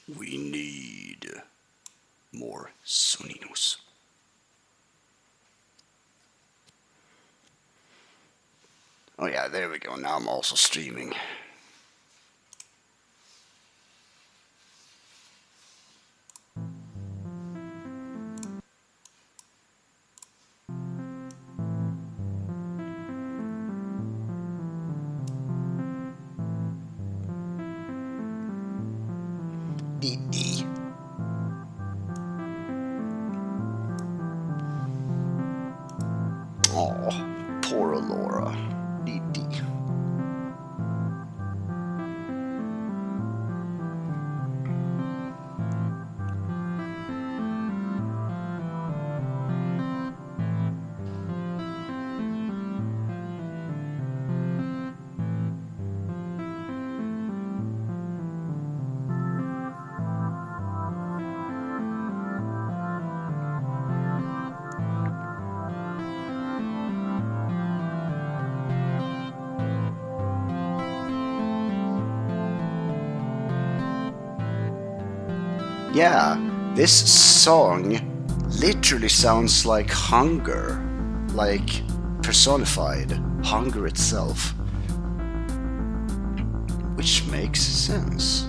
We need more sonidos. Oh yeah, there we go. Now I'm also streaming. Dee. Oh, poor Laura. Dee. Yeah, this song literally sounds like hunger, like personified hunger itself, which makes sense.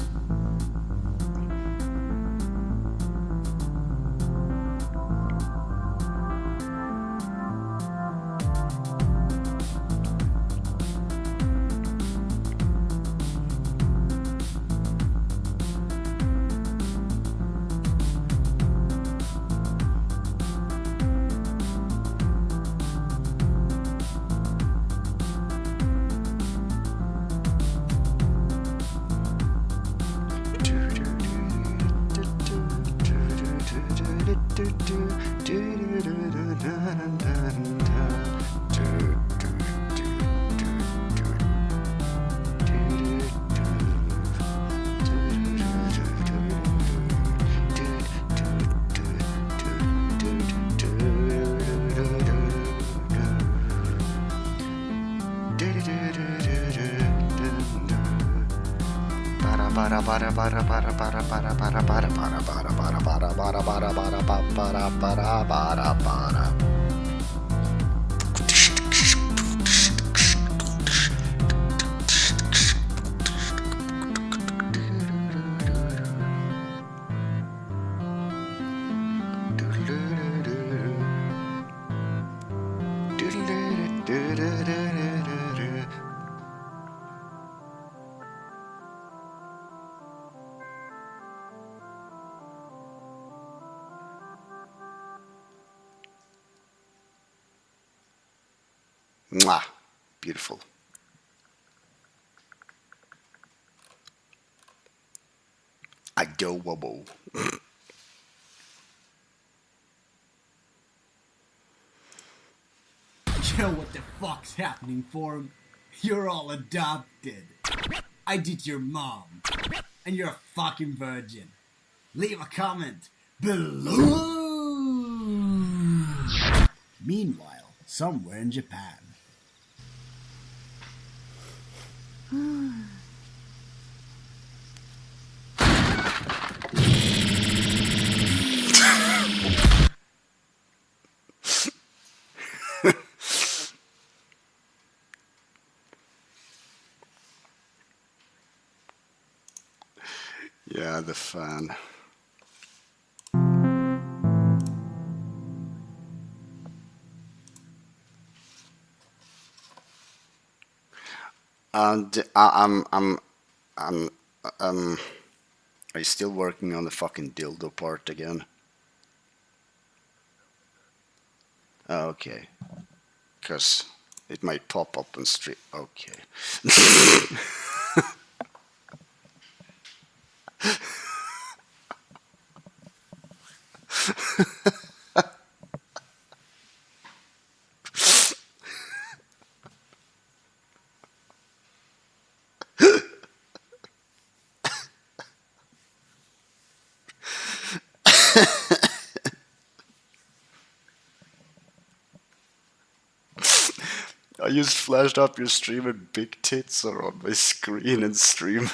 Mwah. Beautiful. Adorable. Yo, what the fuck's happening, Form? You're all adopted. I did your mom. And you're a fucking virgin. Leave a comment below. Meanwhile, somewhere in Japan. Yeah, the fan. And are you still working on the fucking dildo part again? Oh, okay. Because it might pop up on stream. Okay. I just flashed up your stream and big tits are on my screen and stream.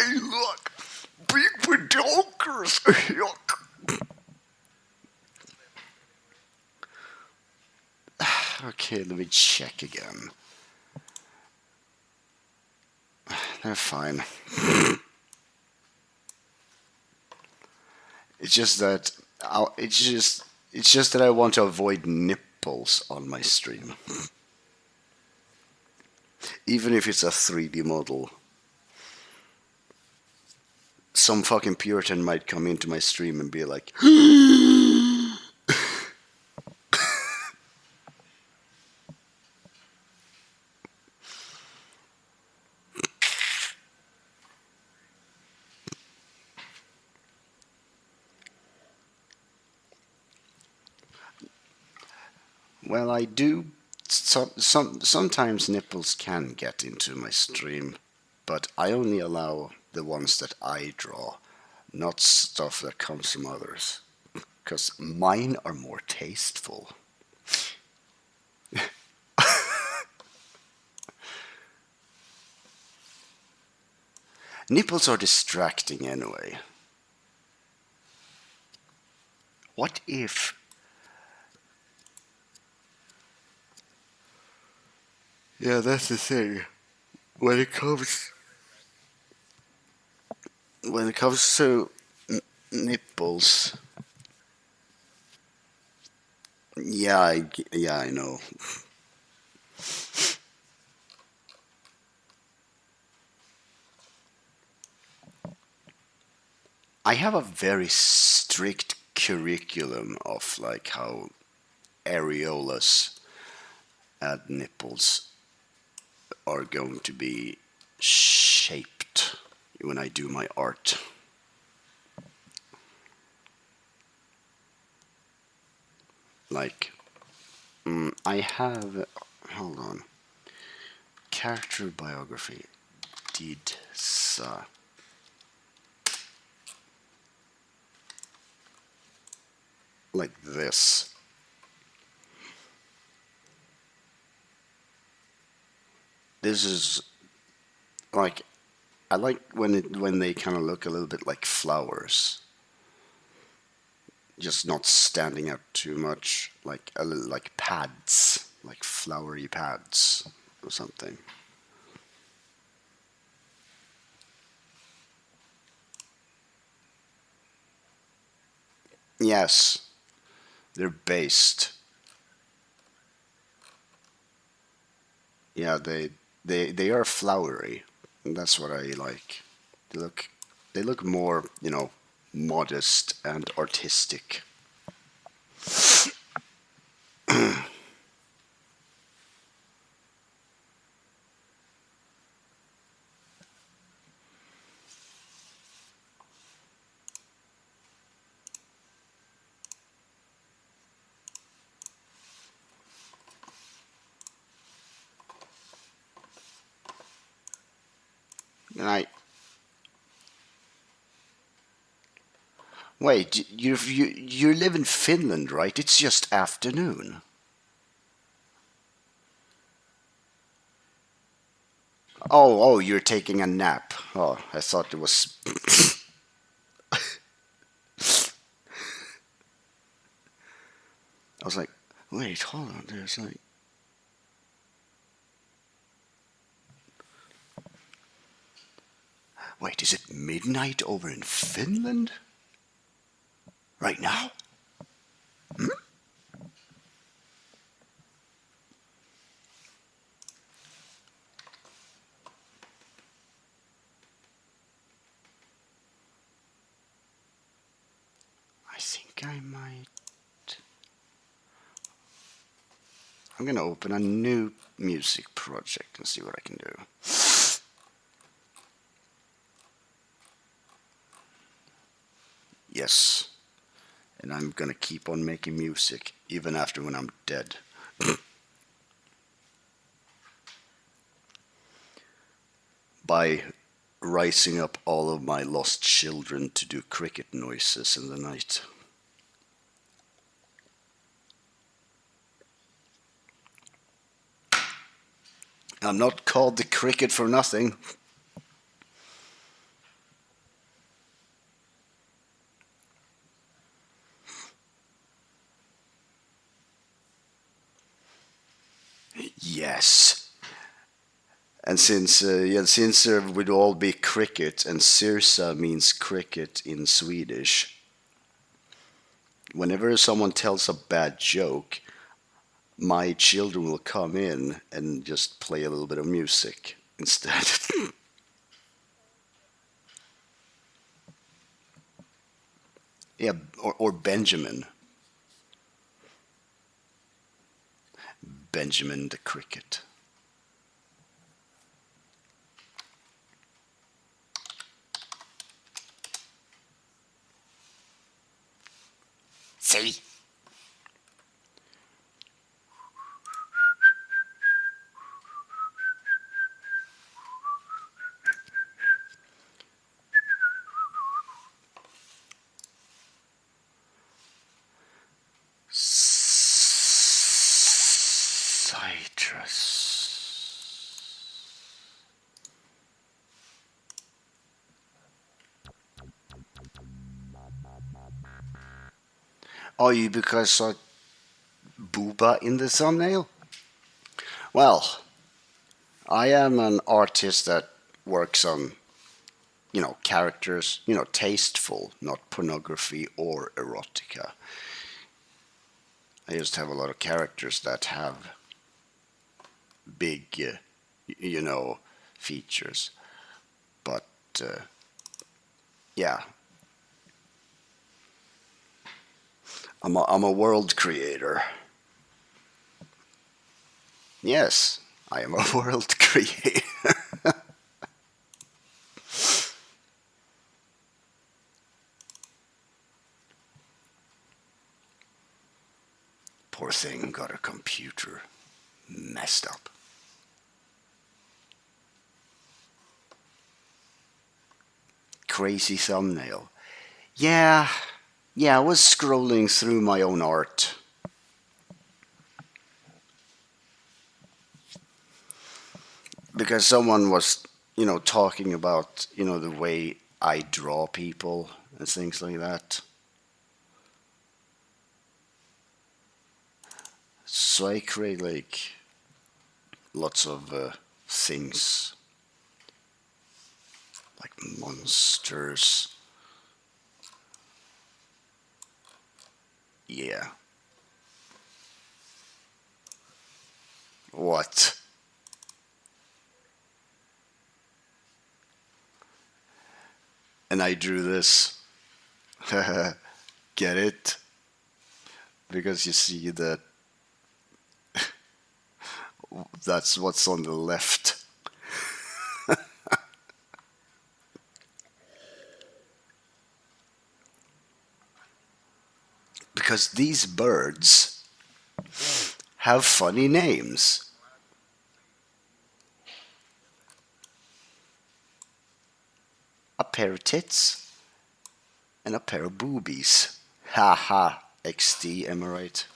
Hey, look! Big pedonkers! Yuck! Okay, let me check again. They're fine. It's just that it's just that I want to avoid nipples on my stream. Even if it's a 3D model. Some fucking Puritan might come into my stream and be like, well, I do. Sometimes nipples can get into my stream, but I only allow the ones that I draw, not stuff that comes from others, because mine are more tasteful. Nipples are distracting anyway. What if? Yeah, that's the thing. When it comes to nipples, yeah, I know. I have a very strict curriculum of like how areolas and nipples are going to be shaped when I do my art. Like, I have, hold on, character biography, did sa. Like this. This is like, I like when they kind of look a little bit like flowers, just not standing out too much, like a little like pads, like flowery pads or something. Yes, they're based. Yeah, they are flowery. And that's what I like. They look they look more, modest and artistic. And I wait. You live in Finland, right? It's just afternoon. Oh, you're taking a nap. Oh, I thought it was. I was like, wait, hold on. There's like. Wait, is it midnight over in Finland? Right now? I think I might. I'm gonna open a new music project and see what I can do. Yes. And I'm gonna keep on making music even after when I'm dead. By rising up all of my lost children to do cricket noises in the night. I'm not called the cricket for nothing. Yes. And since there would all be cricket, and SYRSA means cricket in Swedish, whenever someone tells a bad joke, my children will come in and just play a little bit of music instead. Yeah, or Benjamin. Benjamin the cricket. See? Citrus. Oh, you because saw booba in the thumbnail? Well, I am an artist that works on, characters, tasteful, not pornography or erotica. I just have a lot of characters that have big, features. But, yeah, I'm a world creator. Yes, I am a world creator. Poor thing got her computer messed up. Crazy thumbnail. Yeah, I was scrolling through my own art. Because someone was, talking about, the way I draw people and things like that. So I create like lots of things, like monsters. Yeah. What? And I drew this. Get it? Because you see that that's what's on the left. Because these birds have funny names. A pair of tits and a pair of boobies. Ha ha, XD, am I right?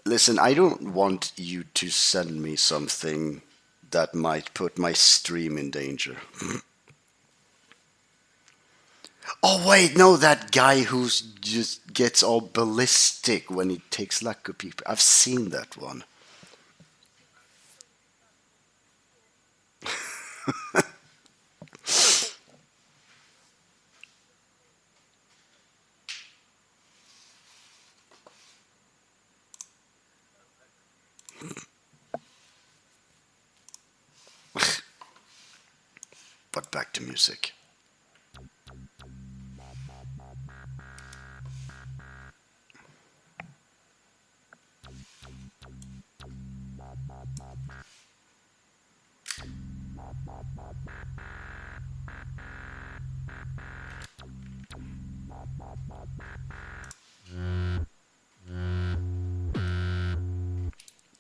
Listen, I don't want you to send me something that might put my stream in danger. Oh wait, no, that guy who just gets all ballistic when he takes luck of people. I've seen that one. But back to music.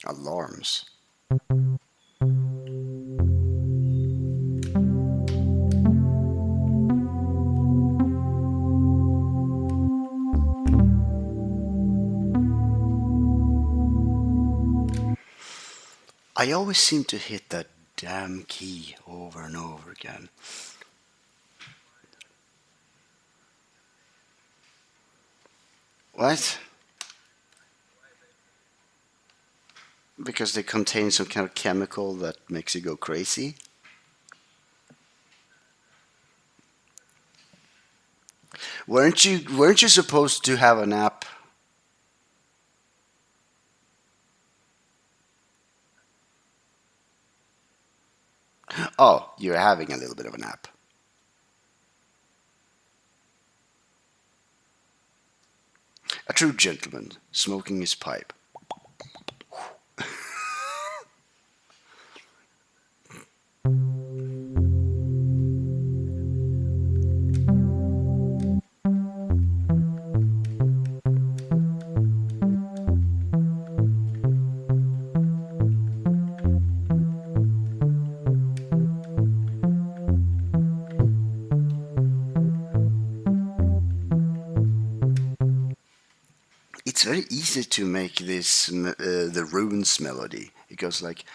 Alarms. I always seem to hit that damn key over and over again. What? Because they contain some kind of chemical that makes you go crazy? Weren't you supposed to have an app? Oh, you're having a little bit of a nap. A true gentleman smoking his pipe. It's very easy to make this the runes melody. It goes like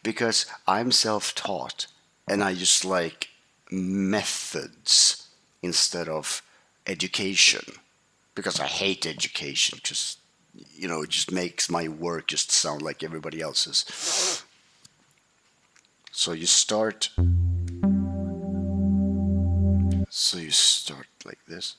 because I'm self-taught and I just like methods instead of education because I hate education. Just it just makes my work just sound like everybody else's. So you start. So you start like this.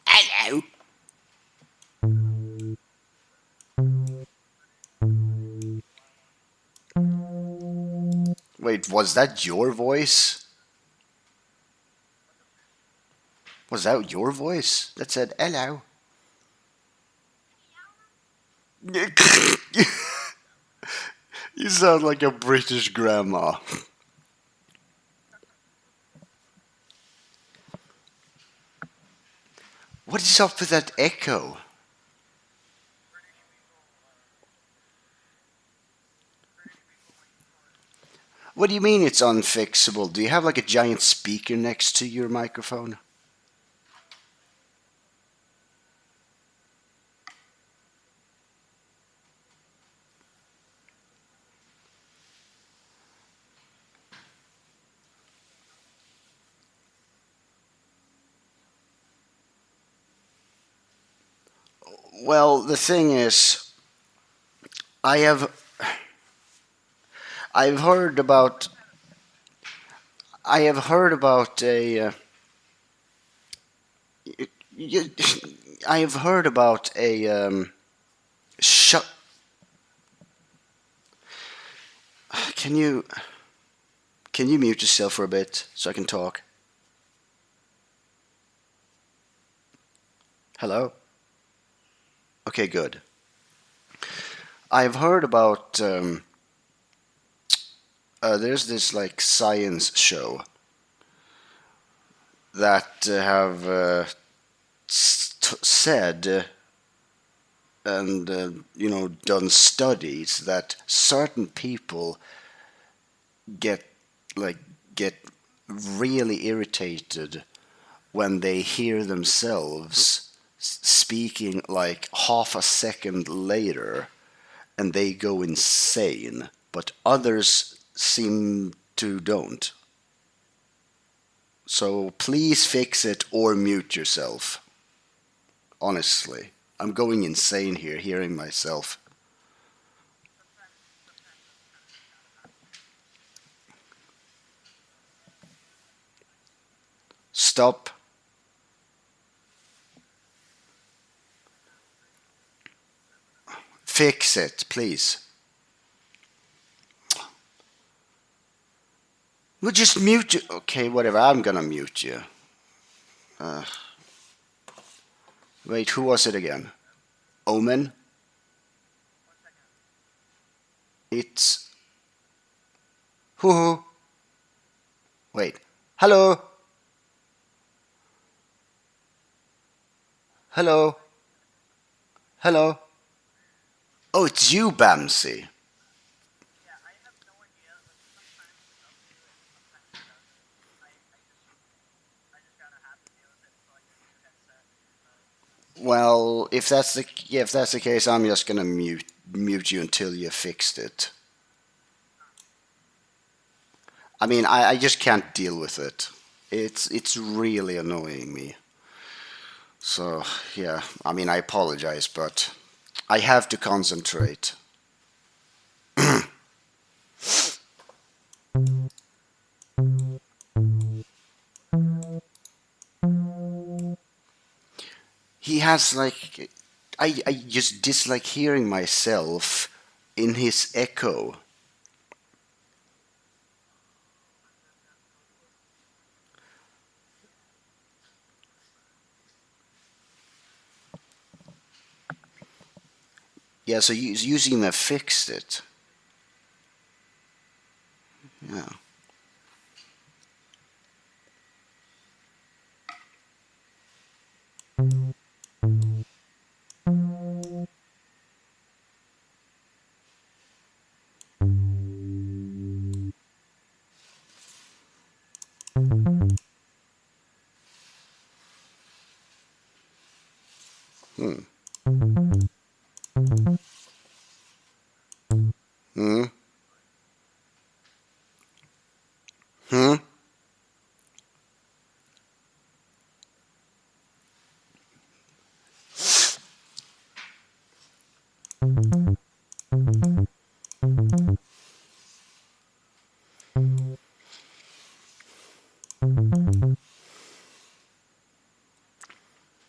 Hello. Wait, was that your voice? Was that your voice that said hello? You sound like a British grandma. What is up with that echo? What do you mean it's unfixable? Do you have like a giant speaker next to your microphone? Well, the thing is, I have I've heard about I have heard about a y- I have heard about a shut. Can you mute yourself for a bit so I can talk? Hello. Okay, good. I've heard about there's this like science show that have said and done studies that certain people get like get really irritated when they hear themselves speaking like half a second later and they go insane, but others seem to don't. So please fix it or mute yourself. Honestly, I'm going insane here hearing myself. Stop. Fix it, please. We'll just mute you. Okay, whatever. I'm gonna mute you. Wait, who was it again? Omen? It's. Who? Wait. Hello? Hello? Hello? Oh, it's you, Bamsey. Well, if that's the case, I'm just gonna mute you until you fixed it. I mean, I just can't deal with it. It's really annoying me. So yeah, I mean, I apologize, but I have to concentrate. He has like, I just dislike hearing myself in his echo. Yeah, so using that fixed it. Yeah. Hmm. Hmm. Hmm.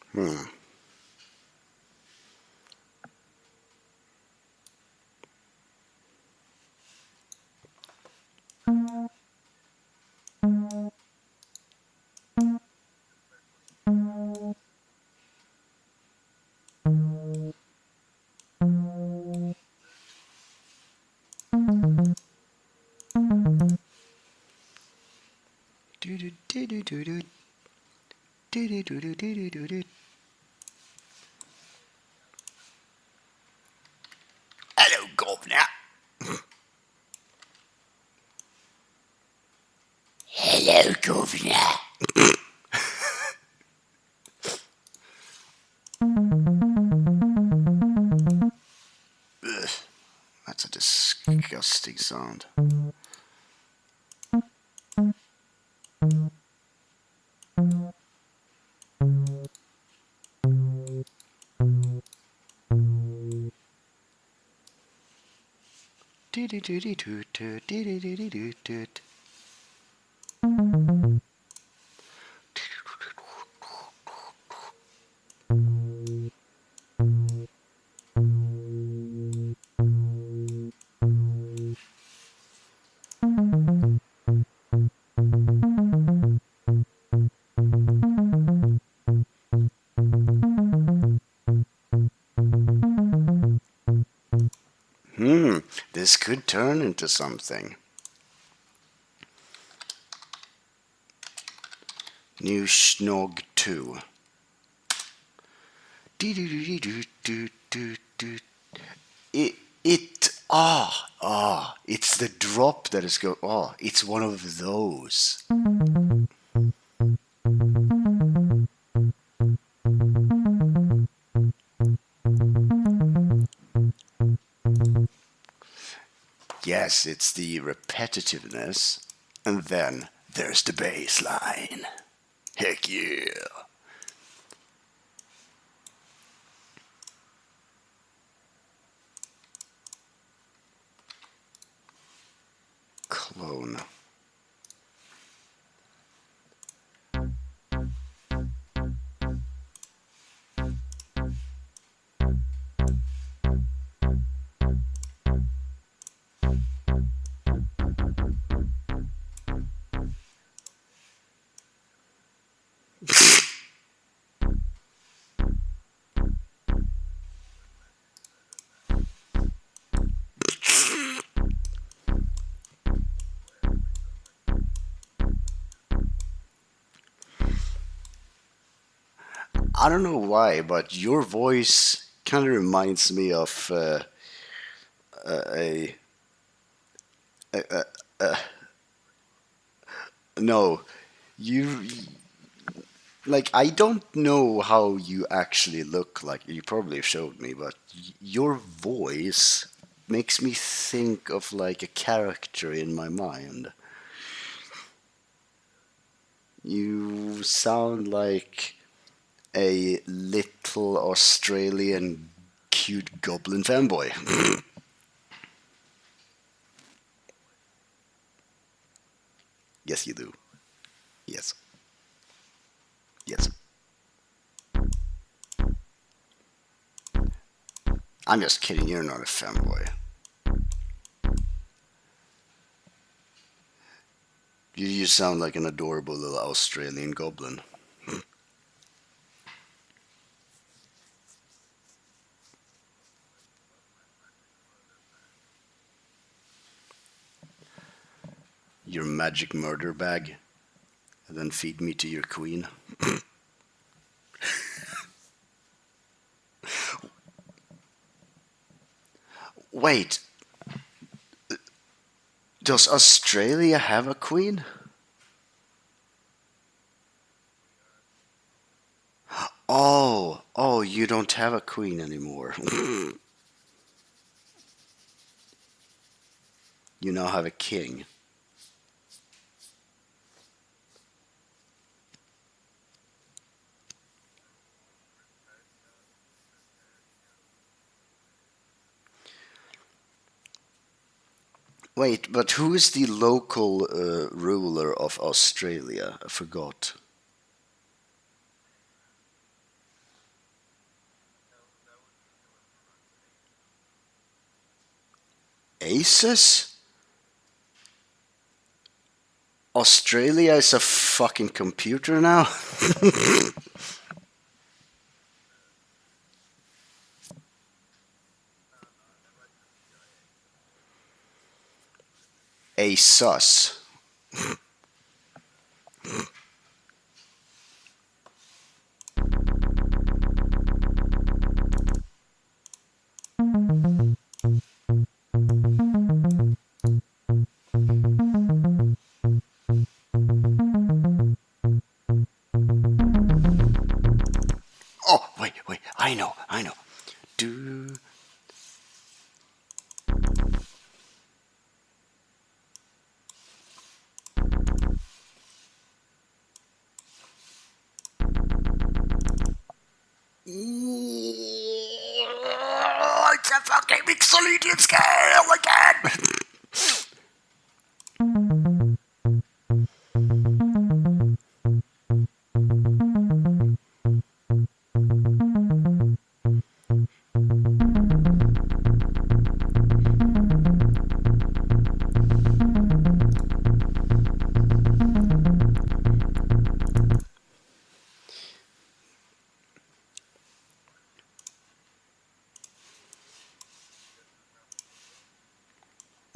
Hmm. Hello, governor. Hello, governor. Ugh, that's a disgusting sound. Hmm, this could turn into something. New Schnog 2. It's the drop that is go. Oh, it's one of those. Yes, it's the repetitiveness, and then there's the bass line. Heck yeah. Clone. I don't know why, but your voice kind of reminds me of a no. You like I don't know how you actually look like. You probably showed me, but your voice makes me think of like a character in my mind. You sound like a little Australian cute goblin fanboy. Yes, you do. Yes. Yes. I'm just kidding. You're not a fanboy. You sound like an adorable little Australian goblin. Your magic murder bag, and then feed me to your queen. Wait, does Australia have a queen? Oh, you don't have a queen anymore. You now have a king. Wait, but who is the local ruler of Australia? I forgot. Asus? Australia is a fucking computer now? Asus. Oh, wait, I know. Do. It's a fucking Mixolydian scale again!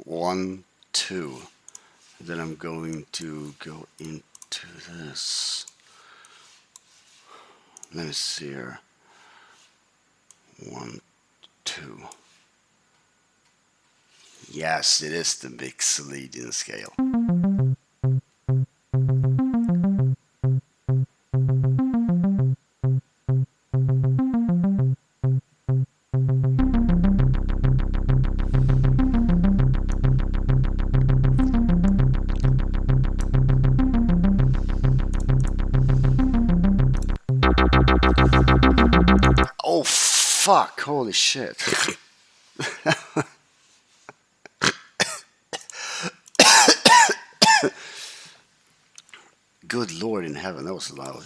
One, two. Then I'm going to go into this. Let me see here. One, two. Yes, it is the Mixolydian scale. Oh fuck! Holy shit! Good lord in heaven, that was loud.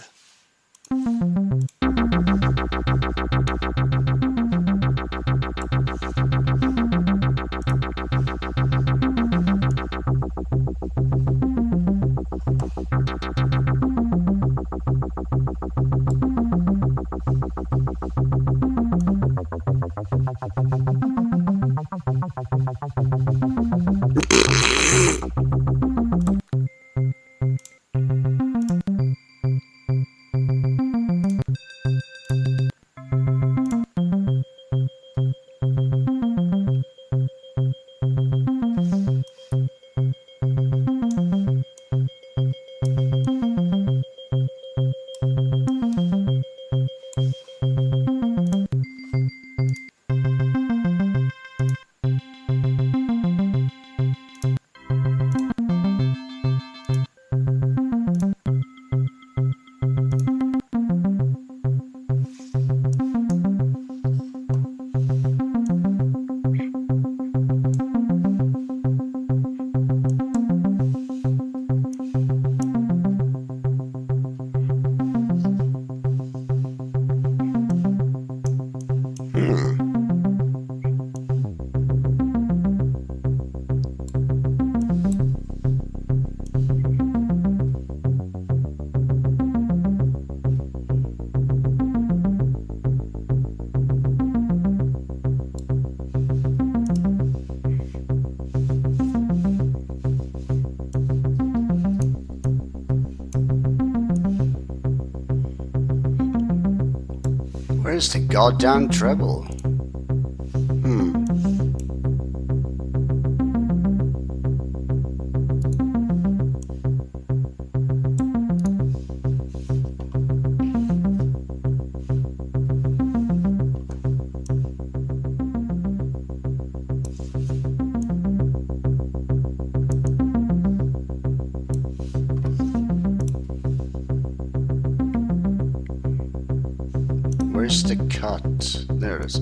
Where's the goddamn treble? Where's the cut? There it is.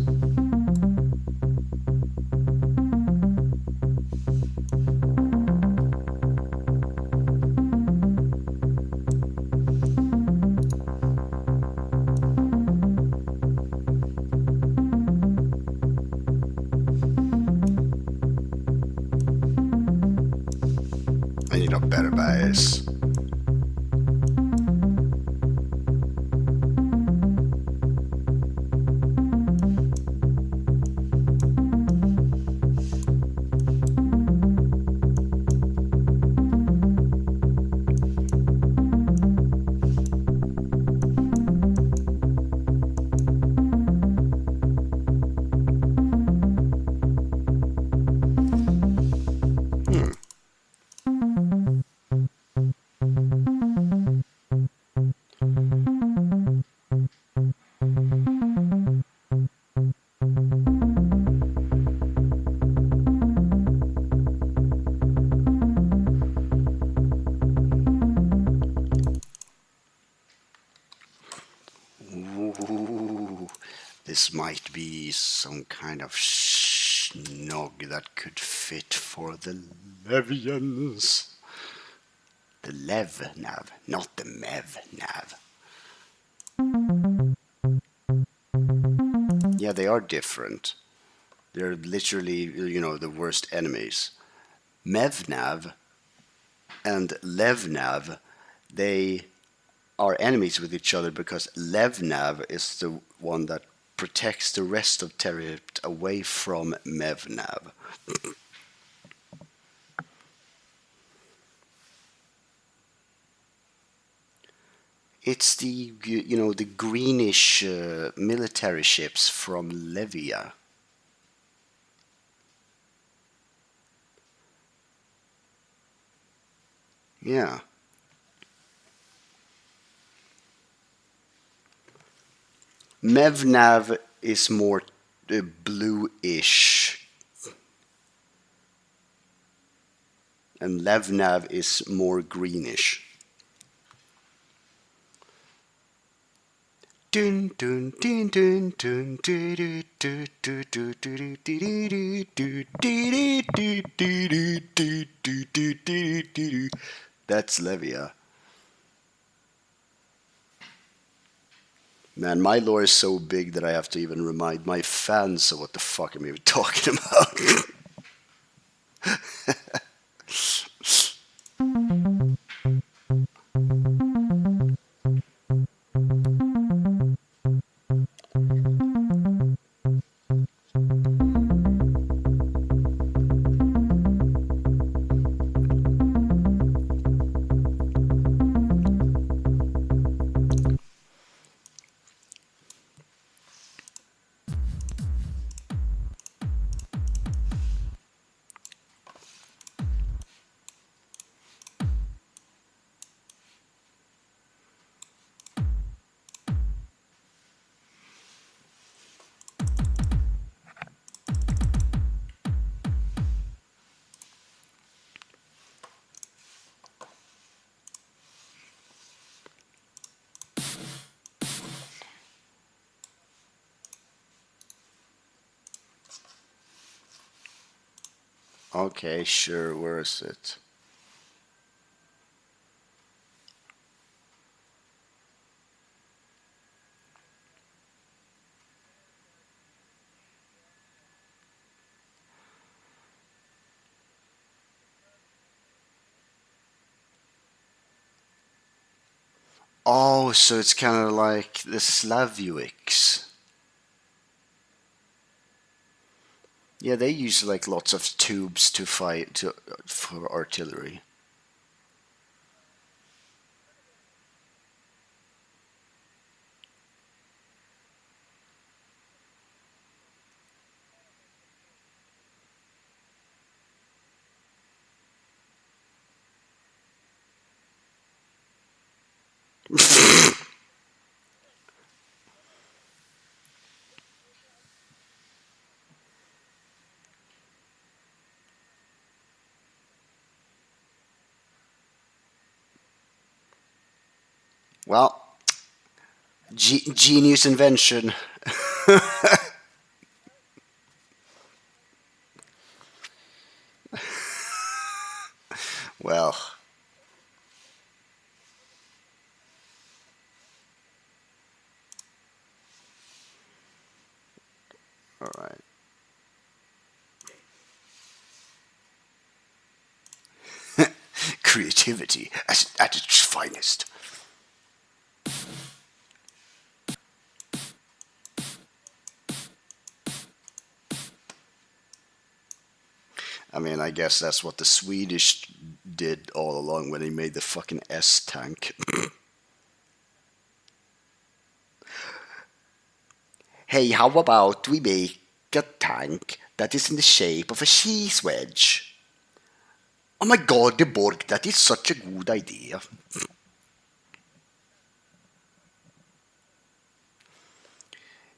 I need a better bass. Ooh, this might be some kind of snog that could fit for the Levians. The Lev nav, not the Mev nav. Yeah, they are different. They're literally, the worst enemies. Mev nav and Lev nav, they are enemies with each other because Levnav is the one that protects the rest of Terript away from Mevnav. It's the greenish military ships from Levia. Yeah. Mevnav is more bluish, and Levnav is more greenish. Dun dun dun dun dun dun dun dun dun dun dun. That's Levia. Man, my lore is so big that I have to even remind my fans of what the fuck I'm even talking about. Okay, sure, where is it? Oh, so it's kind of like the Slavuics. Yeah, they use like lots of tubes to fight for artillery. Well, genius invention. Well, all right. Creativity at its finest. I mean, I guess that's what the Swedish did all along when they made the fucking S tank. Hey, how about we make a tank that is in the shape of a cheese wedge? Oh my god, the Borg, that is such a good idea.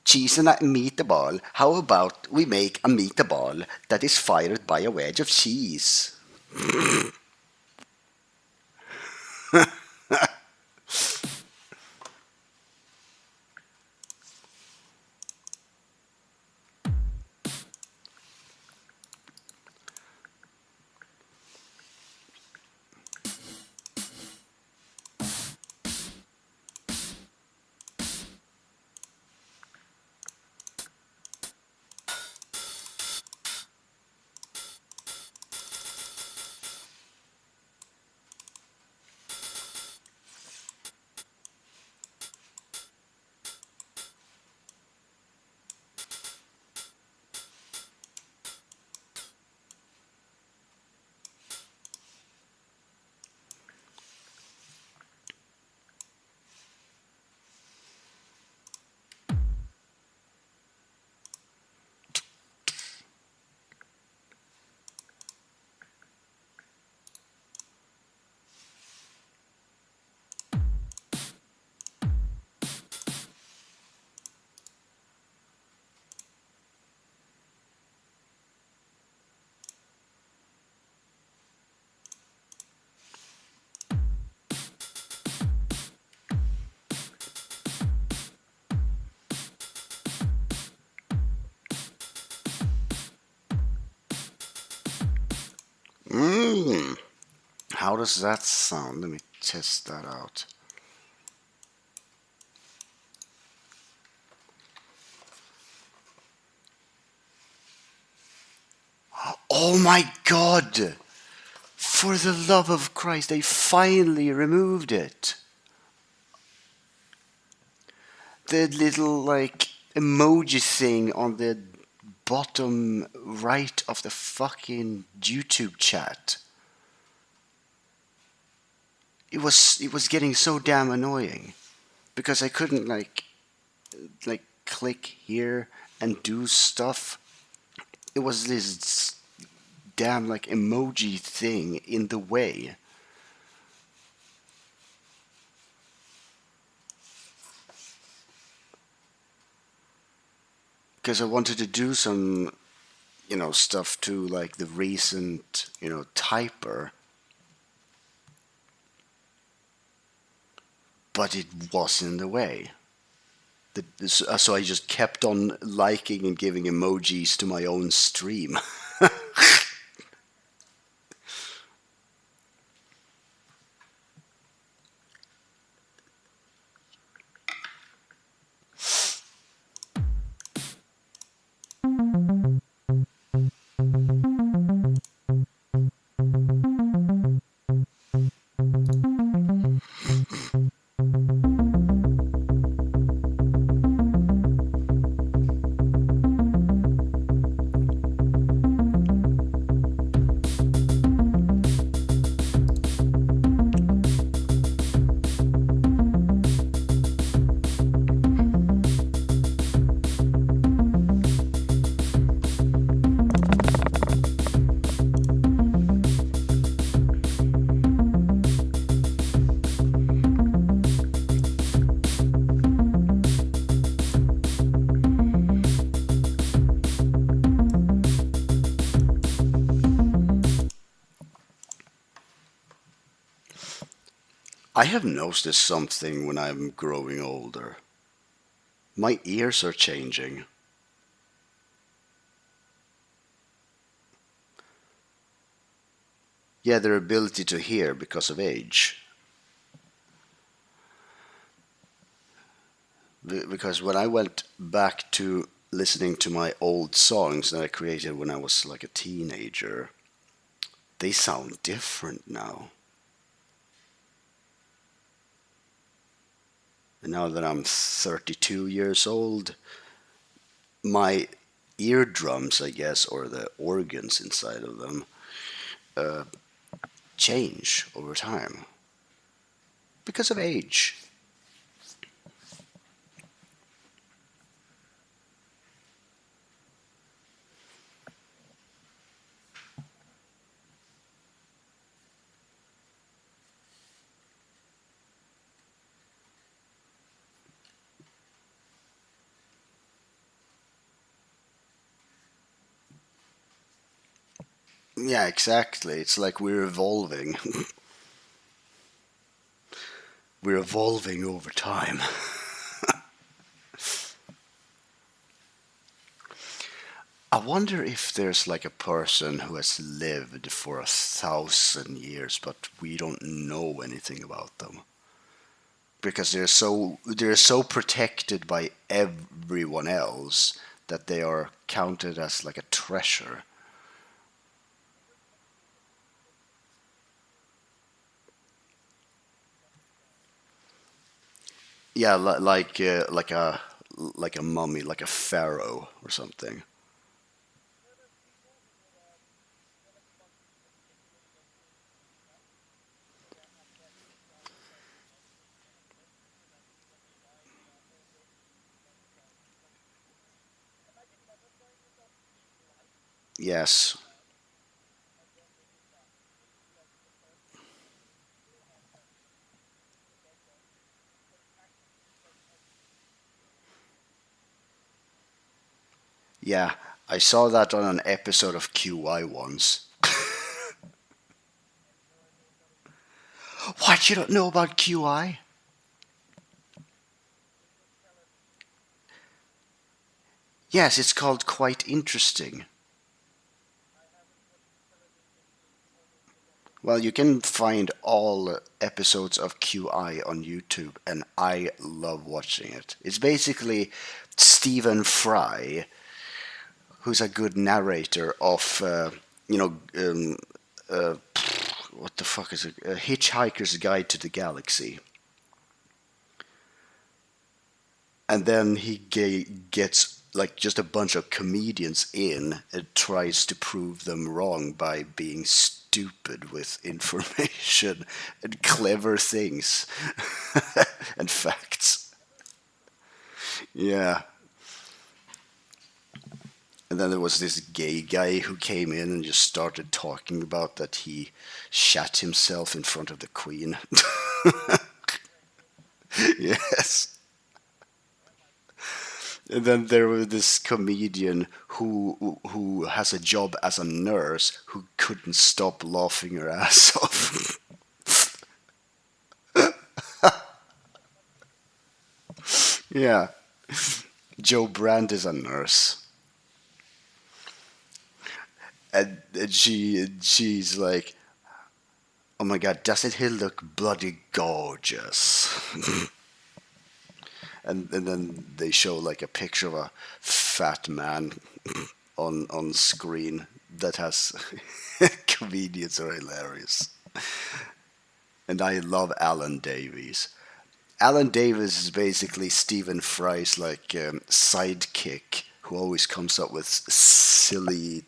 Cheese and a meatball. How about we make a meatball that is fired by a wedge of cheese? Mmm. How does that sound? Let me test that out. Oh my god! For the love of Christ, they finally removed it. The little, like, emoji thing on the bottom right of the fucking YouTube chat. It was getting so damn annoying because I couldn't like click here and do stuff. It was this damn like emoji thing in the way. Because I wanted to do some, stuff to like the recent, typer, but it was in the way. So I just kept on liking and giving emojis to my own stream. I have noticed something when I'm growing older. My ears are changing. Yeah, their ability to hear because of age. Because when I went back to listening to my old songs that I created when I was like a teenager, they sound different now. And now that I'm 32 years old, my eardrums, I guess, or the organs inside of them, change over time because of age. Yeah, exactly. It's like we're evolving. We're evolving over time. I wonder if there's like a person who has lived for 1,000 years, but we don't know anything about them because they're so protected by everyone else that they are counted as like a treasure. Yeah, like a mummy, like a pharaoh or something. Yes. Yeah, I saw that on an episode of QI once. What, you don't know about QI? Yes, it's called Quite Interesting. Well, you can find all episodes of QI on YouTube, and I love watching it. It's basically Stephen Fry, who's a good narrator of, you know, what the fuck is it? A Hitchhiker's Guide to the Galaxy. And then he gets like just a bunch of comedians in and tries to prove them wrong by being stupid with information and clever things and facts. Yeah. And then there was this gay guy who came in and just started talking about that he shat himself in front of the queen. Yes. And then there was this comedian who has a job as a nurse who couldn't stop laughing her ass off. Yeah, Joe Brand is a nurse, and she's like, "Oh my God, doesn't he look bloody gorgeous?" And then they show like a picture of a fat man on screen that has comedians are hilarious. And I love Alan Davies. Alan Davis is basically Stephen Fry's like sidekick who always comes up with silly,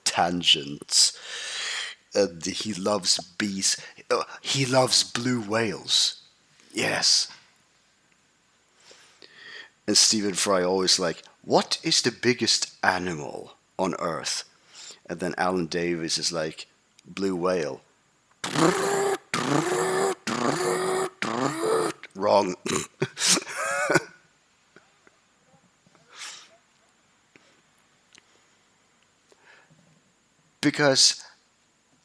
tangents. And he loves bees. He loves blue whales. Yes. And Stephen Fry always like, what is the biggest animal on Earth? And then Alan Davis is like, blue whale. Wrong. Because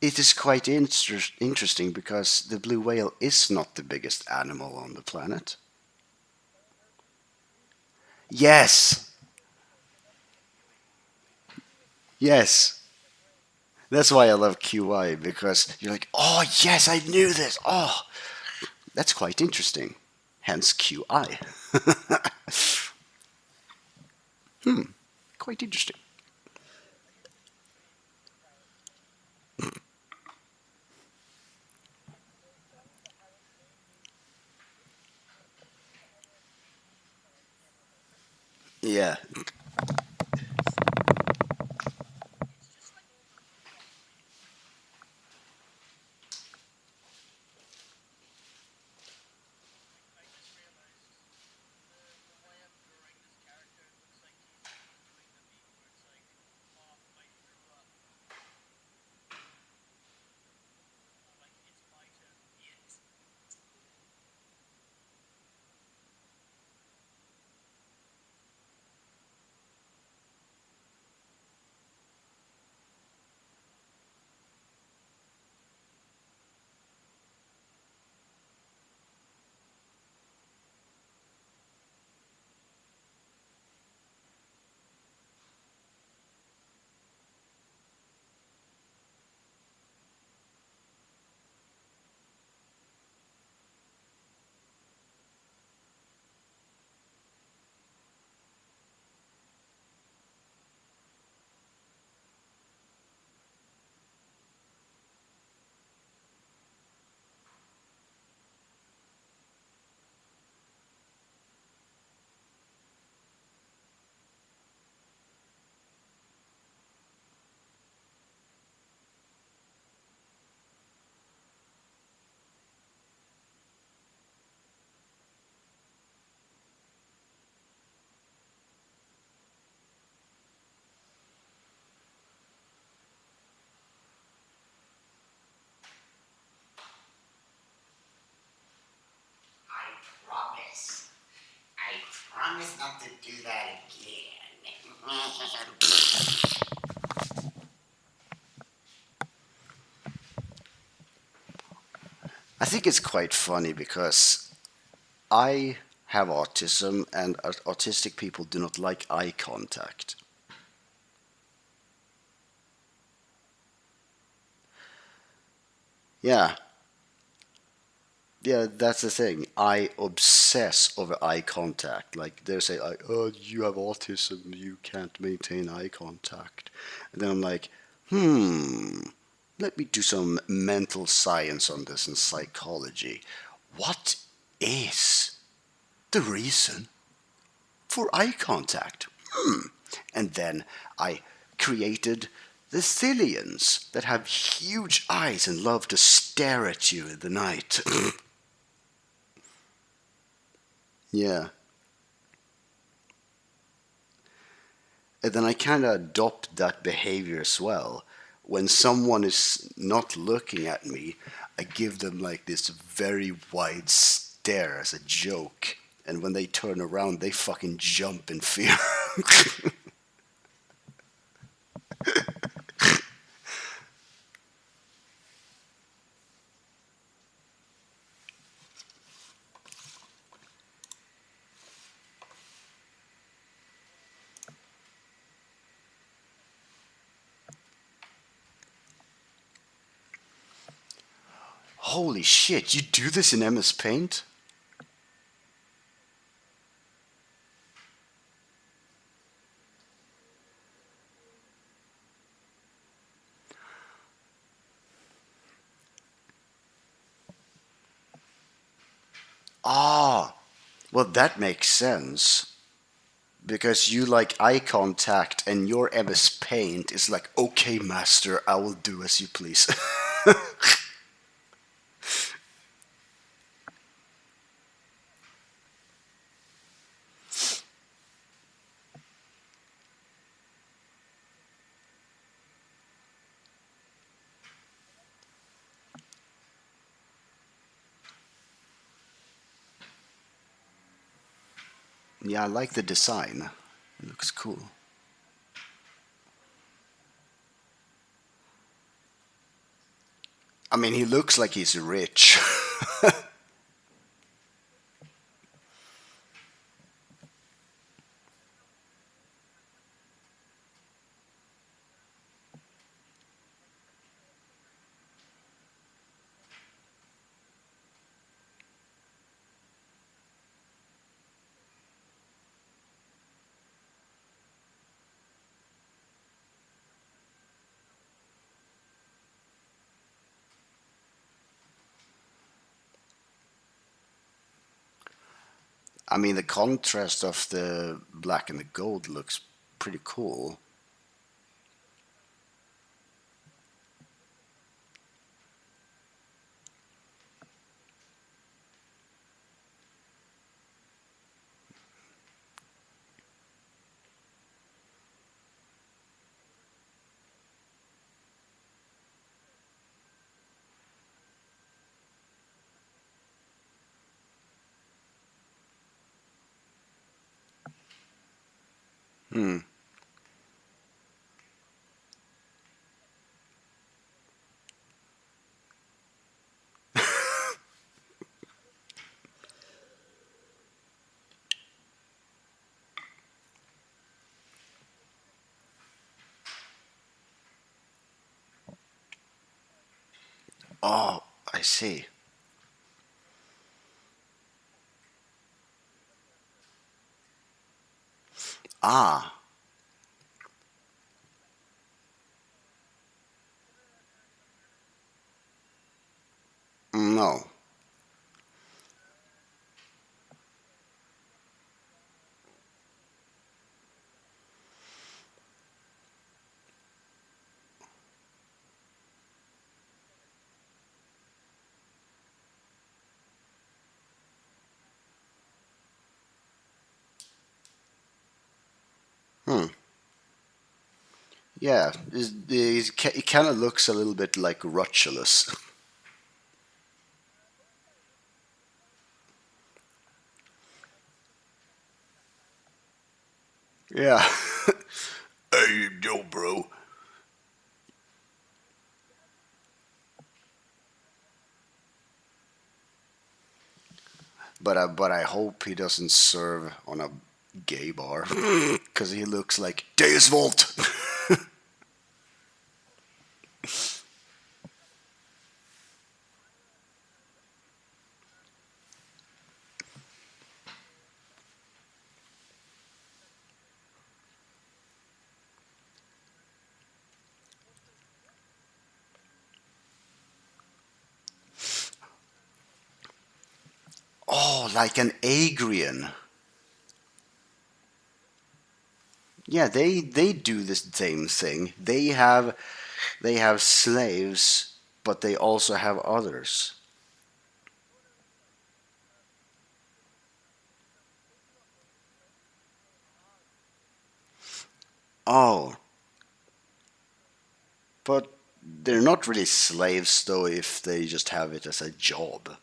It is quite interesting because the blue whale is not the biggest animal on the planet. Yes, yes. That's why I love QI because you're like, oh, yes, I knew this. Oh, that's quite interesting. Hence QI. Quite interesting. Yeah. I promise. I promise not to do that again. I think it's quite funny because I have autism and autistic people do not like eye contact. Yeah, yeah, that's the thing. I obsess over eye contact. Like they say, like, "Oh, you have autism. You can't maintain eye contact." And then I'm like, let me do some mental science on this and psychology. What is the reason for eye contact? And then I created the Thillians that have huge eyes and love to stare at you in the night. Yeah. And then I kind of adopt that behavior as well. When someone is not looking at me, I give them like this very wide stare as a joke. And when they turn around, they fucking jump in fear. Holy shit, you do this in MS Paint? Ah, well, that makes sense. Because you like eye contact and your MS Paint is like, okay, master, I will do as you please. Yeah, I like the design. It looks cool. I mean, he looks like he's rich. I mean, the contrast of the black and the gold looks pretty cool. Hmm. Oh, I see. Ah, no. Hmm. Yeah, he kind of looks a little bit like Rutulus. Yeah. Hey, yo, bro. But I hope he doesn't serve on a gay bar because he looks like Deus Volt. Oh, like an Agrian. Yeah, they do the same thing. They have slaves, but they also have others. Oh, but they're not really slaves though if they just have it as a job.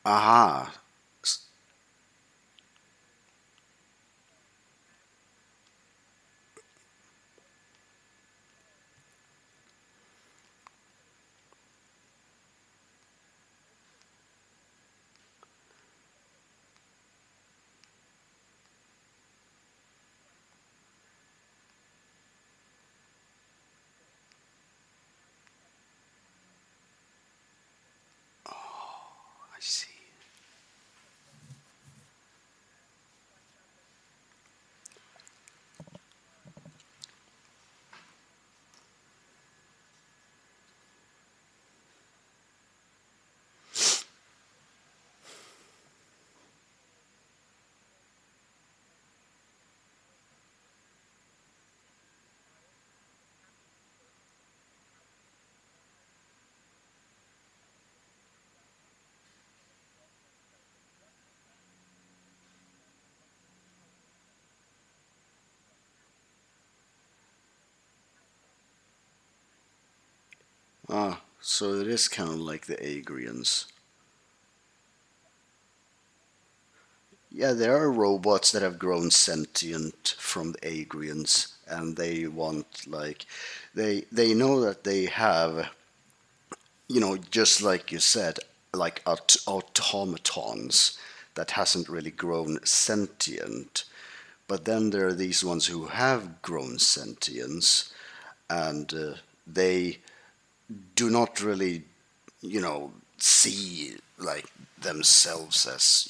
Aha. I see. Ah, so it is kind of like the Agrians. Yeah, there are robots that have grown sentient from the Agrians, and they want like they know that they have, just like you said, like automatons that hasn't really grown sentient. But then there are these ones who have grown sentience, and they do not really, see like themselves as,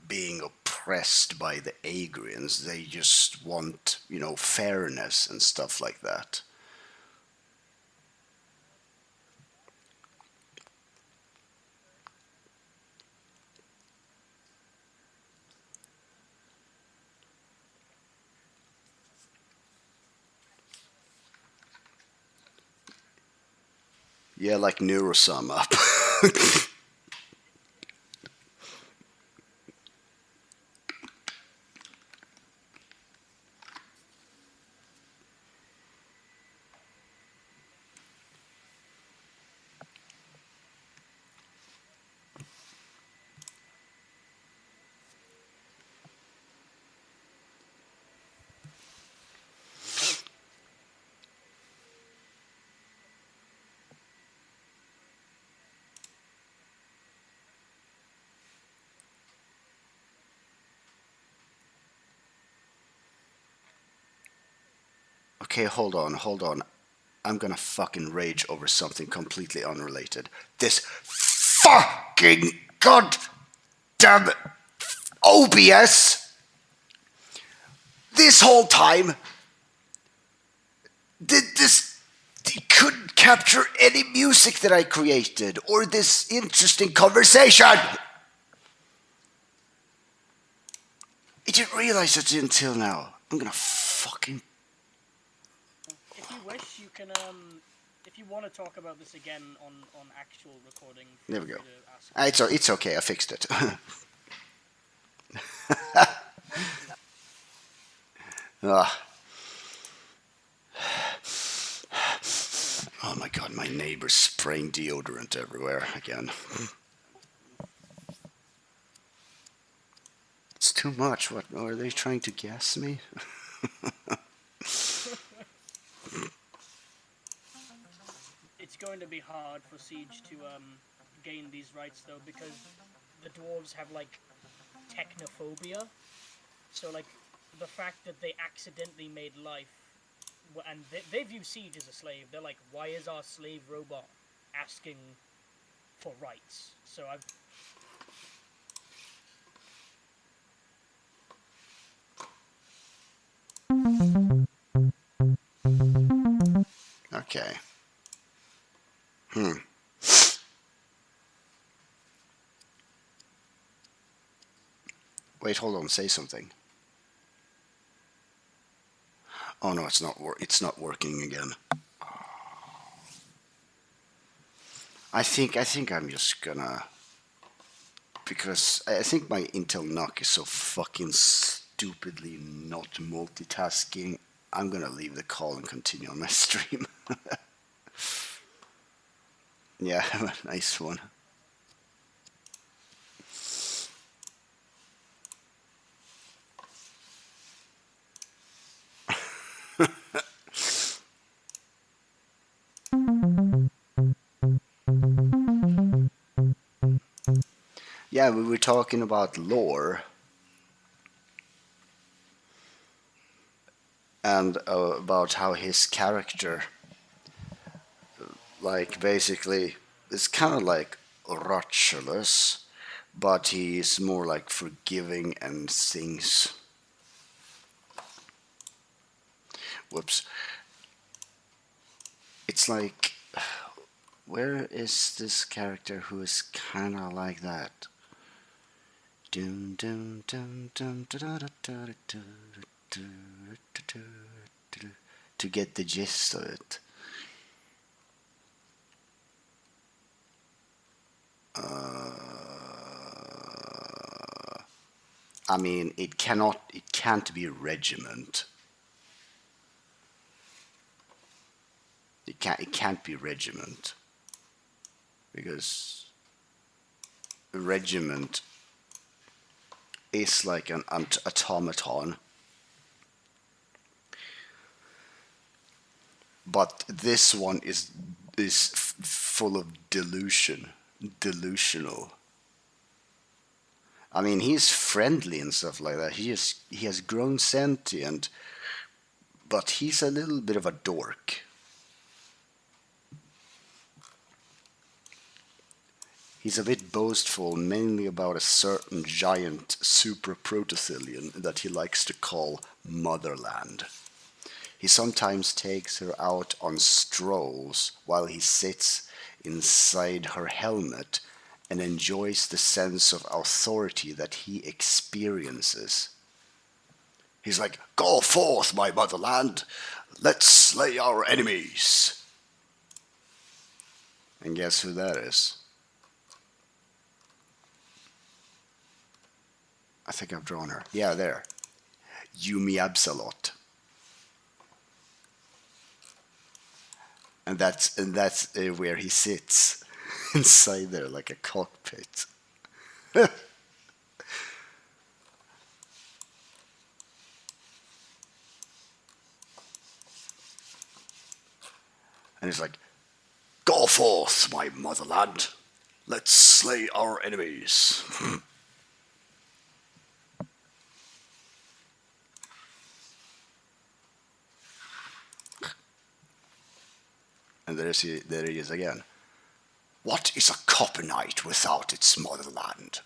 being oppressed by the Agrians. They just want, fairness and stuff like that. Yeah, like Neurosum up. Okay, hold on, hold on. I'm gonna fucking rage over something completely unrelated. This fucking goddamn OBS! This whole time, did this. It couldn't capture any music that I created or this interesting conversation! I didn't realize it until now. I'm gonna fucking. If you wish, you can if you want to talk about this again on actual recording, There feel we go. free to ask. It's okay, I fixed it. Ah. Oh my god, my neighbor's spraying deodorant everywhere again. It's too much. What are they trying to gas me? It's going to be hard for Siege to gain these rights though, because the dwarves have like technophobia. So like the fact that they accidentally made life, and they view Siege as a slave. They're like, why is our slave robot asking for rights? So I've Okay. Hmm. Wait, hold on. Say something. Oh no, it's not. It's not working again. I think I'm just gonna, because I think my Intel NUC is so fucking stupidly not multitasking. I'm gonna leave the call and continue on my stream. Yeah, have a nice one. Yeah, we were talking about lore and about how his character, like, basically, is kind of like Ratulus, but he's more like forgiving and things. Whoops. It's like, where is this character who is kind of like that? Dun, dun, dun, dun, dun, dun, dun, dun, dun, dun, dun, dun, dun, to get the gist of it. I mean, it can't be a regiment. It it can't be regiment, because a regiment is like an automaton. But this one is full of delusional. I mean, he's friendly and stuff like that. He has grown sentient, but he's a little bit of a dork. He's a bit boastful, mainly about a certain giant super protothelian that he likes to call Motherland. He sometimes takes her out on strolls while he sits inside her helmet and enjoys the sense of authority that he experiences. He's like, "Go forth, my motherland! Let's slay our enemies!" And guess who that is? I think I've drawn her. Yeah, there. Yumi Absolot. And that's where he sits inside there like a cockpit. And he's like, "Go forth, my motherland. Let's slay our enemies." And there he is again. "What is a Copenite without its motherland?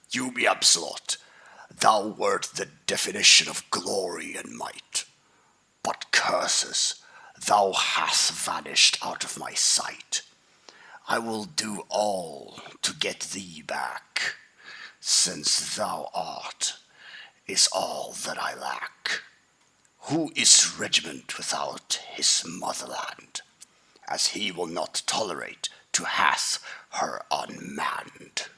You be absolute. Thou wert the definition of glory and might. But curses, thou hast vanished out of my sight. I will do all to get thee back, since thou art is all that I lack. Who is regiment without his motherland? As he will not tolerate to hath her unmanned."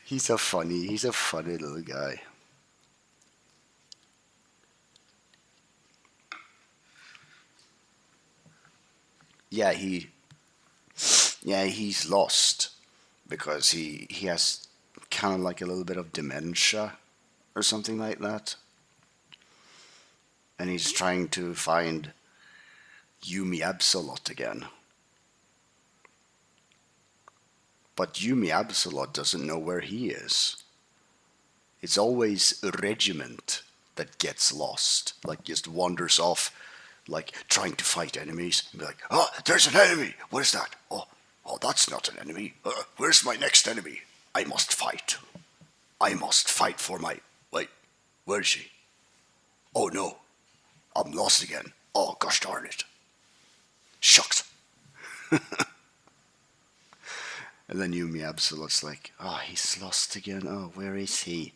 He's a funny little guy. Yeah, he's lost because he has kind of like a little bit of dementia or something like that. And he's trying to find Yumi Absolot again. But Yumi Absolot doesn't know where he is. It's always a regiment that gets lost, like just wanders off, like trying to fight enemies and be like, "Oh, there's an enemy. What is that? Oh, that's not an enemy. Where's my next enemy? I must fight. I must fight for my... Wait, where is she? Oh no, I'm lost again. Oh, gosh darn it. Shucks." And then Yumi Absolut's like, "Oh, he's lost again. Oh, where is he?"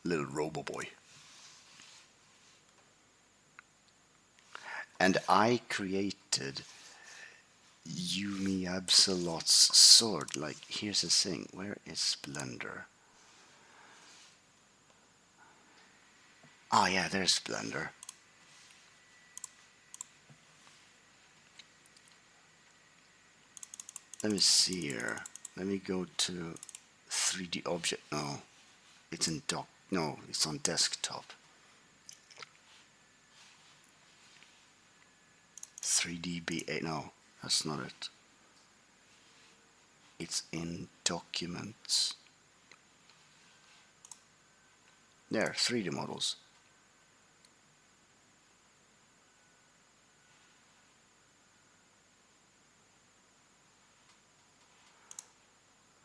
Little Robo-Boy. And I created Yumi Absolot's sword. Like, here's the thing. Where is Splendor? Oh yeah, there's Splendor. Let me see here. Let me go to 3D object. No, it's in dock. No, it's on desktop. 3DBA. No, that's not it. It's in documents. There, 3D models.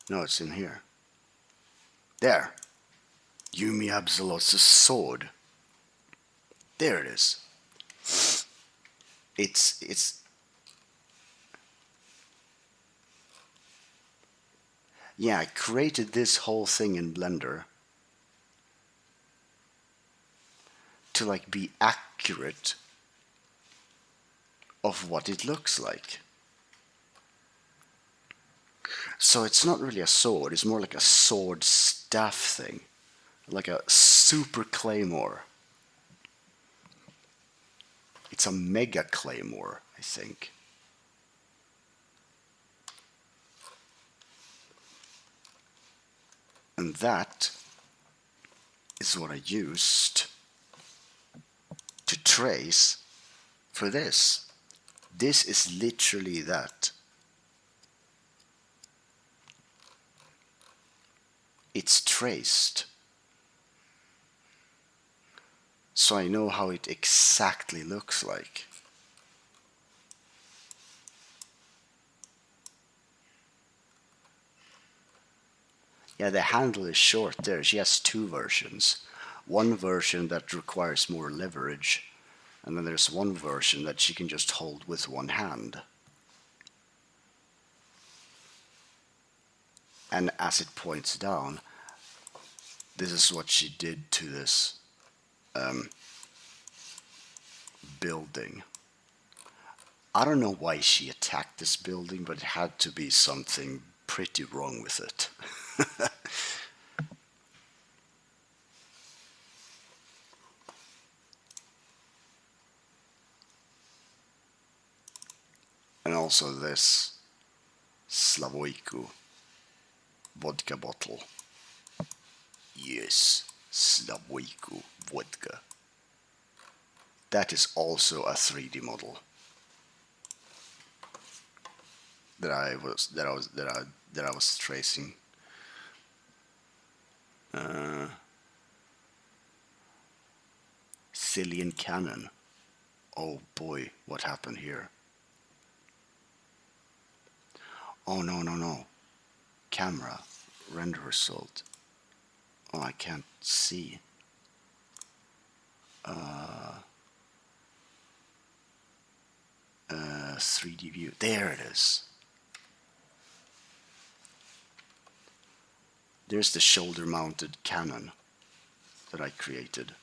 No, it's in here. There. Yumi Absolot's sword. There it is. It's yeah, I created this whole thing in Blender. to like be accurate of what it looks like. So it's not really a sword, it's more like a sword staff thing. Like a super claymore. It's a mega claymore, I think. And that is what I used to trace for this. This is literally that. It's traced. So I know how it exactly looks like. Yeah, the handle is short there. She has two versions. One version that requires more leverage, and then there's one version that she can just hold with one hand. And as it points down, this is what she did to this building. I don't know why she attacked this building, but it had to be something pretty wrong with it. And also this Slavoiku vodka bottle. Yes, Slavoiku vodka. That is also a 3D model that I was tracing. Cillian cannon. Oh boy, what happened here? Oh no no no. Camera. Render result. Oh, I can't see. 3D view. There it is. There's the shoulder mounted cannon that I created.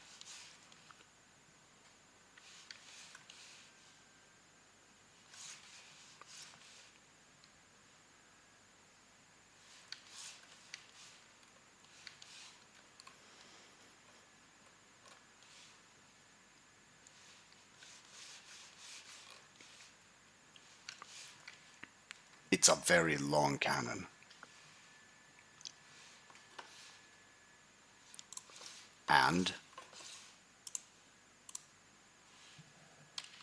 It's a very long cannon. And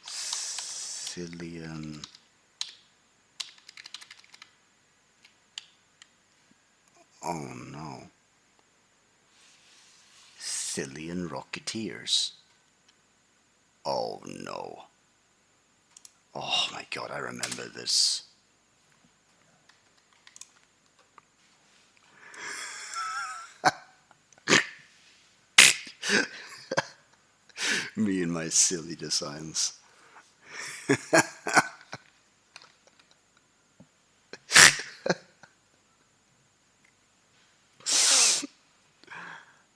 Cillian. Oh no. Cillian Rocketeers. Oh no. Oh my god, I remember this. Me and my silly designs.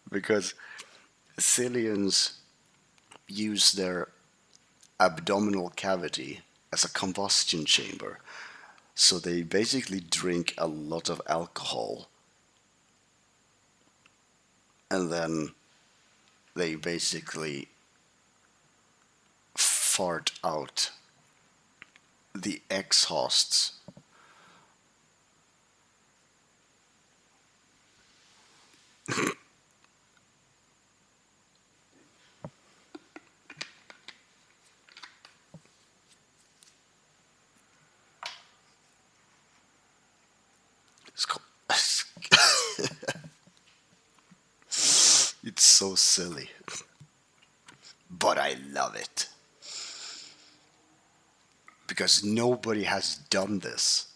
Because Cillians use their abdominal cavity as a combustion chamber. So they basically drink a lot of alcohol. And then they basically fart out the exhausts. It's called it's so silly. But I love it. Because nobody has done this.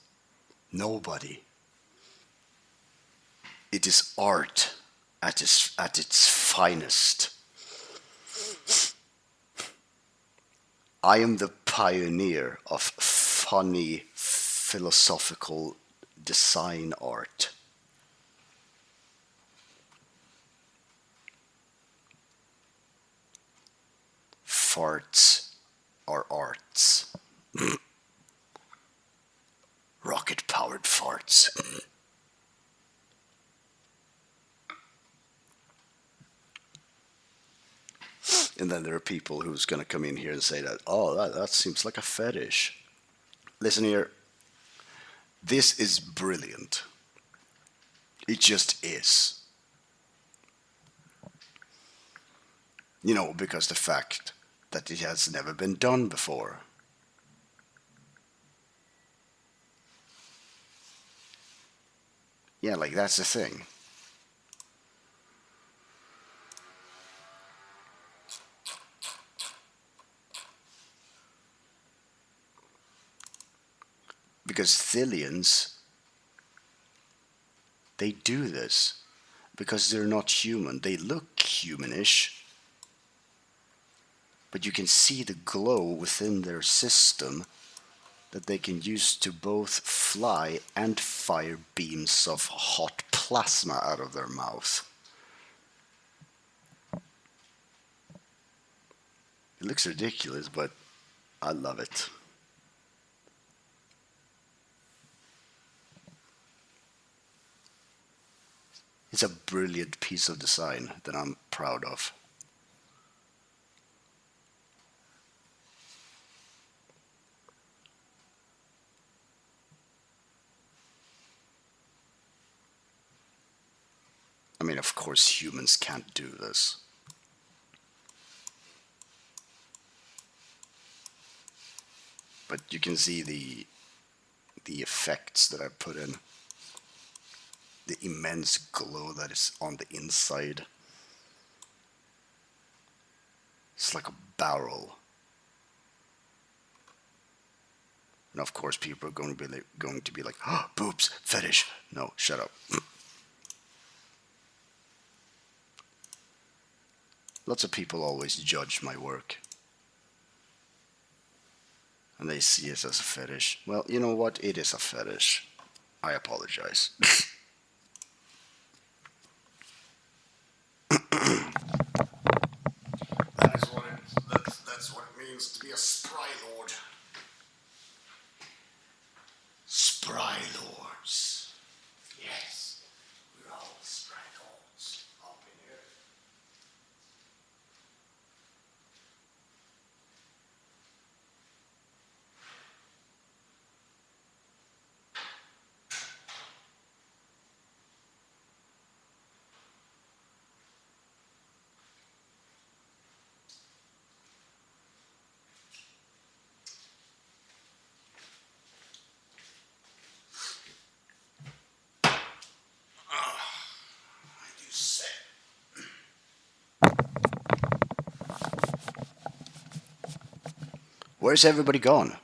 Nobody. It is art at its finest. I am the pioneer of funny philosophical design art. farts are arts. Rocket-powered farts. And then there are people who's going to come in here and say that, oh, that seems like a fetish. Listen here. This is brilliant. It just is. You know, because the fact that it has never been done before. Yeah, like that's the thing. Because Thillians, they do this because they're not human. They look humanish, but you can see the glow within their system that they can use to both fly and fire beams of hot plasma out of their mouth. It looks ridiculous, but I love it. It's a brilliant piece of design that I'm proud of. I mean, of course, humans can't do this. But you can see the effects that I put in. The immense glow that is on the inside. It's like a barrel. And of course people are going to be like, oh, boobs, fetish. No, shut up. Lots of people always judge my work. And they see it as a fetish. Well, you know what? It is a fetish. I apologize. That's what it means to be a spry lord. Spry lords. Yes, we're all spry lords up in here. Where's everybody gone?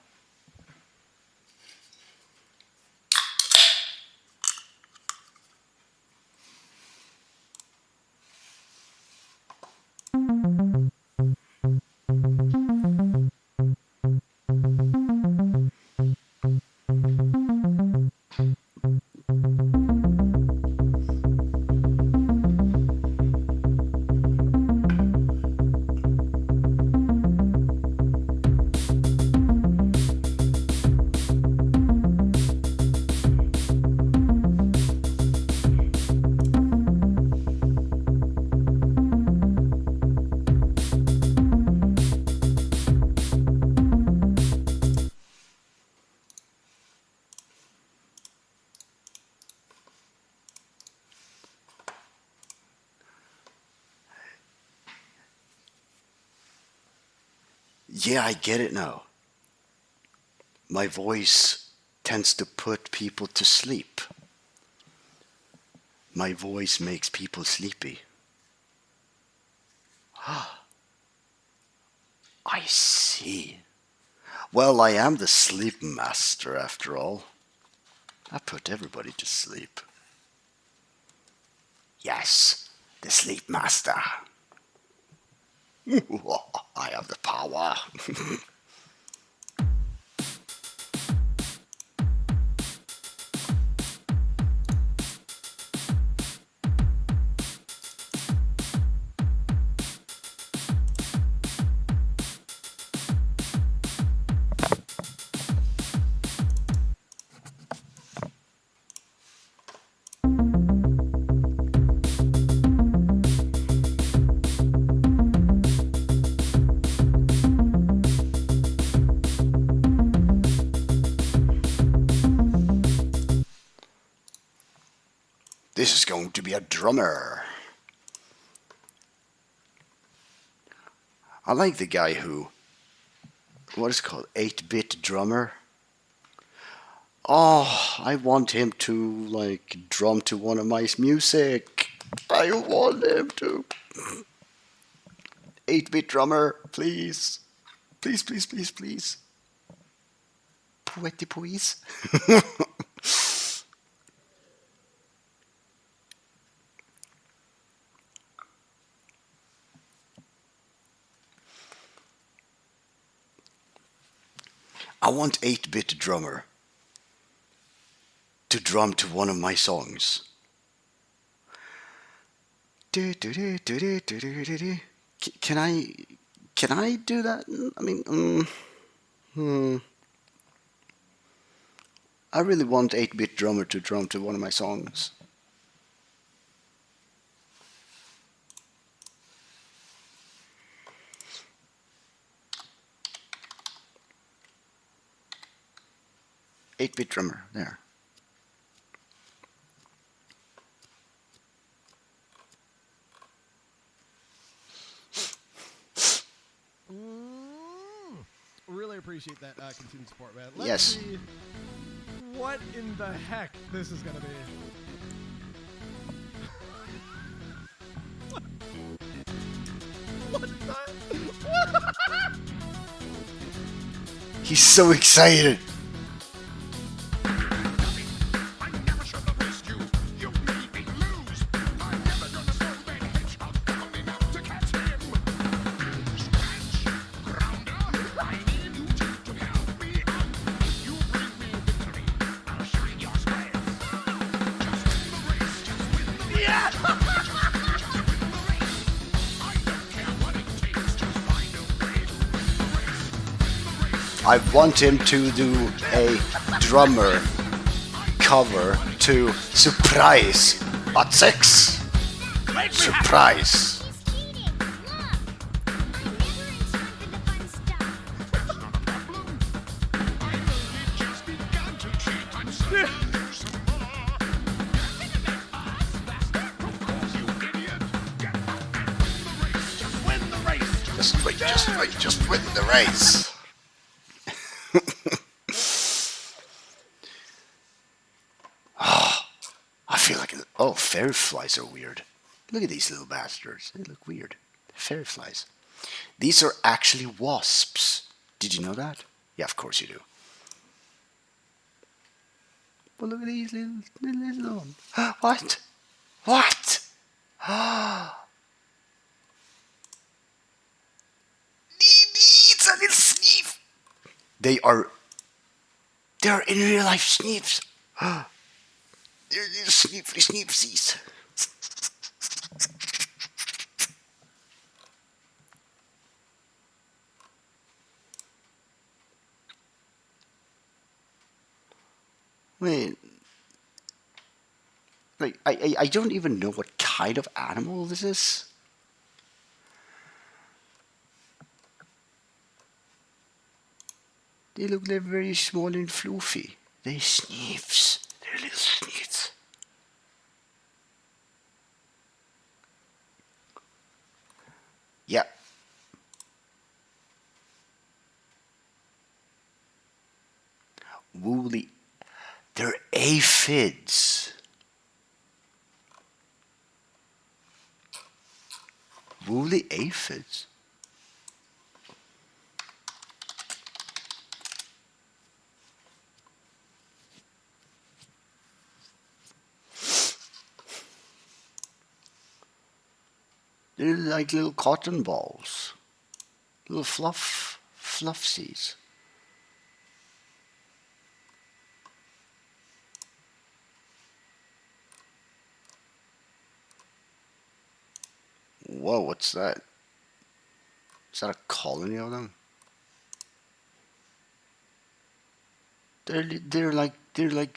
Yeah, I get it now. My voice tends to put people to sleep. My voice makes people sleepy. I see. Well, I am the sleep master after all. I put everybody to sleep. Yes, the sleep master. I have the power. This is going to be a drummer. I like the guy who, what is it called, 8-bit drummer. Oh, I want him to like drum to one of my music. I want him to. 8-bit drummer, please. Please, please, please, please. Poety please. I want 8-bit drummer to drum to one of my songs. Can I do that? I mean, I really want 8-bit drummer to drum to one of my songs. Eight-bit drummer, there. Really appreciate that continued support, man. Yes. See what in the heck this is gonna be. What the? He's so excited. I want him to do a drummer cover to Surprise at 6. Surprise. Just win the race. I feel like, oh, fairy flies are weird. Look at these little bastards. They look weird. Fairy flies. These are actually wasps. Did you know that? Yeah, of course you do. Well, look at these little ones. What? What? It's a little sneef. They're in real life sneefs. They're little sneefly sneefsies. Wait. Like, I don't even know what kind of animal this is. They look like very small and fluffy. They're sneefs. They're little sneefs. Yeah. Woolly. They're aphids. Woolly aphids. They're like little cotton balls. Little fluffsies. Whoa, what's that? Is that a colony of them? They're like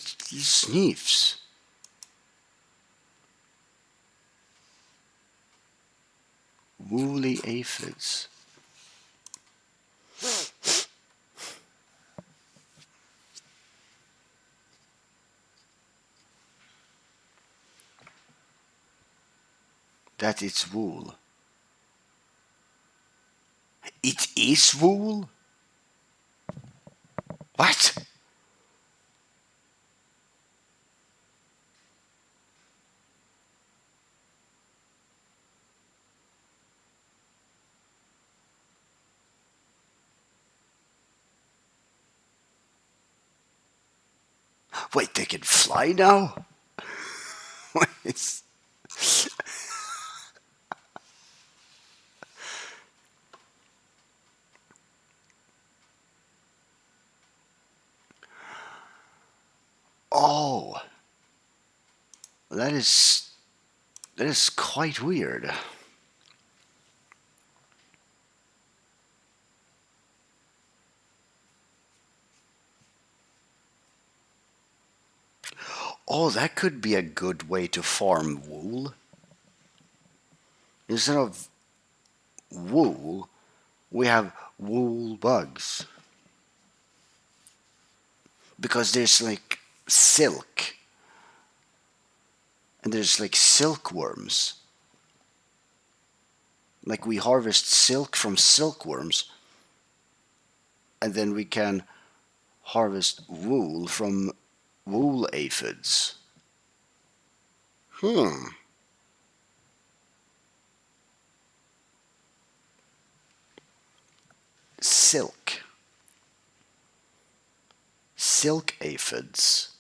sneefs. Woolly aphids. that it's wool. It is wool? What? Wait, they can fly now? What is... Oh, that is quite weird. Oh, that could be a good way to farm wool. Instead of wool, we have wool bugs. Because there's like silk. And there's like silkworms. Like we harvest silk from silkworms. And then we can harvest wool from wool aphids. Silk. Silk aphids.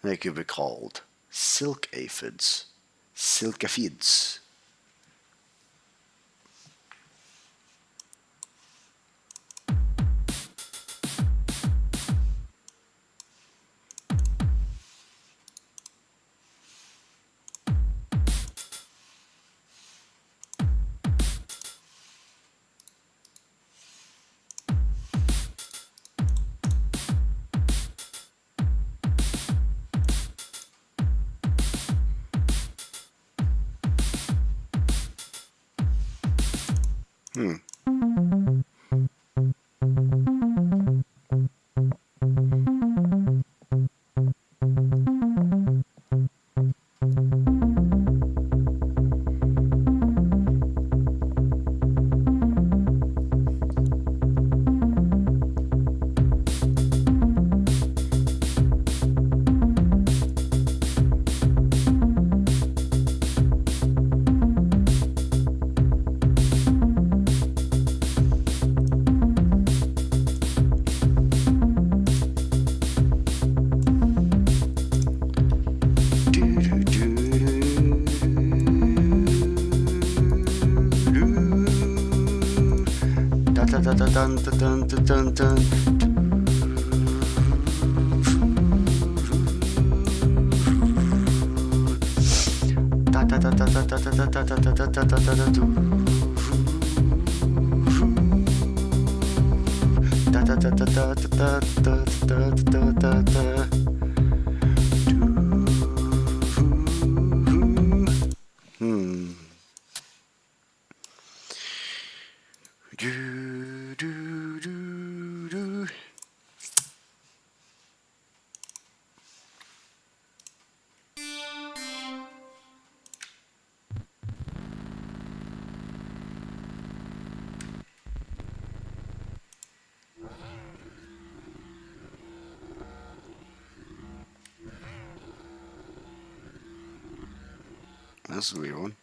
They could be called silk aphids. Silkaphids. Dun dun dun dun dun dun. Da da da da da da da da da da da da da da do. Da da da da da da da da da da da. Do do do do. That's a weird one.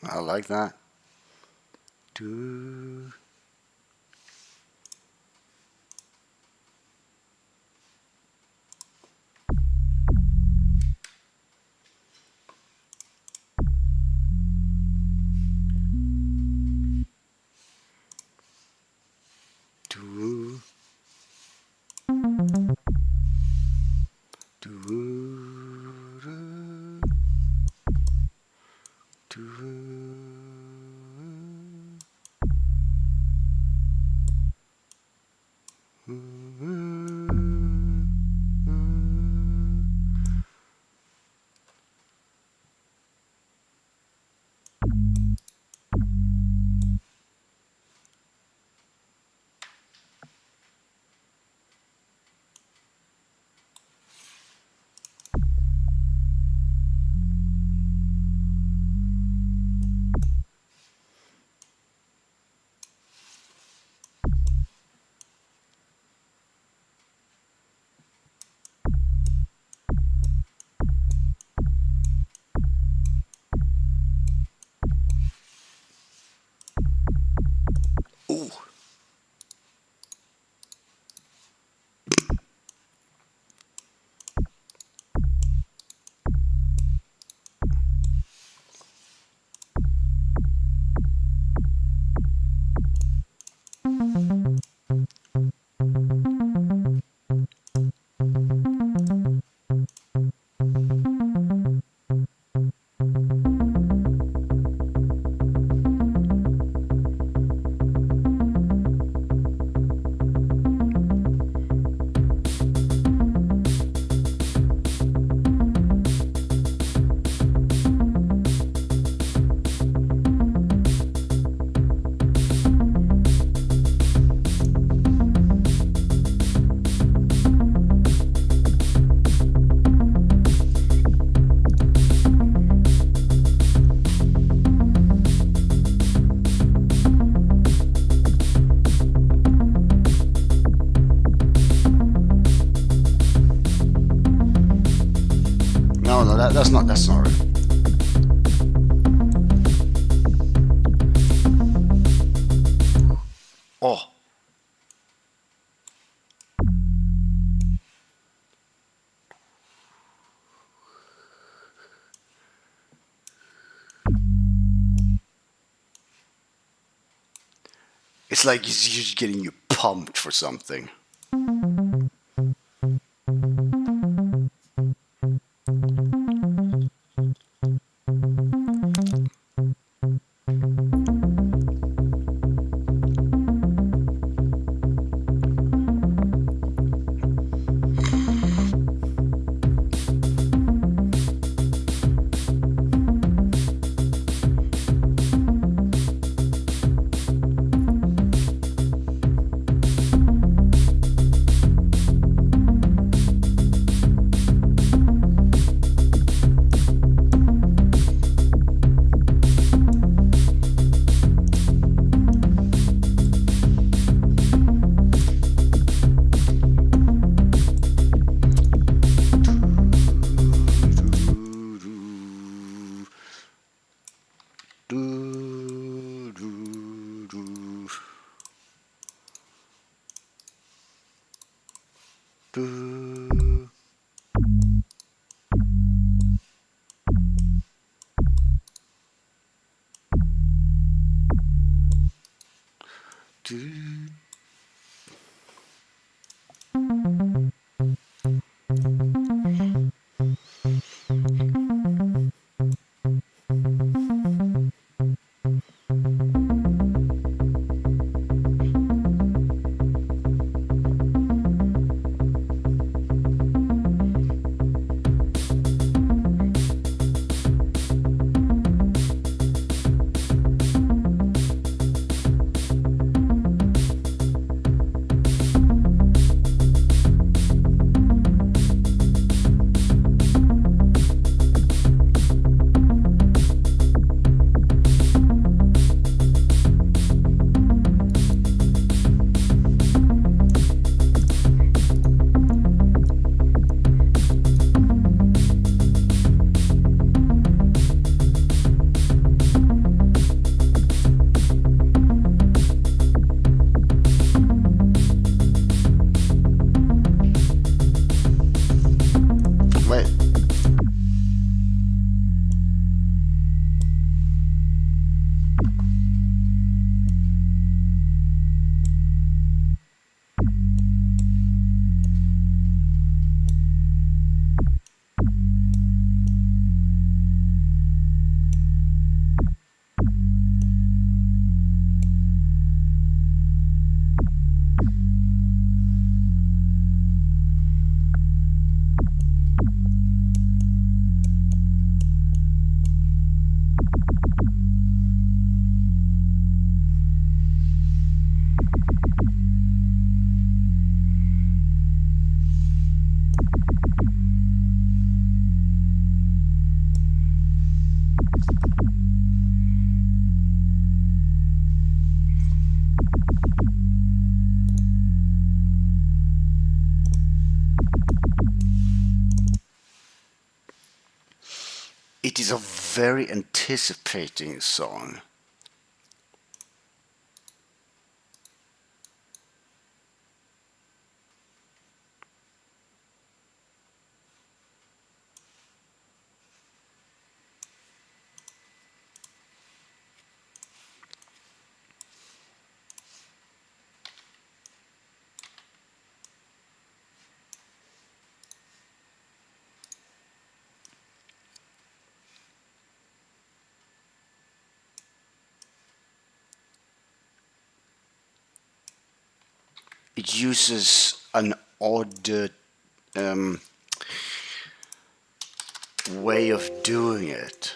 I like that. Do. Do. Do. that's not right. Oh. It's like he's just getting you pumped for something. Wait. It is a very anticipating song. It uses an odd way of doing it.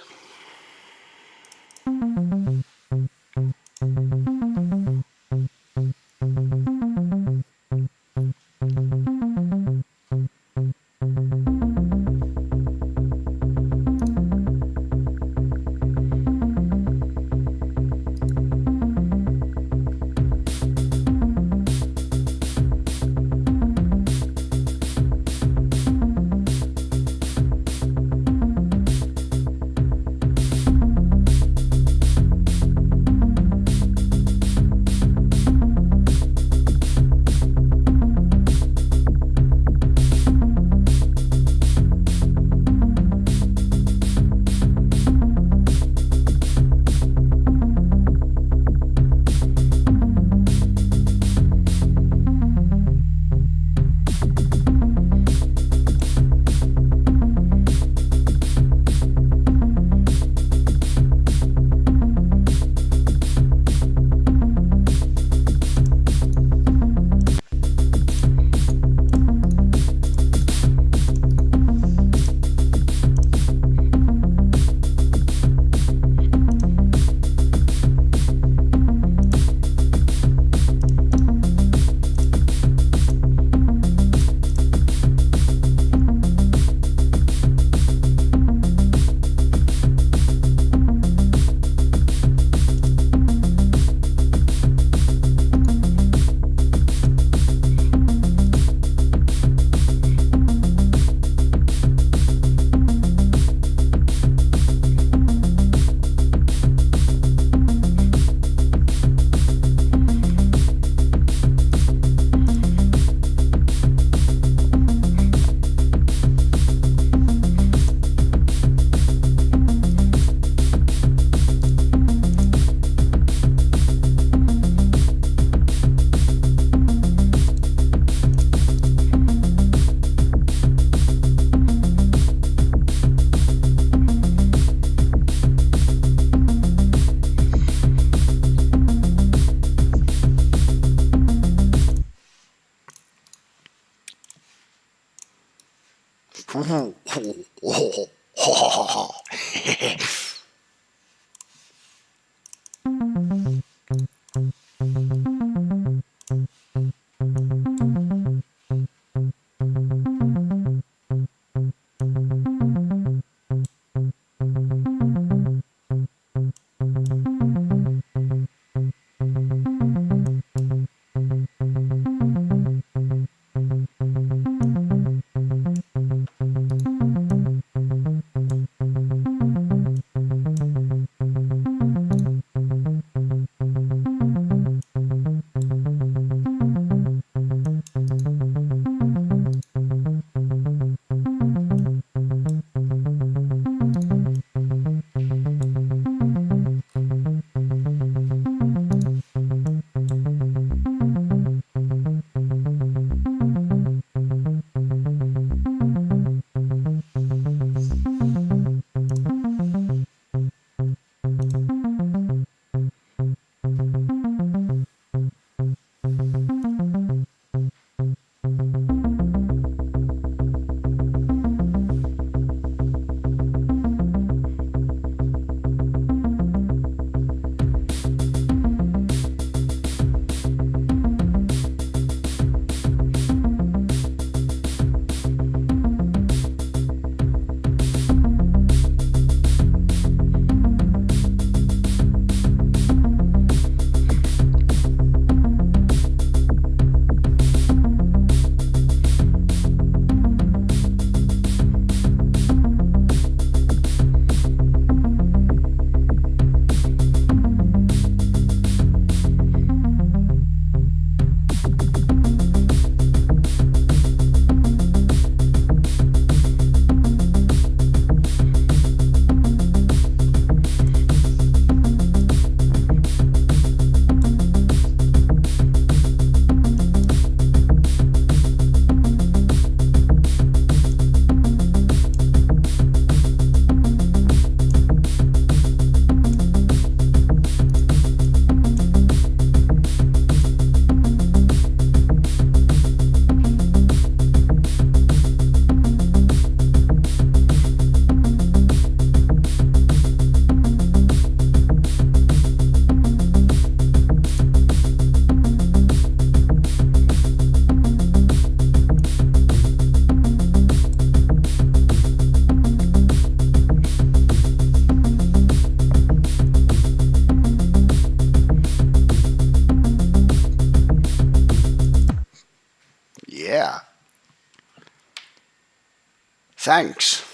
Thanks.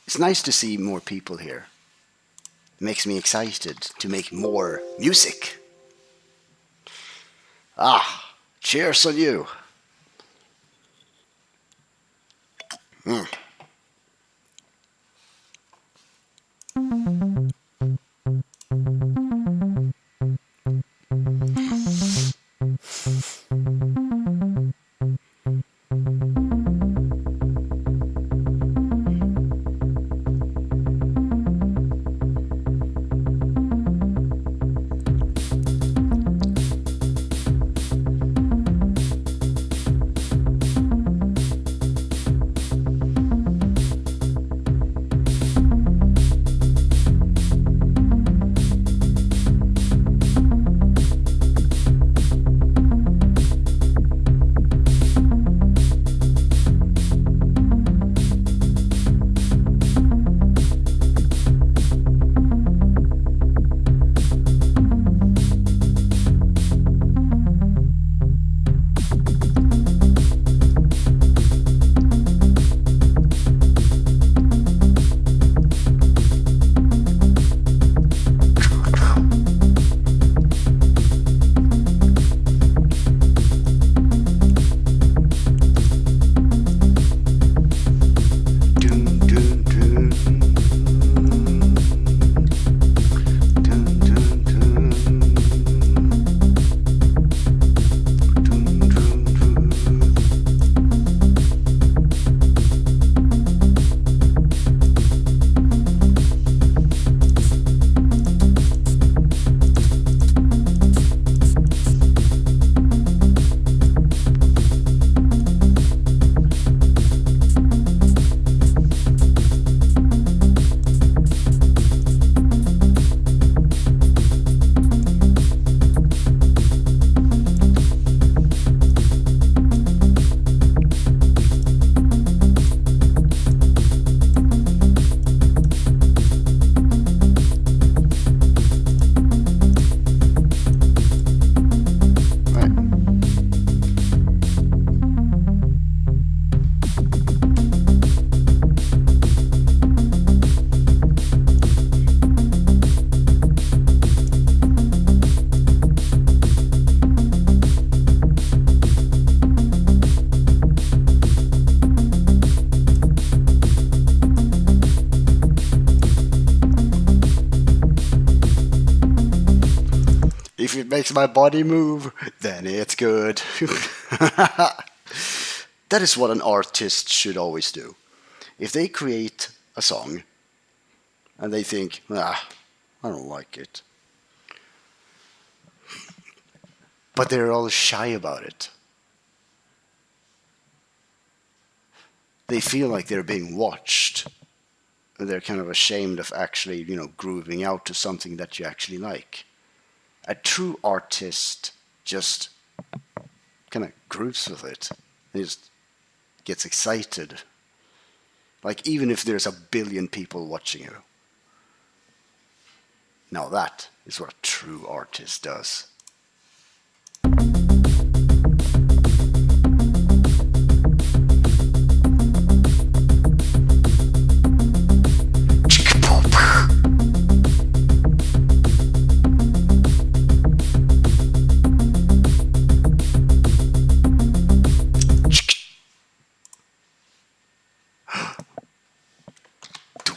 It's nice to see more people here. It makes me excited to make more music. Ah, cheers on you. If it makes my body move, then it's good. That is what an artist should always do. If they create a song and they think, I don't like it, but they're all shy about it. They feel like they're being watched. They're kind of ashamed of actually, grooving out to something that you actually like. A true artist just kind of grooves with it. He just gets excited. Like even if there's 1 billion people watching you. Now that is what a true artist does.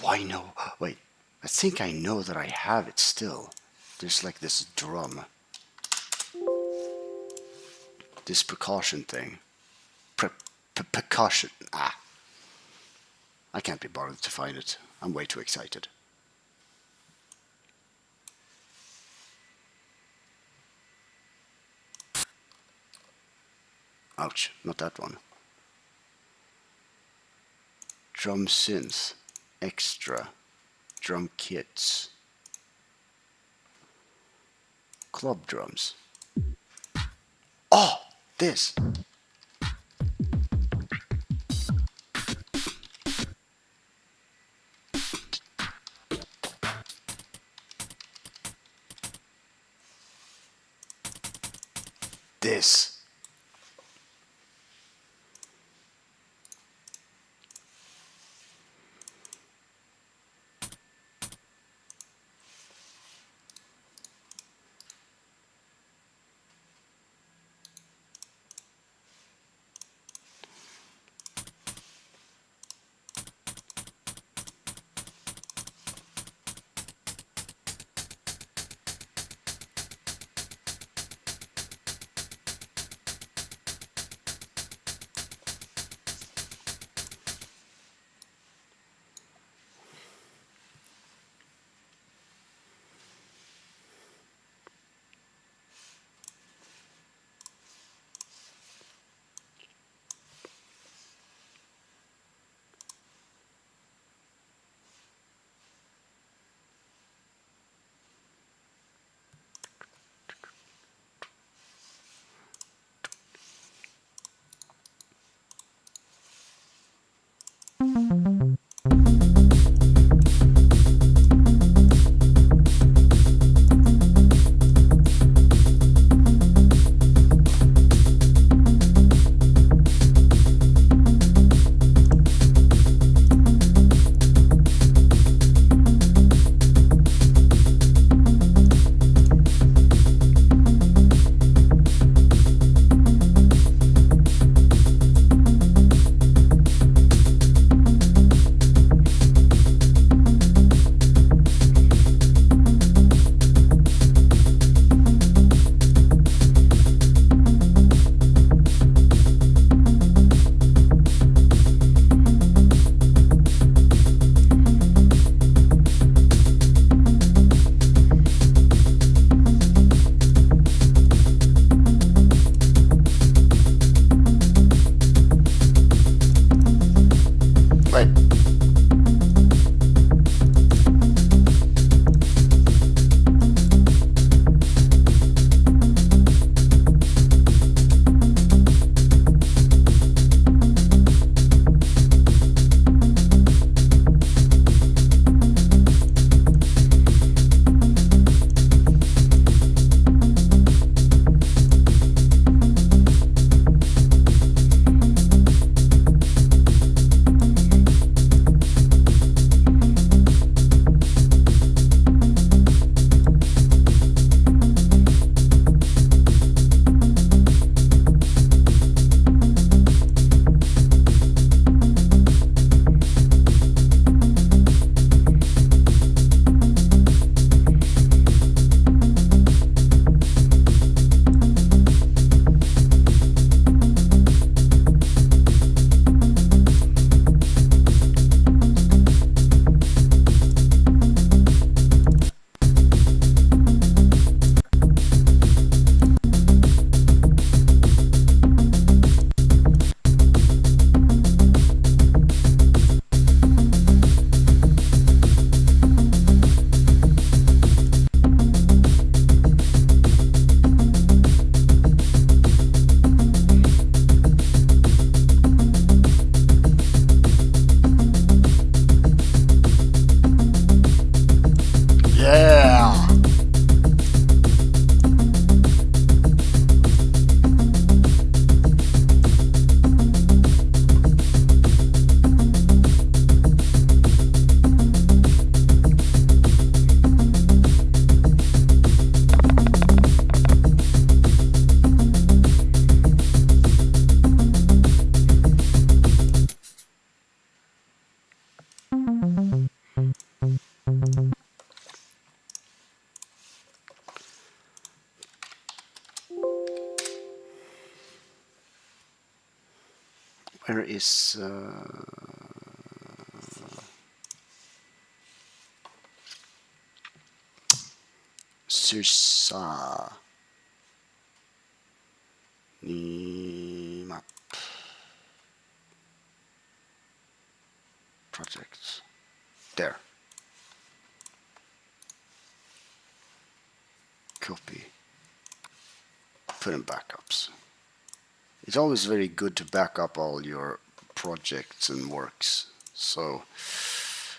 I know. Wait, I think I know that I have it still. There's like this drum. This percussion thing. Percussion. I can't be bothered to find it. I'm way too excited. Ouch, not that one. Drum synth. Extra. Drum kits. Club drums. Oh, this. This. Where is SYRSA map projects? There. Copy. Put in backups. It's always very good to back up all your projects and works, so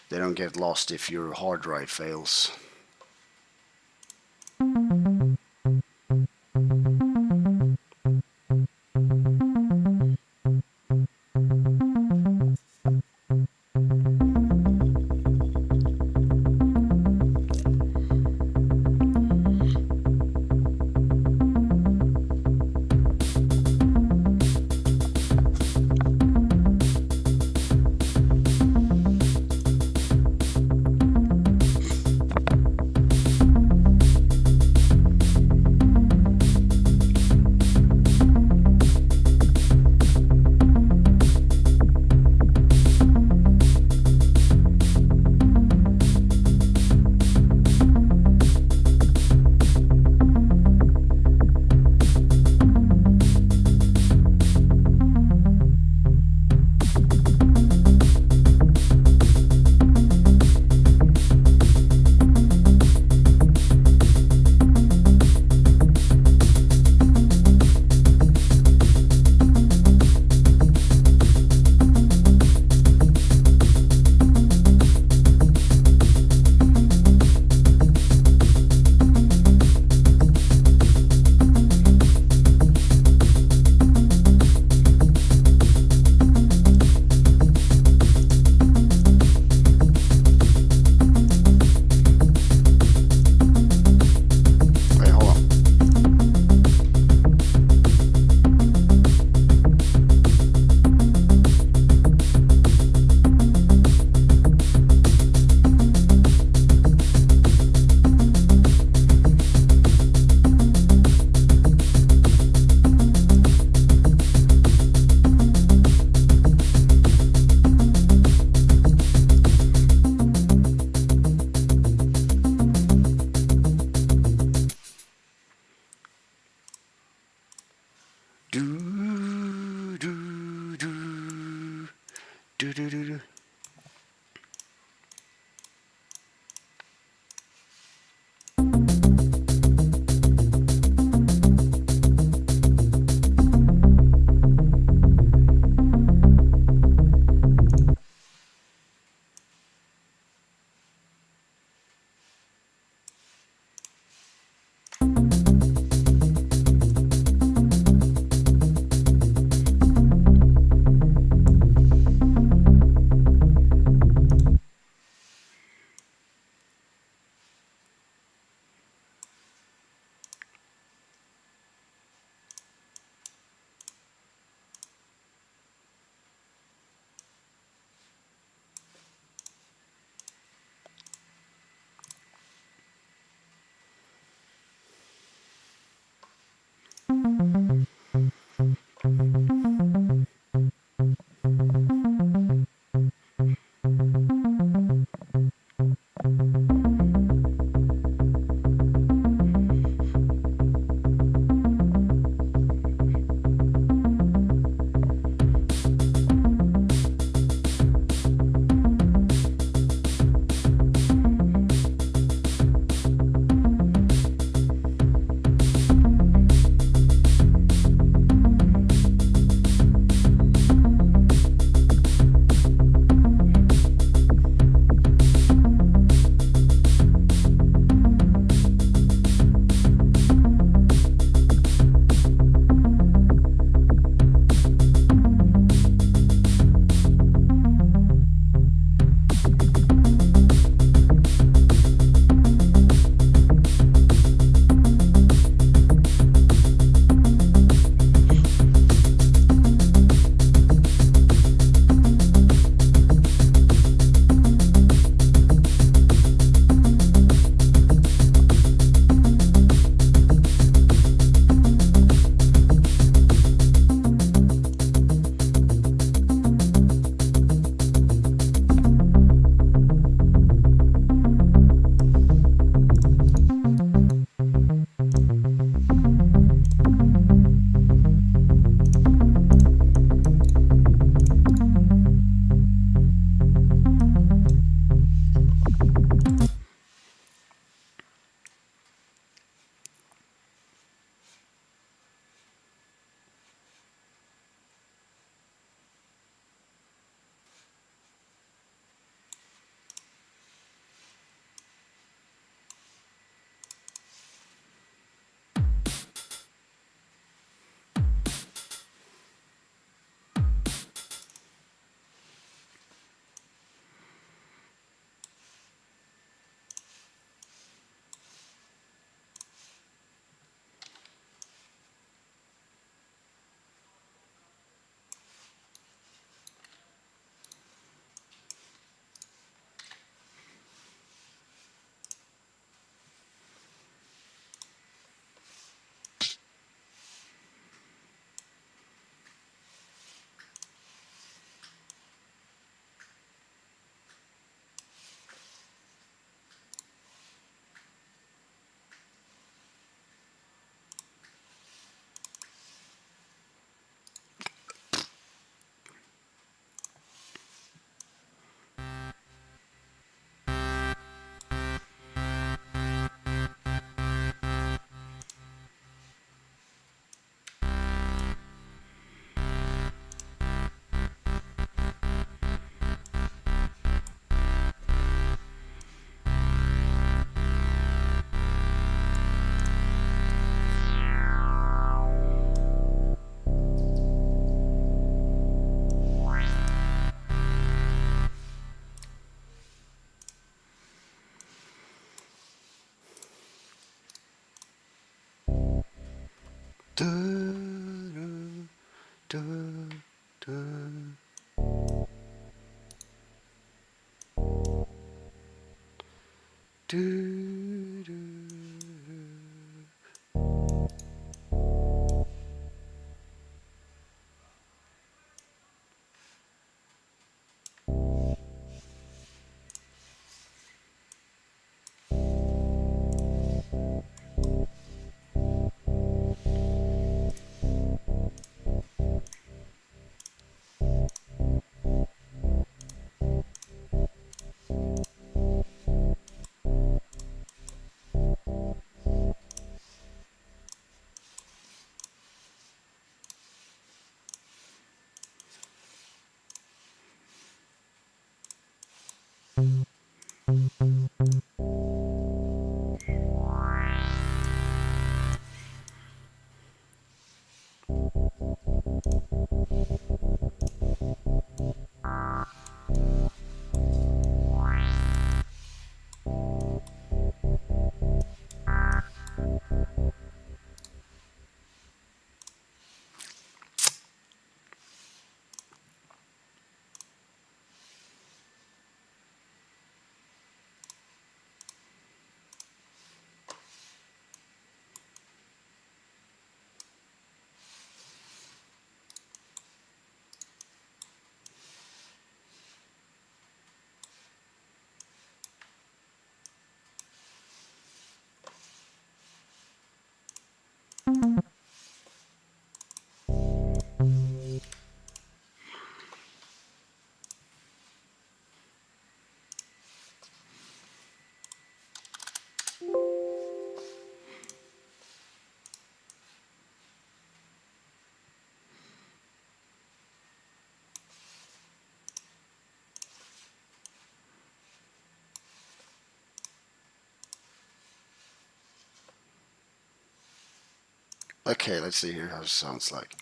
they don't get lost if your hard drive fails. Du, du, du. Du, du, Okay, let's see here how it sounds like.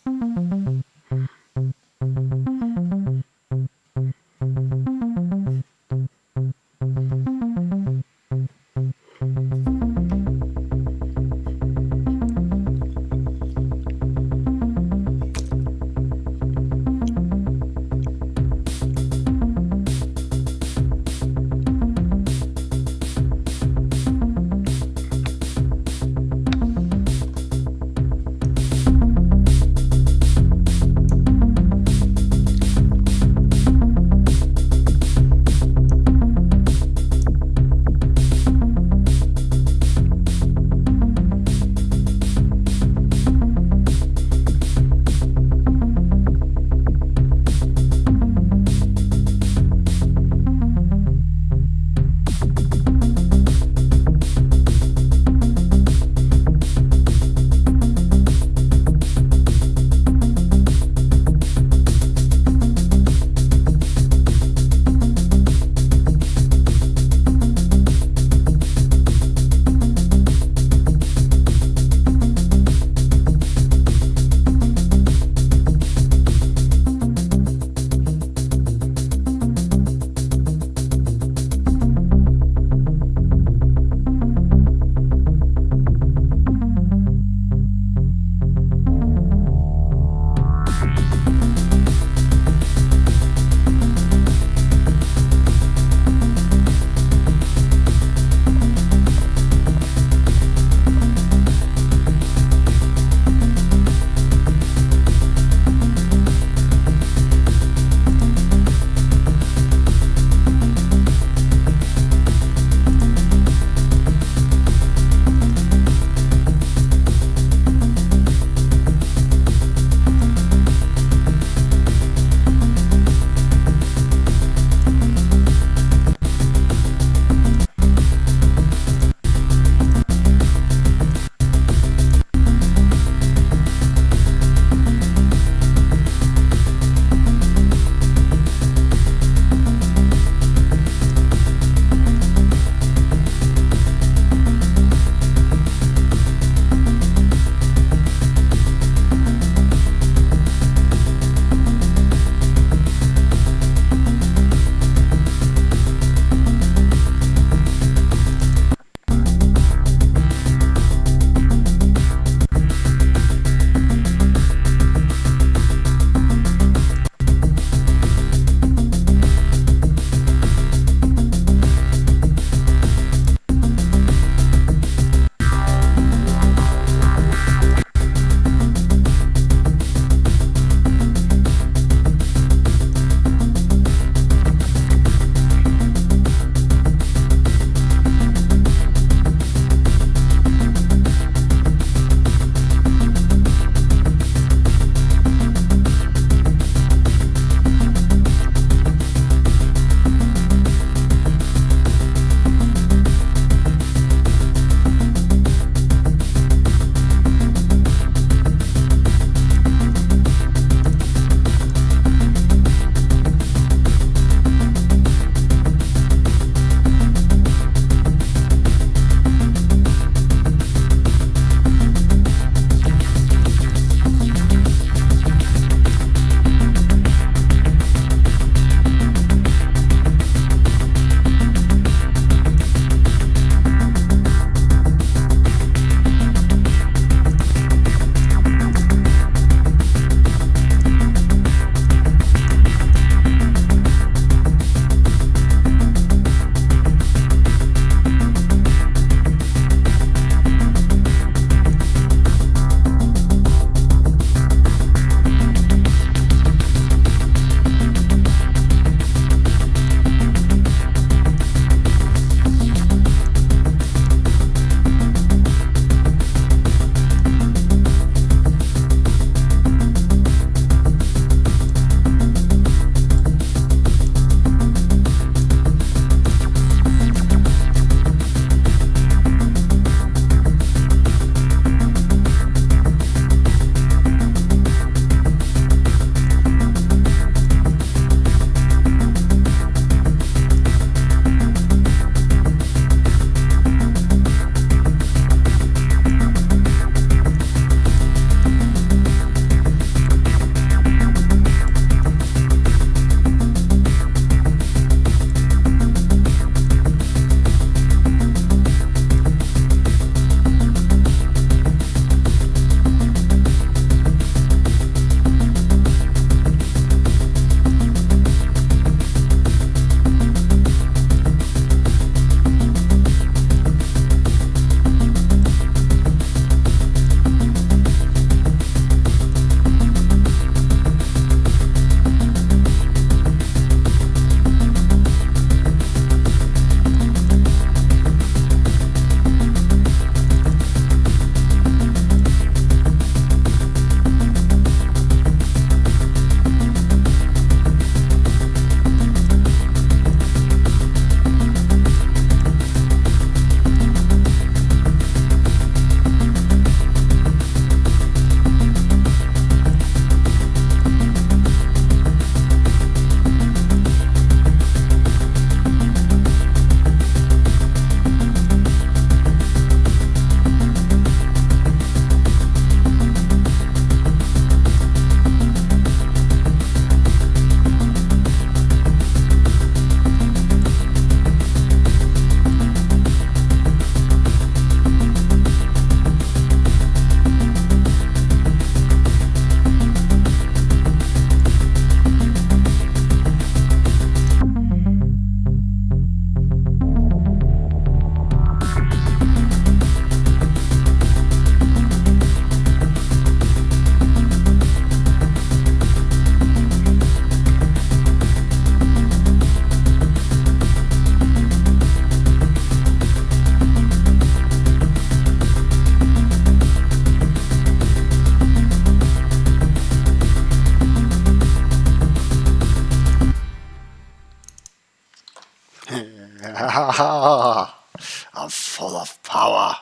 are full of power.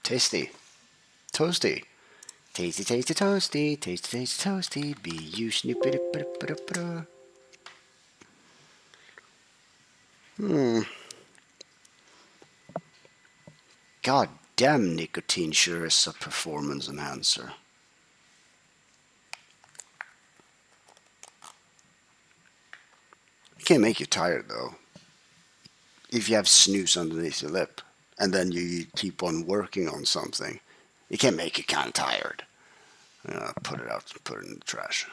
Tasty. Toasty. Tasty, tasty, toasty. Tasty, tasty, toasty. Be you snoopy. God damn, nicotine sure is a performance enhancer. It can make you tired though. If you have snooze underneath your lip and then you keep on working on something, it can make you kind of tired. Put it out, put it in the trash.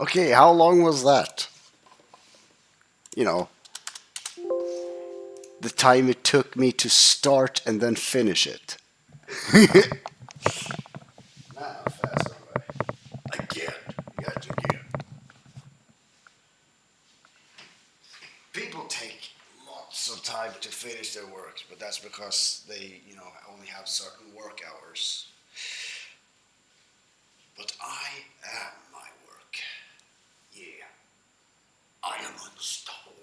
Okay, how long was that? You know, the time it took me to start and then finish it. Again, yet again. People take lots of time to finish their work, but that's because they, only have certain work hours. But I am my work. Yeah, I am unstoppable.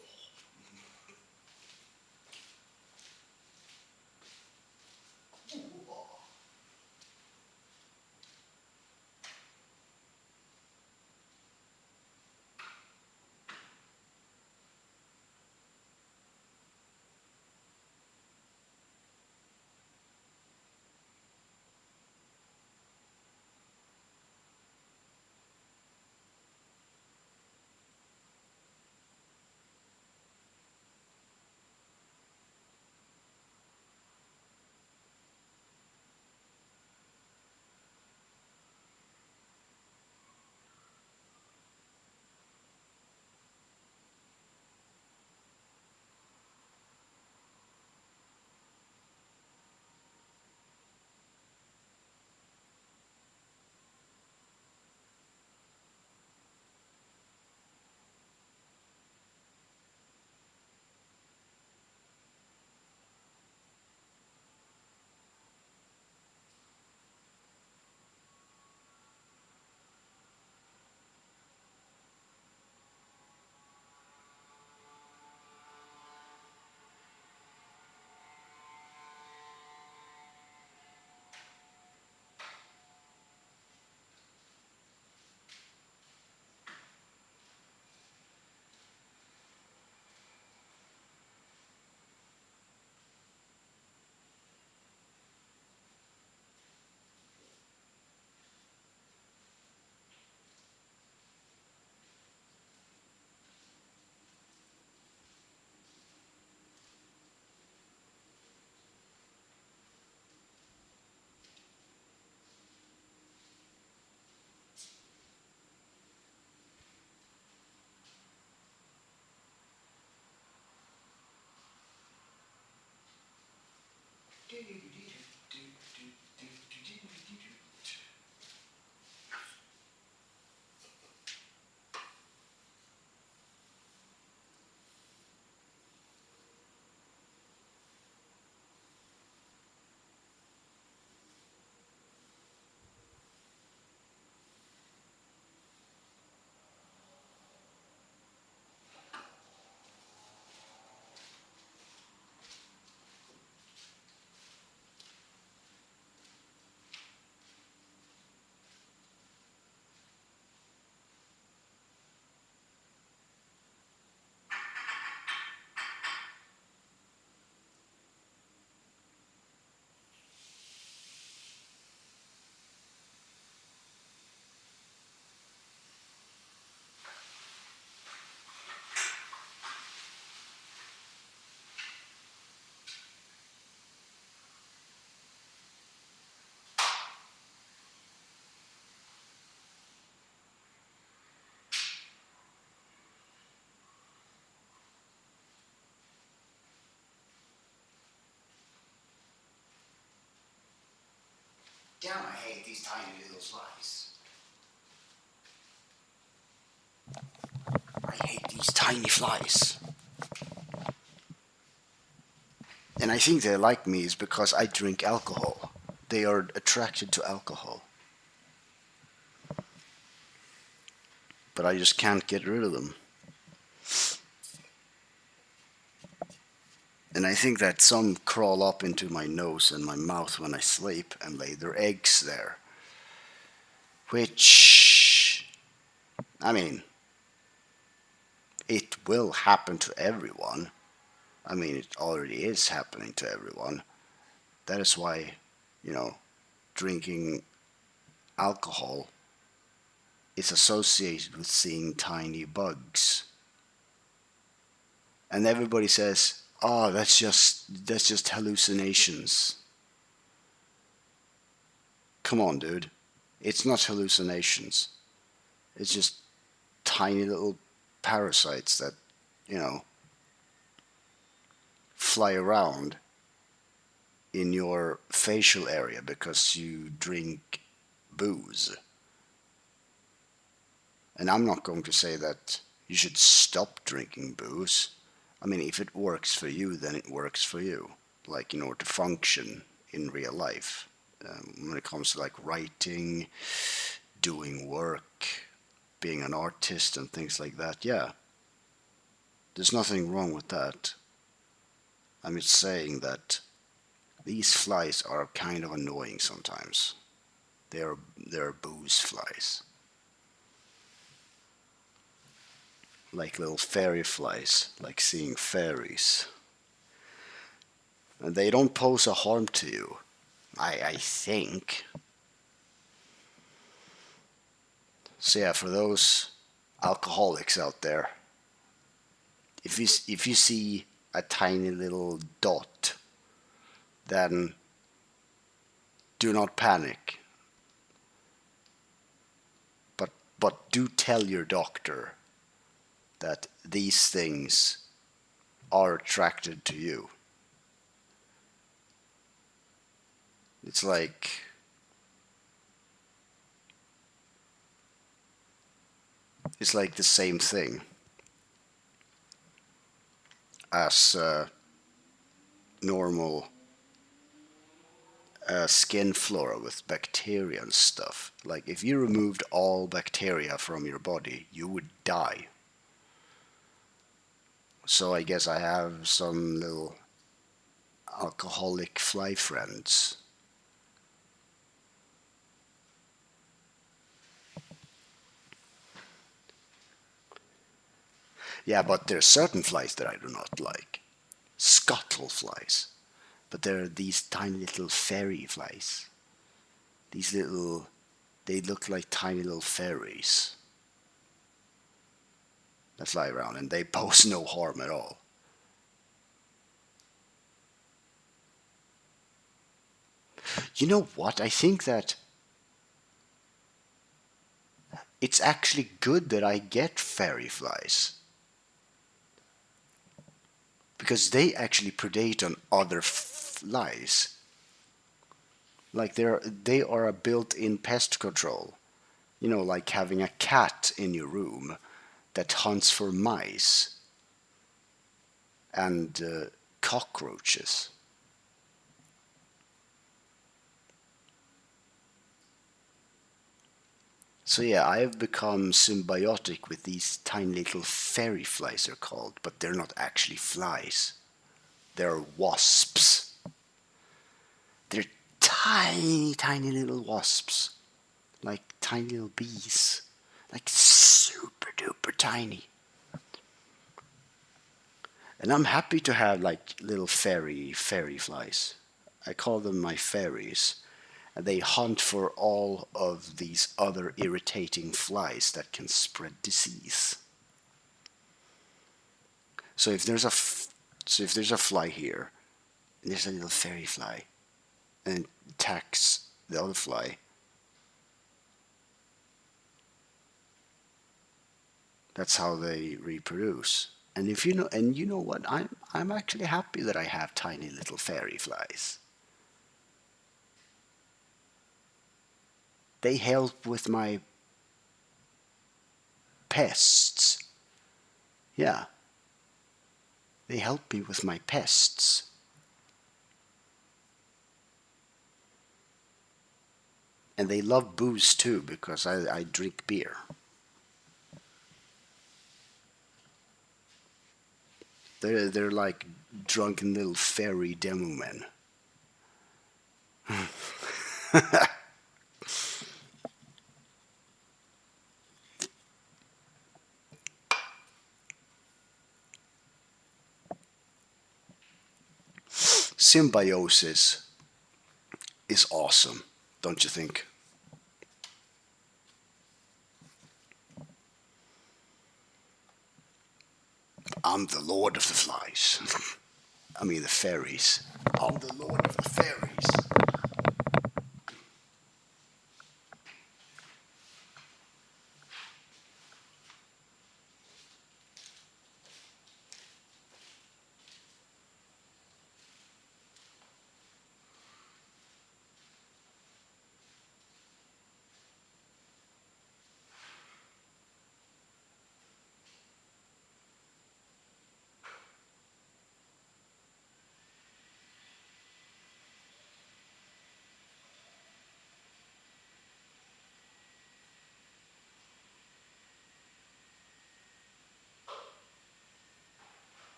Damn, I hate these tiny little flies. I hate these tiny flies. And I think they like me is because I drink alcohol. They are attracted to alcohol. But I just can't get rid of them. And I think that some crawl up into my nose and my mouth when I sleep and lay their eggs there. Which, I mean, it will happen to everyone. I mean, it already is happening to everyone. That is why, drinking alcohol is associated with seeing tiny bugs. And everybody says, "Oh, that's just hallucinations." Come on, dude. It's not hallucinations. It's just tiny little parasites that, you know, fly around in your facial area because you drink booze. And I'm not going to say that you should stop drinking booze. I mean, if it works for you, then it works for you. Like, in order to function in real life. When it comes to like writing, doing work, being an artist and things like that, yeah. There's nothing wrong with that. I'm just saying that these flies are kind of annoying sometimes. They're booze flies. Like little fairy flies, like seeing fairies. And they don't pose a harm to you, I think. So yeah, for those alcoholics out there, if you see a tiny little dot, then do not panic. But do tell your doctor that these things are attracted to you. It's like the same thing as normal skin flora with bacteria and stuff. Like, if you removed all bacteria from your body, you would die. So I guess I have some little alcoholic fly friends. Yeah, but there are certain flies that I do not like. Scuttle flies. But there are these tiny little fairy flies. They look like tiny little fairies that fly around, and they pose no harm at all. You know what? I think that it's actually good that I get fairy flies. Because they actually predate on other flies. Like, they are a built-in pest control. You know, like having a cat in your room that hunts for mice and cockroaches. So yeah, I have become symbiotic with these tiny little fairy flies, they're called, but they're not actually flies. They're wasps. They're tiny, tiny little wasps. Like tiny little bees. Like super duper tiny. And I'm happy to have like little fairy flies. I call them my fairies. And they hunt for all of these other irritating flies that can spread disease. So if there's a fly here, and there's a little fairy fly, and it attacks the other fly, that's how they reproduce. And you know what? I'm actually happy that I have tiny little fairy flies. They help with my pests. Yeah. They help me with my pests. And they love booze too, because I drink beer. They're like drunken little fairy demo men. Symbiosis is awesome, don't you think? I'm the lord of the flies. I mean the fairies. I'm the lord of the fairies.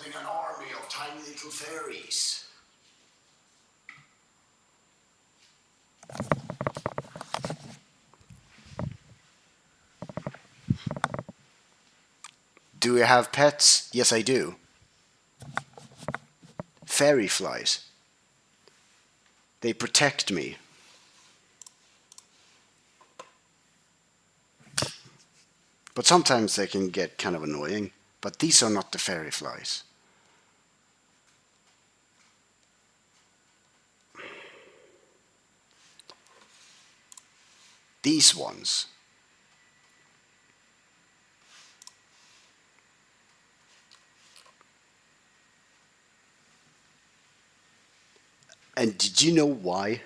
building an army of tiny little fairies. Do you have pets? Yes, I do. Fairy flies. They protect me. But sometimes they can get kind of annoying. But these are not the fairy flies. These ones. And did you know why?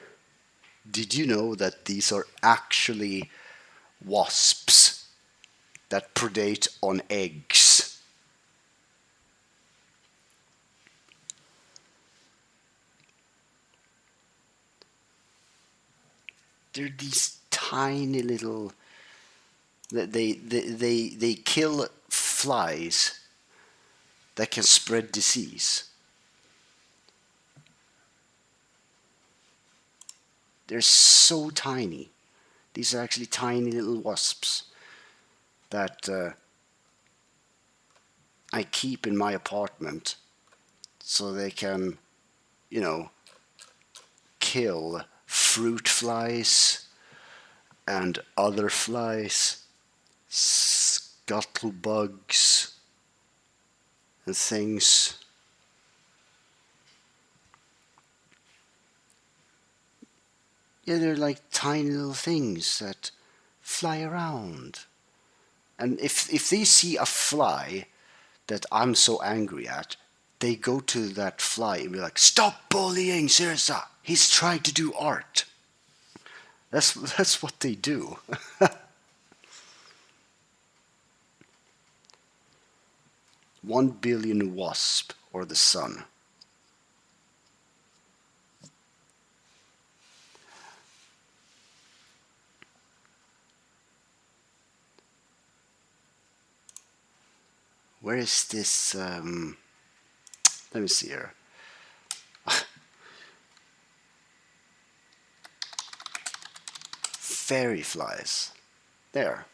Did you know that these are actually wasps that predate on eggs? They're these tiny little. They kill flies that can spread disease. They're so tiny. These are actually tiny little wasps that I keep in my apartment so they can, kill fruit flies and other flies, scuttlebugs and things. Yeah, they're like tiny little things that fly around. And if they see a fly that I'm so angry at, they go to that fly and be like, "Stop bullying SYRSA! He's trying to do art." That's what they do. 1 billion wasp or the sun. Where is this? Let me see here. Fairy flies. There.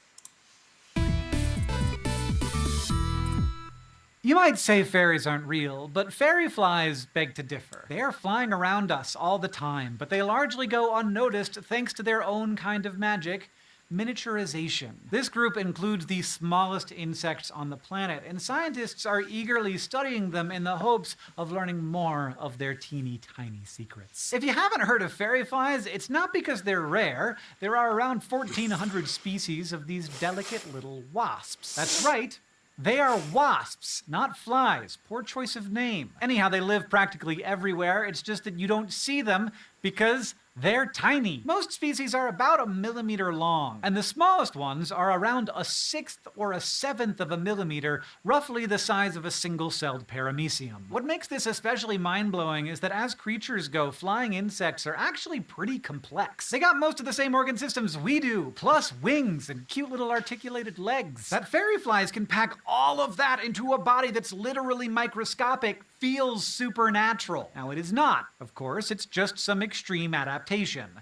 You might say fairies aren't real, but fairy flies beg to differ. They are flying around us all the time, but they largely go unnoticed thanks to their own kind of magic: miniaturization. This group includes the smallest insects on the planet, and scientists are eagerly studying them in the hopes of learning more of their teeny tiny secrets. If you haven't heard of fairy flies, it's not because they're rare. There are around 1,400 species of these delicate little wasps. That's right. They are wasps, not flies. Poor choice of name. Anyhow, they live practically everywhere. It's just that you don't see them because they're tiny. Most species are about 1 millimeter long, and the smallest ones are around 1/6 or 1/7 of a millimeter, roughly the size of a single-celled paramecium. What makes this especially mind-blowing is that as creatures go, flying insects are actually pretty complex. They got most of the same organ systems we do, plus wings and cute little articulated legs. That fairy flies can pack all of that into a body that's literally microscopic feels supernatural. Now, it is not, of course. It's just some extreme adaptation.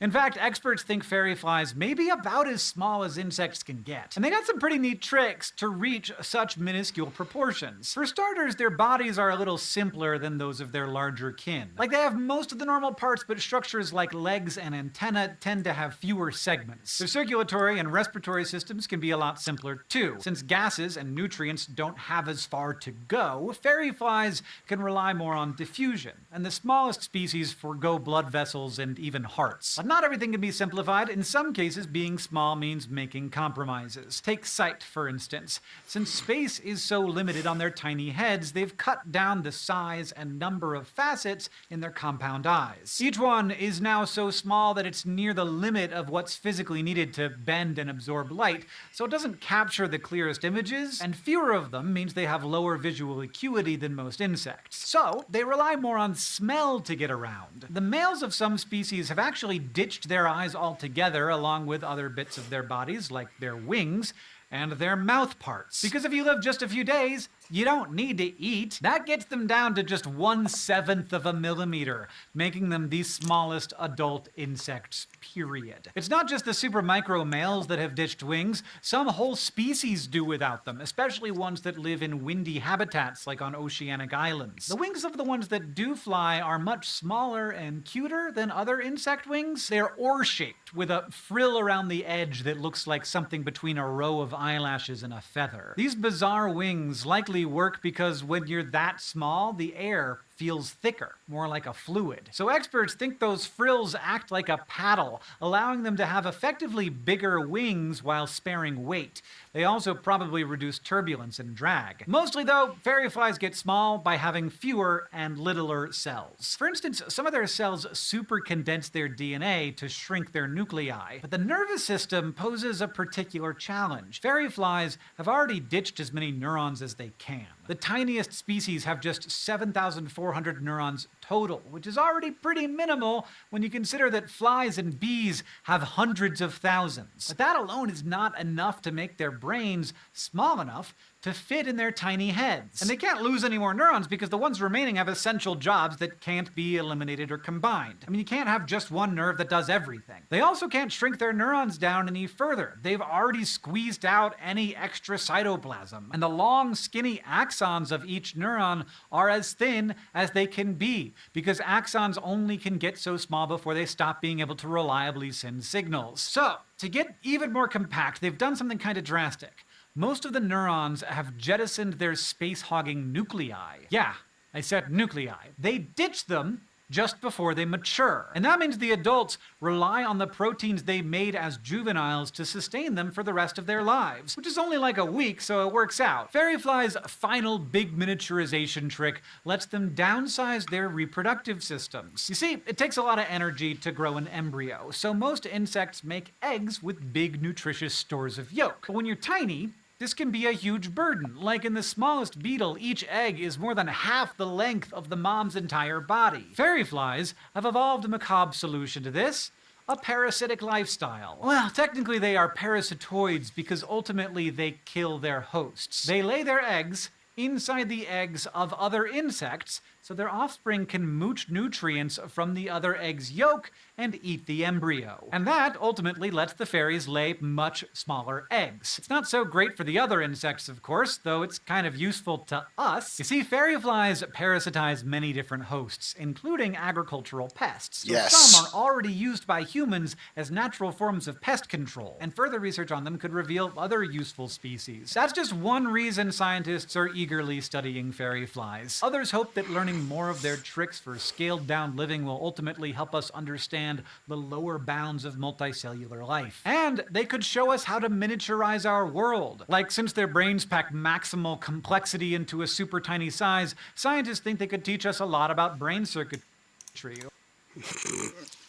In fact, experts think fairy flies may be about as small as insects can get. And they got some pretty neat tricks to reach such minuscule proportions. For starters, their bodies are a little simpler than those of their larger kin. Like, they have most of the normal parts, but structures like legs and antennae tend to have fewer segments. Their circulatory and respiratory systems can be a lot simpler too. Since gases and nutrients don't have as far to go, fairy flies can rely more on diffusion, and the smallest species forego blood vessels and even hearts. But not everything can be simplified. In some cases, being small means making compromises. Take sight, for instance. Since space is so limited on their tiny heads, they've cut down the size and number of facets in their compound eyes. Each one is now so small that it's near the limit of what's physically needed to bend and absorb light, so it doesn't capture the clearest images, and fewer of them means they have lower visual acuity than most insects. So, they rely more on smell to get around. The males of some species have actually ditched their eyes altogether, along with other bits of their bodies, like their wings and their mouth parts. Because if you live just a few days, you don't need to eat. That gets them down to just 1/7 of a millimeter, making them the smallest adult insects, period. It's not just the super micro males that have ditched wings. Some whole species do without them, especially ones that live in windy habitats like on oceanic islands. The wings of the ones that do fly are much smaller and cuter than other insect wings. They're oar-shaped with a frill around the edge that looks like something between a row of eyelashes and a feather. These bizarre wings likely work because when you're that small, the air feels thicker, more like a fluid. So experts think those frills act like a paddle, allowing them to have effectively bigger wings while sparing weight. They also probably reduce turbulence and drag. Mostly though, fairy flies get small by having fewer and littler cells. For instance, some of their cells super condense their DNA to shrink their nuclei, but the nervous system poses a particular challenge. Fairy flies have already ditched as many neurons as they can. The tiniest species have just 7,400 neurons total, which is already pretty minimal when you consider that flies and bees have hundreds of thousands. But that alone is not enough to make their brains small enough to fit in their tiny heads. And they can't lose any more neurons because the ones remaining have essential jobs that can't be eliminated or combined. I mean, you can't have just one nerve that does everything. They also can't shrink their neurons down any further. They've already squeezed out any extra cytoplasm. And the long, skinny axons of each neuron are as thin as they can be, because axons only can get so small before they stop being able to reliably send signals. So, to get even more compact, they've done something kind of drastic. Most of the neurons have jettisoned their space-hogging nuclei. Yeah, I said nuclei. They ditch them just before they mature. And that means the adults rely on the proteins they made as juveniles to sustain them for the rest of their lives, which is only like a week, so it works out. Fairy flies' final big miniaturization trick lets them downsize their reproductive systems. You see, it takes a lot of energy to grow an embryo, so most insects make eggs with big, nutritious stores of yolk. But when you're tiny, this can be a huge burden. Like in the smallest beetle, each egg is more than half the length of the mom's entire body. Fairy flies have evolved a macabre solution to this: a parasitic lifestyle. Well, technically they are parasitoids because ultimately they kill their hosts. They lay their eggs inside the eggs of other insects, so their offspring can mooch nutrients from the other egg's yolk and eat the embryo. And that ultimately lets the fairies lay much smaller eggs. It's not so great for the other insects, of course, though it's kind of useful to us. You see, fairy flies parasitize many different hosts, including agricultural pests. So Yes. some are already used by humans as natural forms of pest control, and further research on them could reveal other useful species. That's just one reason scientists are eagerly studying fairy flies. Others hope that learning more of their tricks for scaled-down living will ultimately help us understand the lower bounds of multicellular life. And they could show us how to miniaturize our world. Like, since their brains pack maximal complexity into a super tiny size, scientists think they could teach us a lot about brain circuitry.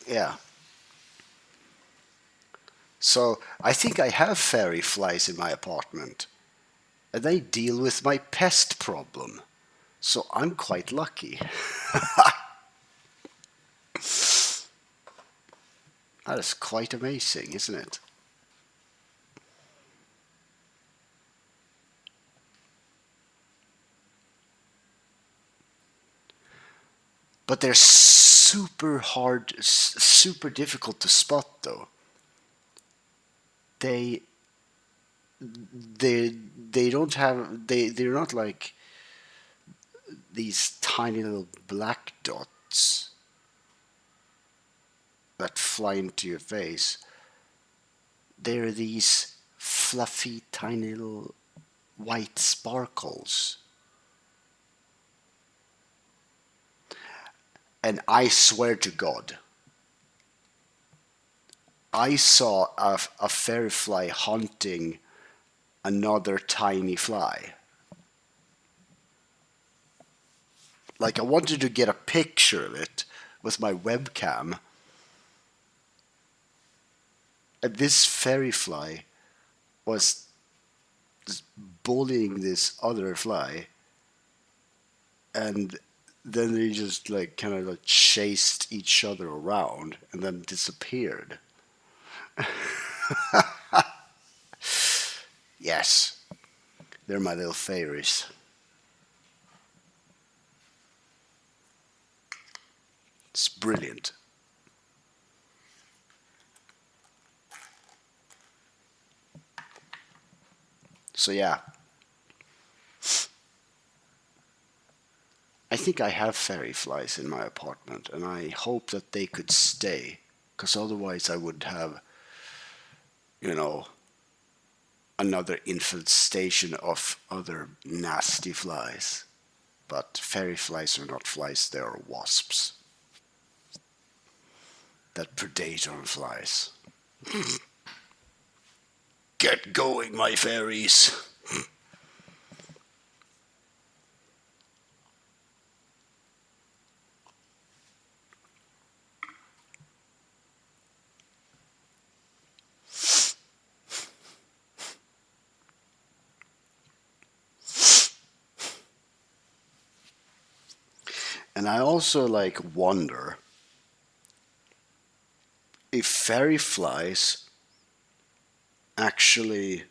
Yeah. So I think I have fairy flies in my apartment, and they deal with my pest problem. So I'm quite lucky. That is quite amazing, isn't it? But they're super hard, super difficult to spot, though. They don't have, they're not like these tiny little black dots that fly into your face. They're these fluffy, tiny little white sparkles. And I swear to God, I saw a fairy fly hunting another tiny fly. Like, I wanted to get a picture of it with my webcam. And this fairy fly was just bullying this other fly. And then they just like kind of like chased each other around and then disappeared. Yes, they're my little fairies. It's brilliant. So yeah, I think I have fairy flies in my apartment, and I hope that they could stay, because otherwise I would have, you know, another infestation of other nasty flies. But fairy flies are not flies, they are wasps that predate on flies. Get going, my fairies! And I also wonder if fairy flies actually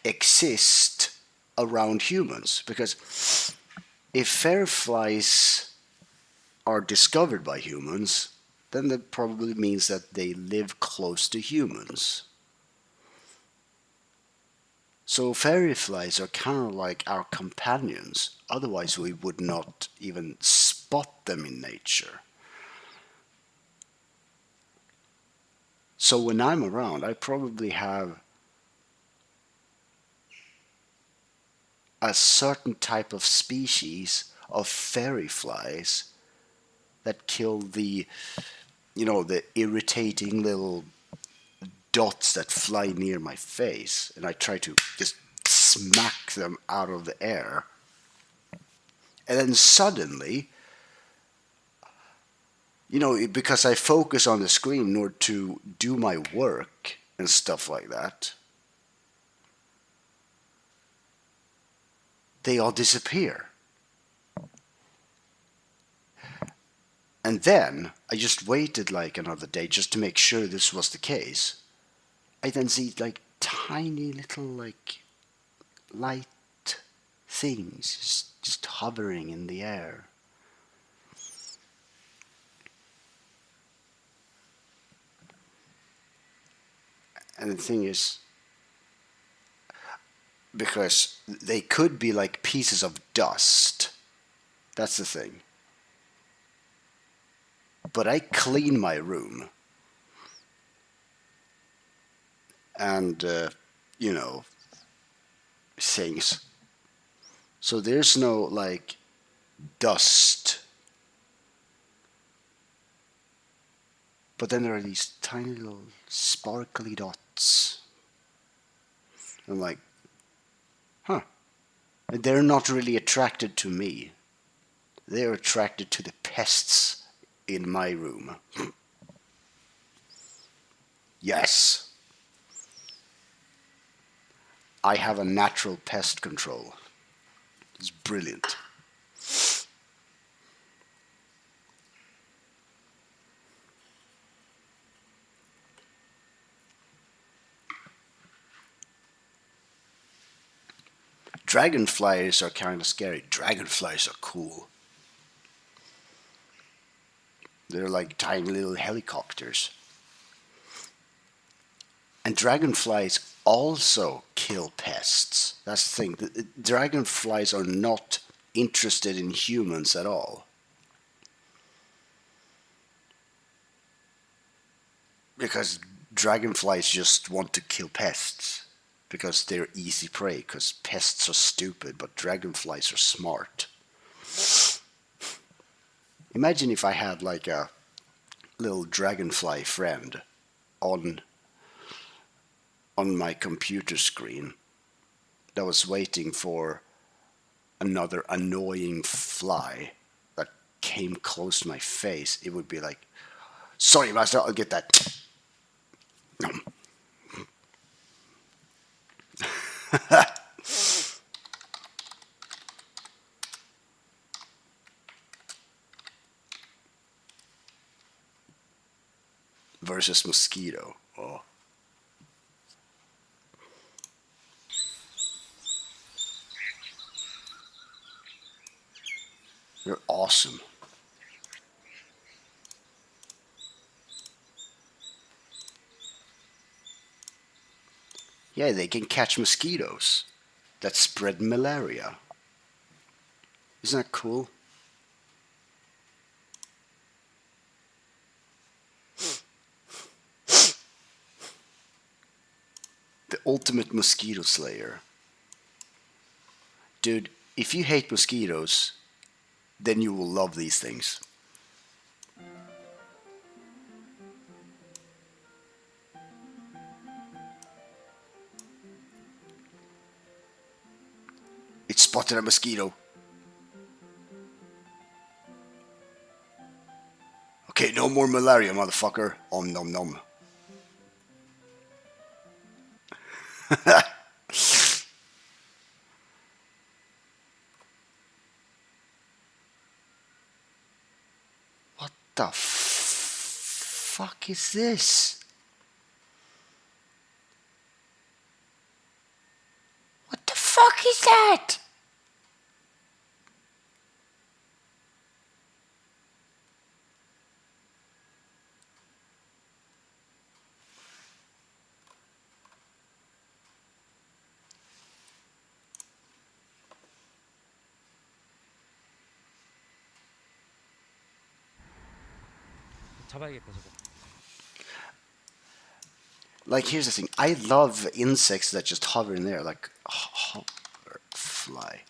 exist around humans, because if fairy flies are discovered by humans, then that probably means that they live close to humans. So fairy flies are kind of like our companions, otherwise we would not even spot them in nature. So when I'm around, I probably have a certain type of species of fairy flies that kill the irritating little dots that fly near my face, and I try to just smack them out of the air. And then suddenly, because I focus on the screen in order to do my work and stuff like that, they all disappear. And then I just waited another day just to make sure this was the case. I then see tiny little light things just hovering in the air. And the thing is, because they could be like pieces of dust. That's the thing. But I clean my room. And, things. So there's no, dust. But then there are these tiny little sparkly dots. I'm like, huh. And they're not really attracted to me. They're attracted to the pests in my room. Yes. I have a natural pest control. It's brilliant. Dragonflies are kind of scary. Dragonflies are cool. They're like tiny little helicopters. And dragonflies also kill pests. That's the thing. The dragonflies are not interested in humans at all. Because dragonflies just want to kill pests. Because they're easy prey. Because pests are stupid, but dragonflies are smart. Imagine if I had a little dragonfly friend on my computer screen that was waiting for another annoying fly that came close to my face. It would be like, sorry, master, I'll get that. Versus mosquito. Oh. They're awesome. Yeah, they can catch mosquitoes that spread malaria. Isn't that cool? The ultimate mosquito slayer. Dude, if you hate mosquitoes, then you will love these things. It spotted a mosquito. Okay, no more malaria, motherfucker. Om nom nom. What the fuck is this? What the fuck is that? Like, here's the thing. I love insects that just hover in there, like hoverfly.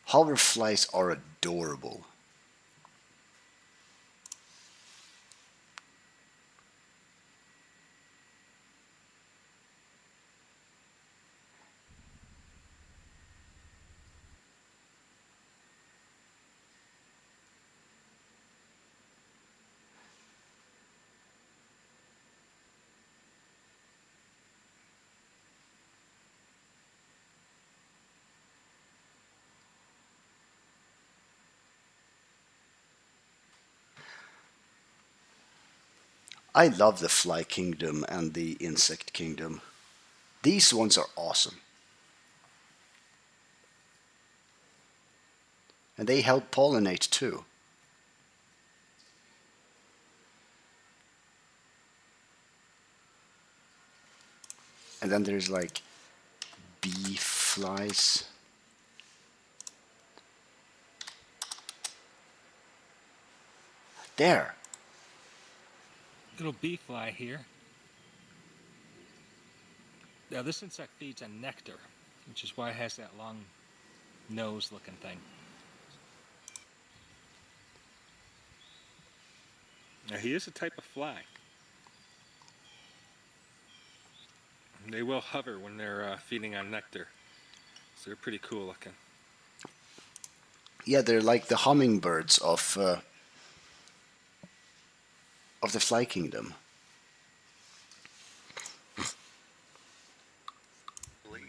Hoverflies are adorable. I love the fly kingdom and the insect kingdom. These ones are awesome. And they help pollinate too. And then there's like bee flies. There. Little bee fly here. Now this insect feeds on nectar, which is why it has that long nose looking thing. Now he is a type of fly. They will hover when they're feeding on nectar, so they're pretty cool looking. Yeah, they're like the hummingbirds of the fly kingdom.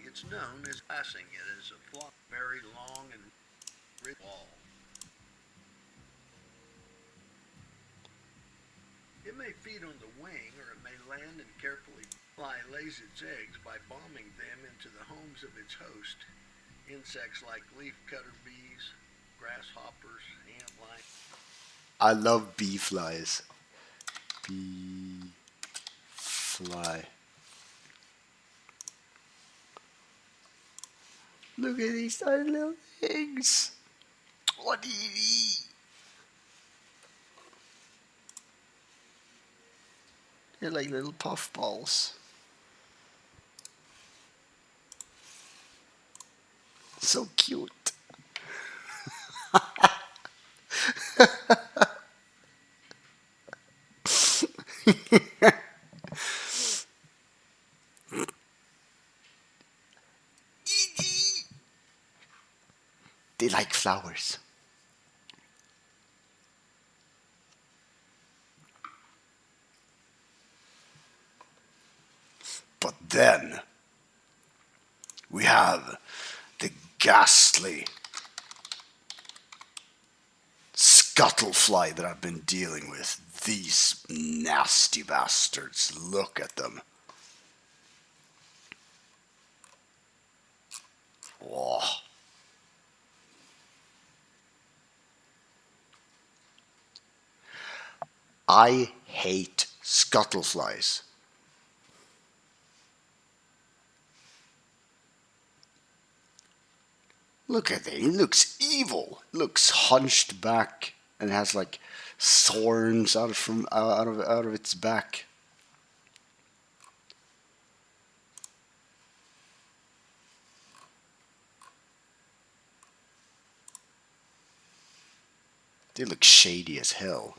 It's known as passing. It is a flock very long and rich wall. It may feed on the wing, or it may land and carefully fly lays its eggs by bombing them into the homes of its host. Insects like leafcutter bees, grasshoppers, antlions. I love bee flies. Bee fly. Look at these tiny little things. What do you eat? They're like little puffballs. So cute. They like flowers. But then we have the ghastly scuttlefly that I've been dealing with. These nasty bastards. Look at them. Oh. I hate scuttleflies. Look at it. It looks evil. It looks hunched back and has like thorns out of its back. They look shady as hell.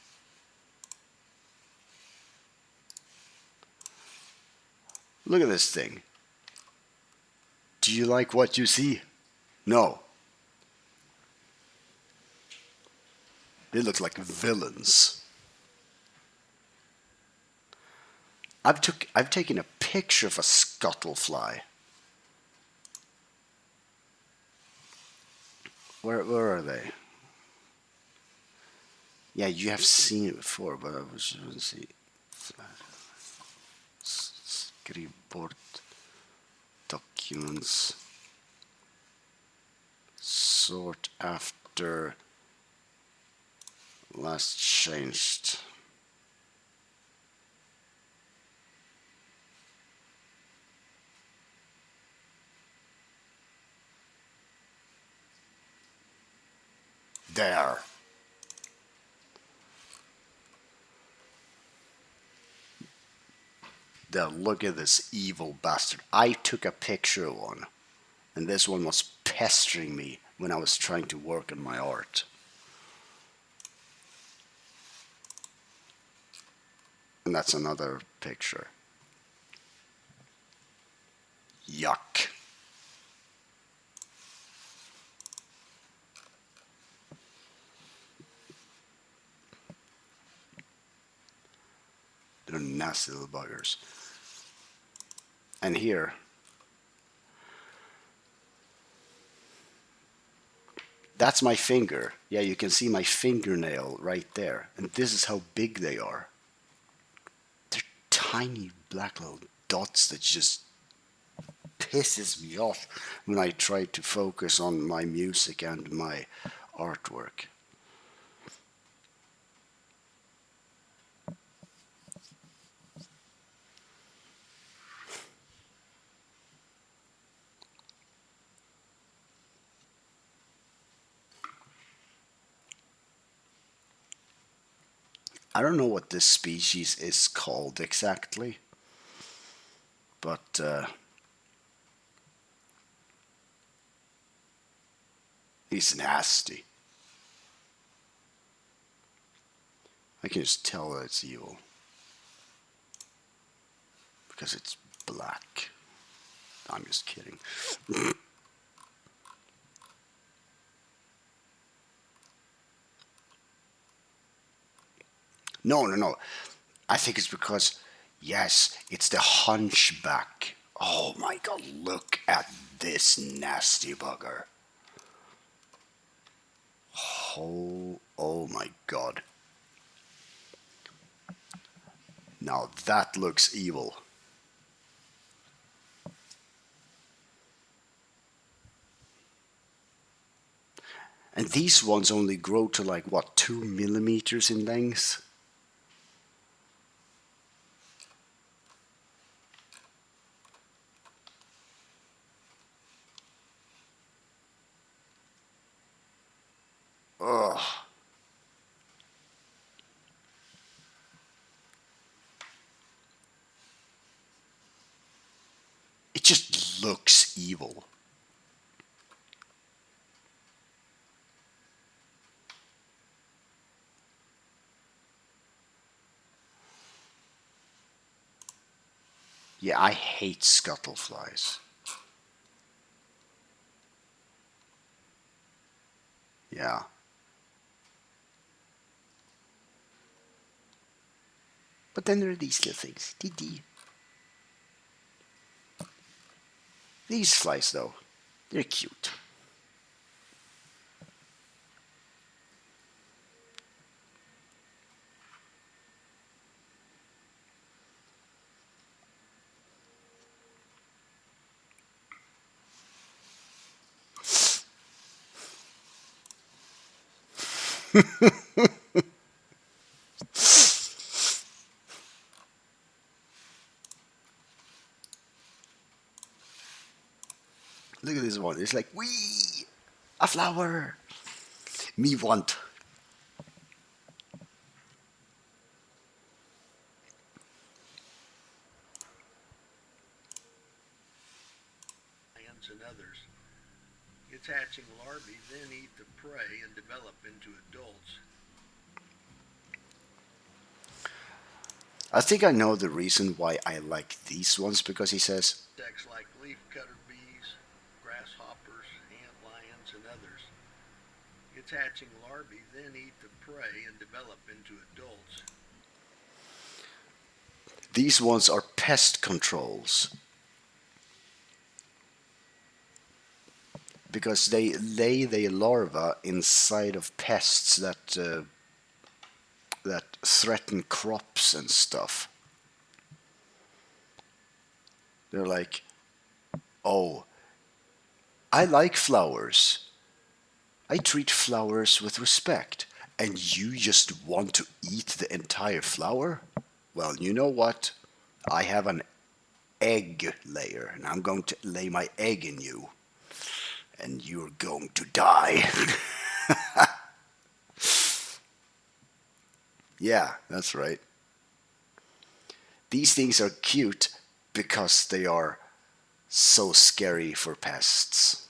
Look at this thing. Do you like what you see? No. They look like villains. I've taken a picture of a scuttlefly. Where are they? Yeah, you have seen it before, but I was going to see. Skriv bort documents. Sort after last changed. There. There, look at this evil bastard. I took a picture of one, and this one was pestering me when I was trying to work on my art. And that's another picture. Yuck. They're nasty little buggers. And here, that's my finger. Yeah, you can see my fingernail right there. And this is how big they are. They're tiny black little dots that just pisses me off when I try to focus on my music and my artwork. I don't know what this species is called exactly, but he's nasty. I can just tell that it's evil because it's black. I'm just kidding. No. I think it's because, yes, it's the hunchback. Oh my god, look at this nasty bugger. Oh my god. Now that looks evil. And these ones only grow to like, what, 2 millimeters in length? Ugh. It just looks evil. Yeah, I hate scuttleflies. Yeah. But then there are these little things. These flies, though, they're cute. one. It's like, wee, a flower. Me want. Lions and others. Its hatching larvae then eat the prey and develop into adults. I think I know the reason why I like these ones, because he says, Insects like leafcutter bees, grasshoppers, ant lions, and others. Its hatching larvae then eat the prey and develop into adults. these ones are pest controls. Because they lay their larvae inside of pests that threaten crops and stuff. They're like, oh, I like flowers. I treat flowers with respect. And you just want to eat the entire flower? Well, you know what? I have an egg layer, and I'm going to lay my egg in you. And you're going to die. Yeah, that's right. These things are cute because they are so scary for pests.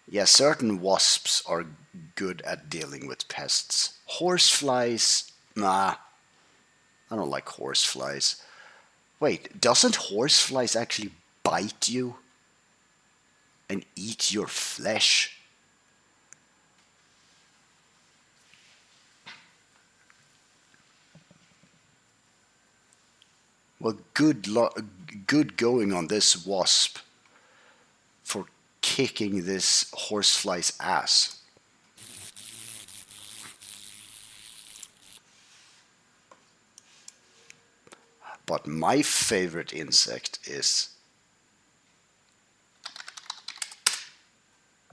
Yeah, certain wasps are good at dealing with pests. Horseflies, nah, I don't like horseflies. Wait, doesn't horseflies actually bite you and eat your flesh? Well, good going on this wasp for kicking this horsefly's ass. But my favorite insect is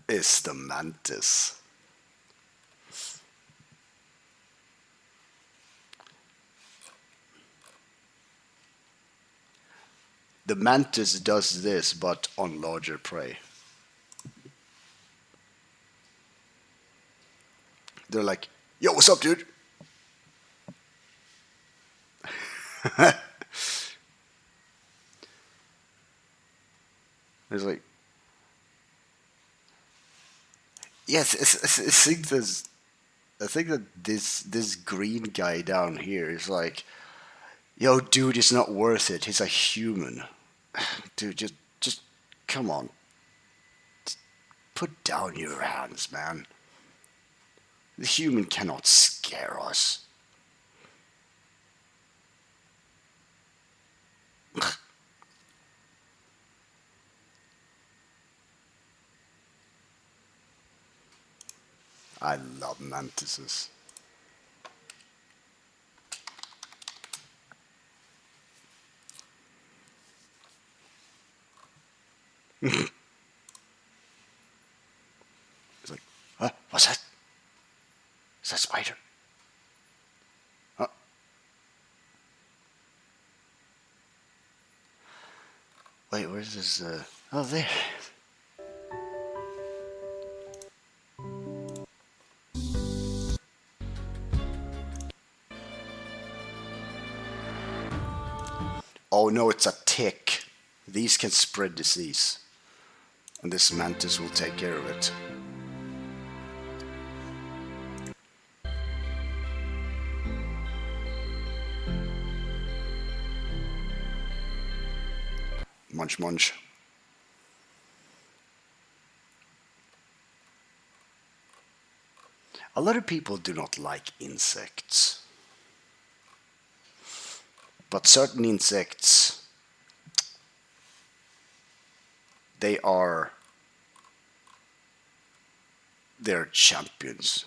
the mantis. The mantis does this, but on larger prey. They're like, yo, what's up, dude? It's like, yes, I think that this green guy down here is like, yo, dude, it's not worth it. He's a human. Dude, just come on. Put down your hands, man. The human cannot scare us. I love mantises. It's like, what's that? Is that spider? Huh? Wait, where's this? Oh, there. Oh no, it's a tick. These can spread disease. And this mantis will take care of it. Munch munch. A lot of people do not like insects. But certain insects, they are They're champions.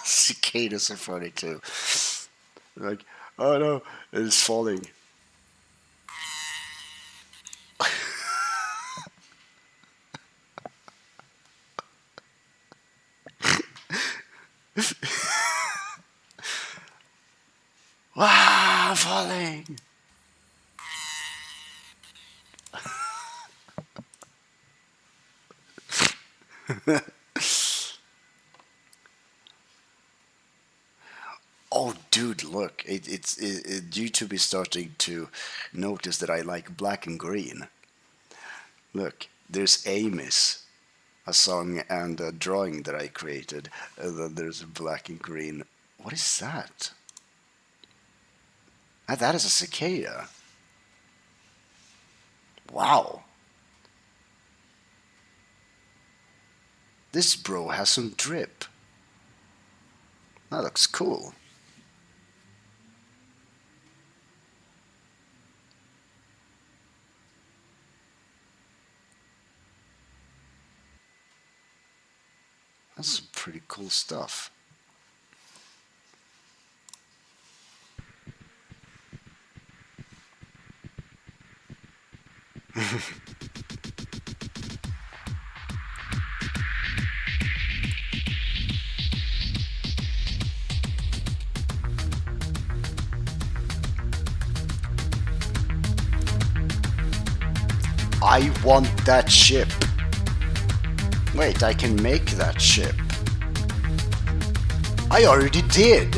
Cicadas are funny too. Like, oh no, it's falling. Wow, falling. Oh, dude, look! YouTube is starting to notice that I like black and green. Look, there's Amos, a song and a drawing that I created, and then there's black and green. What is that? Ah, that is a cicada. Wow. This bro has some drip. That looks cool. That's some pretty cool stuff. I want that ship. Wait, I can make that ship. I already did.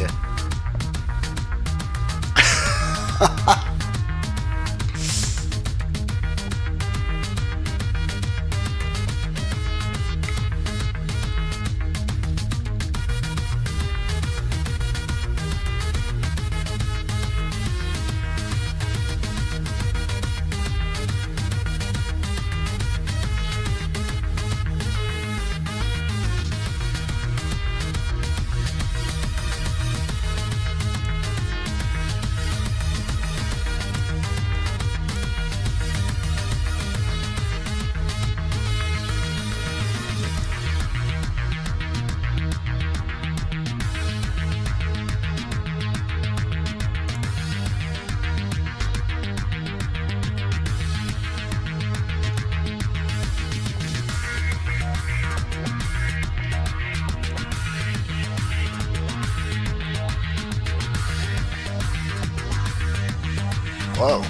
Whoa.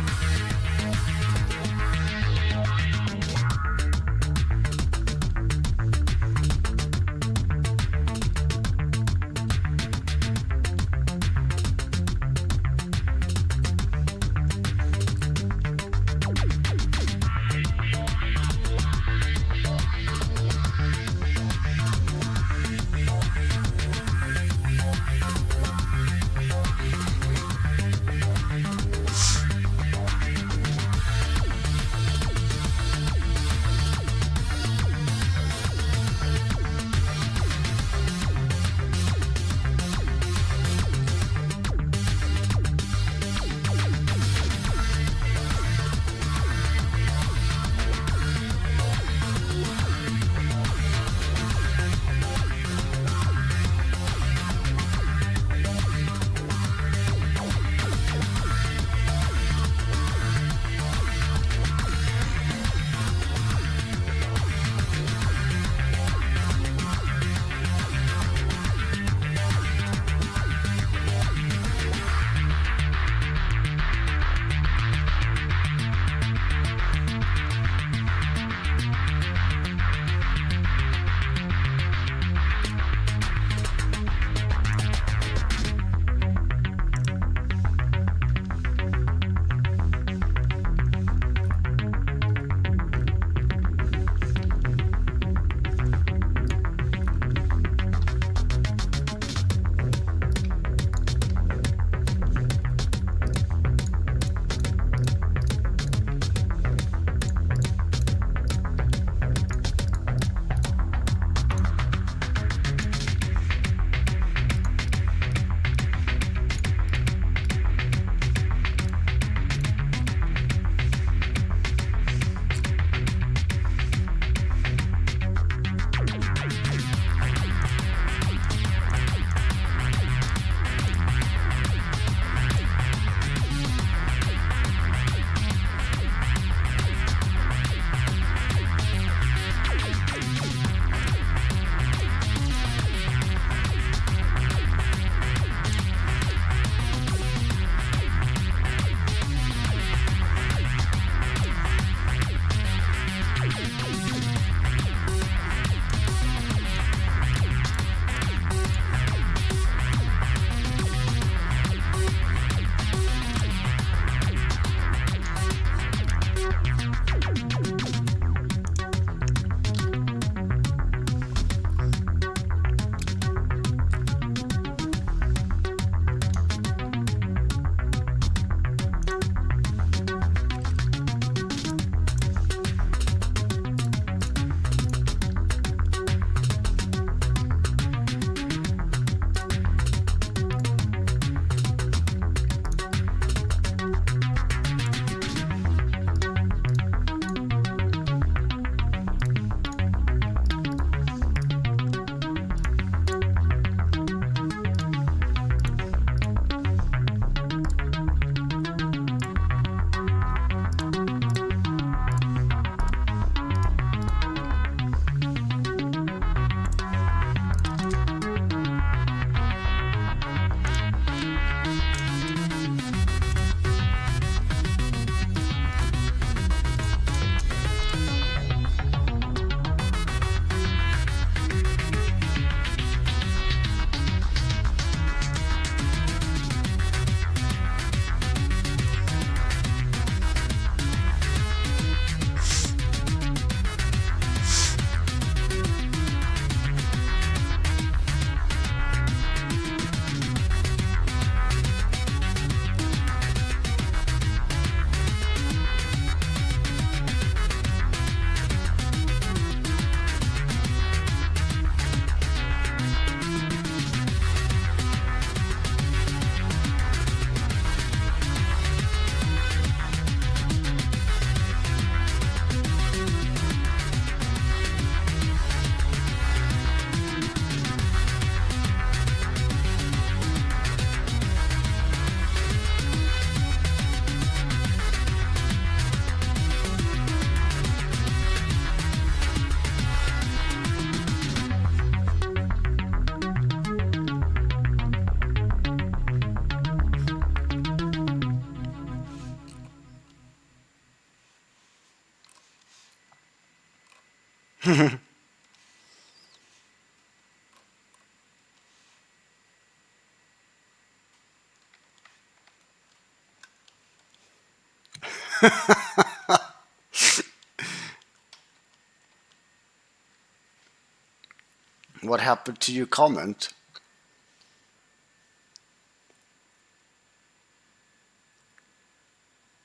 What happened to your comment?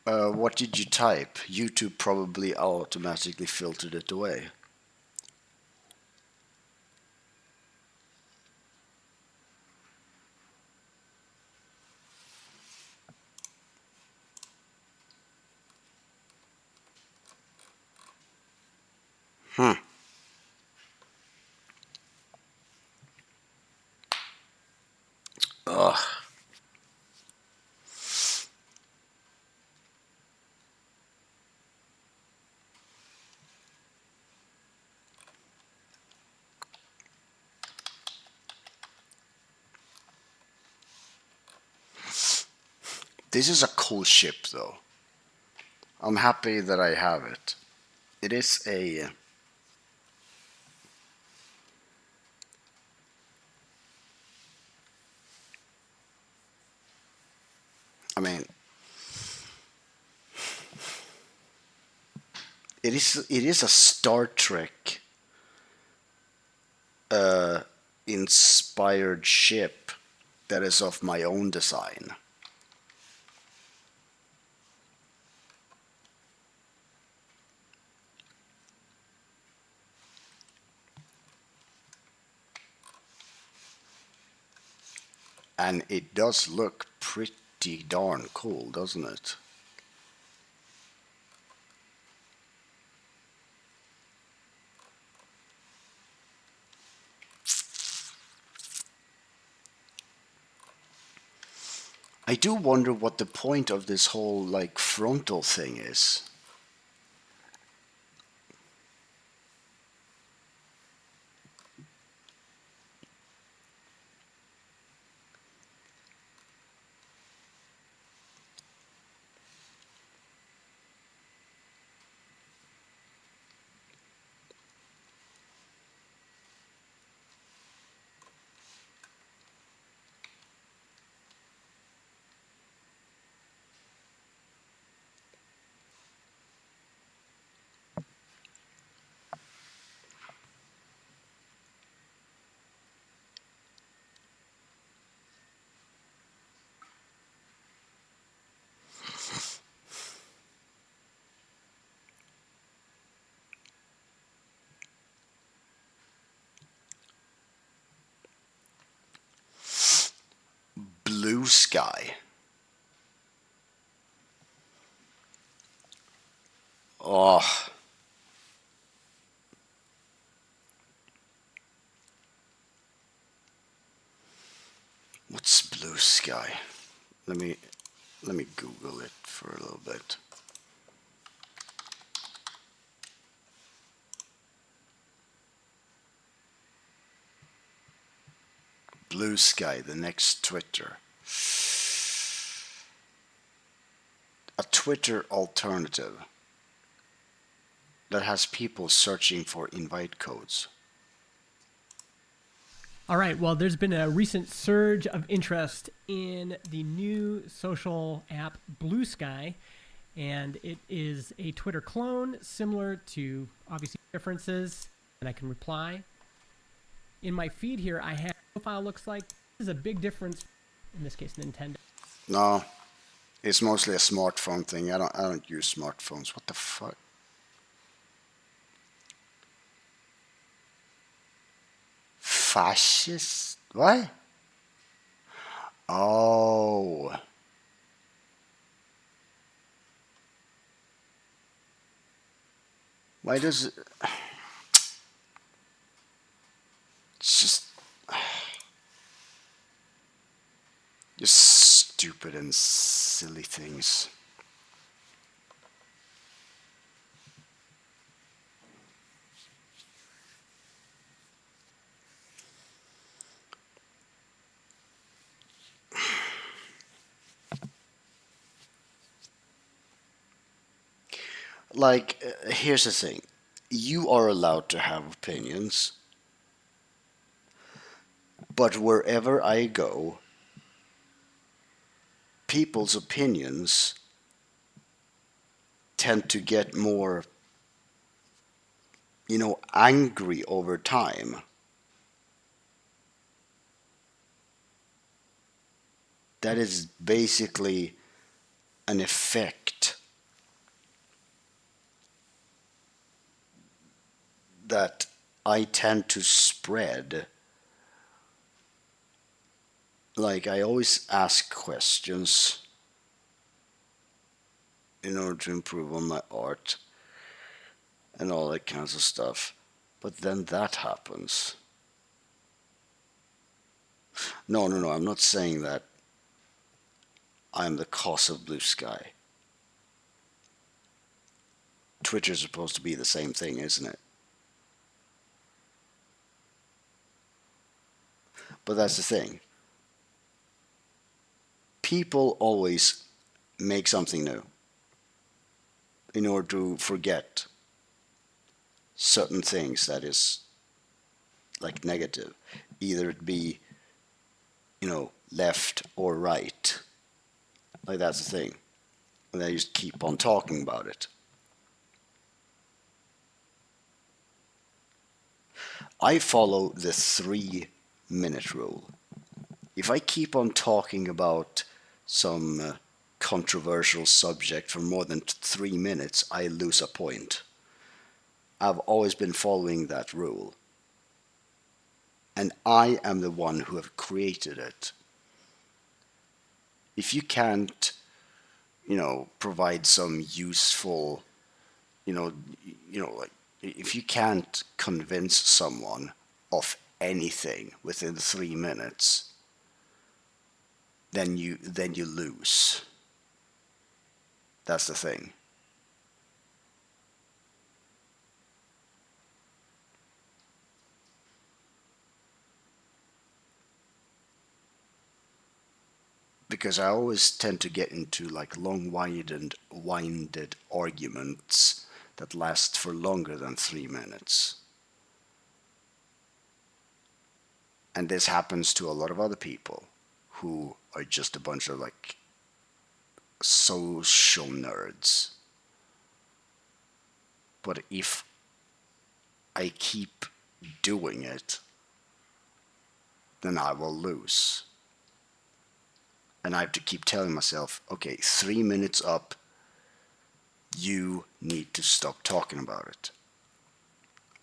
What did you type? YouTube probably automatically filtered it away. Hmm. Ugh. This is a cool ship, though. I'm happy that I have it. It is a. I mean, it is a Star Trek inspired ship that is of my own design. And it does look pretty darn cool, doesn't it? I do wonder what the point of this whole like frontal thing is. Blue sky. Oh, what's blue sky? Let me let me Google it for a little bit. Blue sky, the next Twitter. A Twitter alternative that has people searching for invite codes. All right. Well, there's been a recent surge of interest in the new social app Blue Sky, and it is a Twitter clone similar to obviously differences, and I can reply. In my feed here, I have profile looks like this is a big difference. In this case, Nintendo. No, it's mostly a smartphone thing. I don't use smartphones. What the fuck? Fascist? What? Oh. Why does it... It's just stupid and silly things. Like, here's the thing. you are allowed to have opinions, but wherever I go, people's opinions tend to get more, angry over time. That is basically an effect that I tend to spread. Like, I always ask questions in order to improve on my art and all that kinds of stuff. But then that happens. No, no, no, I'm not saying that I'm the cause of blue sky. Twitter's supposed to be the same thing, isn't it? But that's the thing. People always make something new in order to forget certain things that is like negative. Either it be, left or right. Like that's the thing. And they just keep on talking about it. I follow the 3-minute rule. If I keep on talking about some controversial subject for more than 3 minutes, I lose a point. I've always been following that rule. And I am the one who have created it. If you can't, provide some useful, like if you can't convince someone of anything within 3 minutes, then you lose. That's the thing. Because I always tend to get into like long-winded arguments that last for longer than 3 minutes. And this happens to a lot of other people who are just a bunch of like social nerds. But if I keep doing it, then I will lose. And I have to keep telling myself, okay, 3 minutes up, you need to stop talking about it.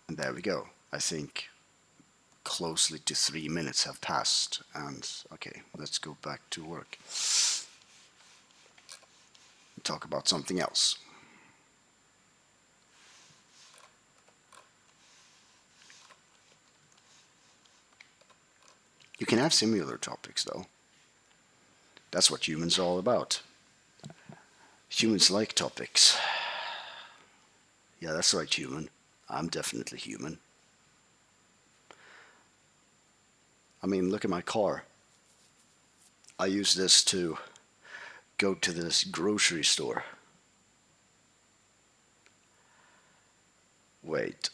And there we go. I think closely to 3 minutes have passed. And okay, let's go back to work. Talk about something else. You can have similar topics though. That's what humans are all about. Humans like topics. Yeah, that's right, human. I'm definitely human. I mean, look at my car. I use this to go to this grocery store. Wait.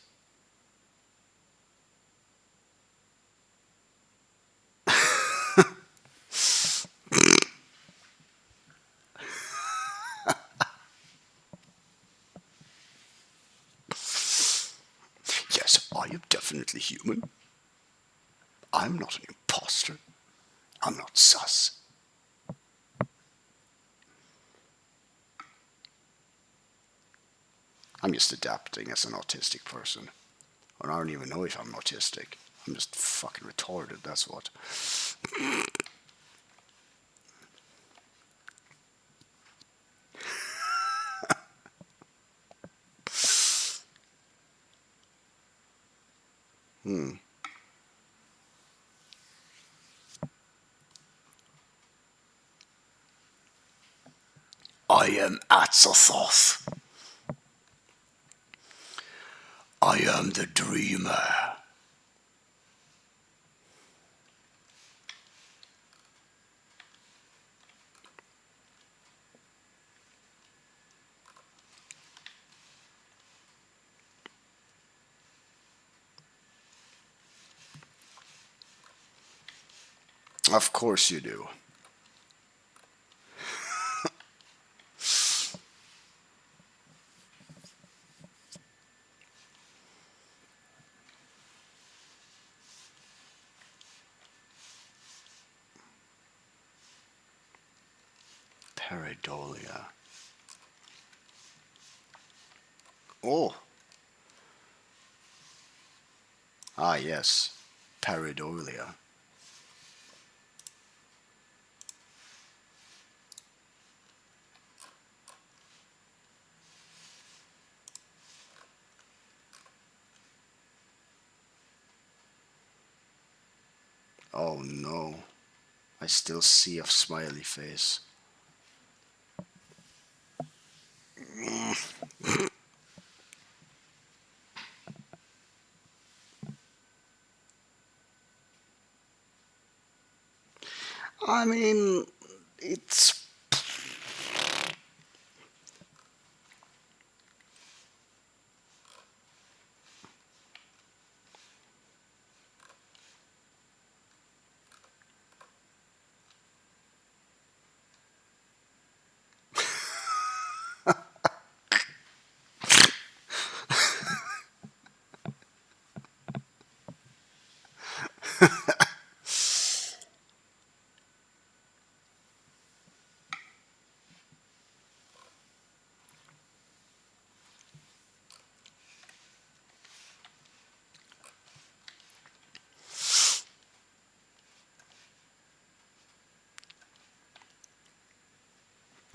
Yes, I am definitely human. I'm not an imposter. I'm not sus. I'm just adapting as an autistic person. Or I don't even know if I'm autistic. I'm just fucking retarded, that's what. I am Atzathoth. I am the dreamer. Of course you do. Pareidolia. Oh. Ah, yes. Pareidolia. Oh no. I still see a smiley face. I mean, it's.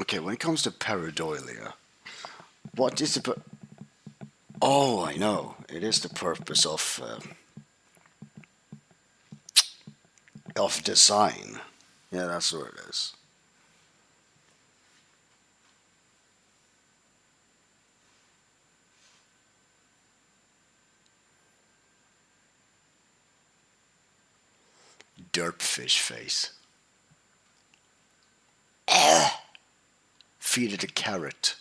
Okay, when it comes to pareidolia, what is the. Oh, I know. It is the purpose of design. Yeah, that's what it is. Derpfish face. Feed it a carrot.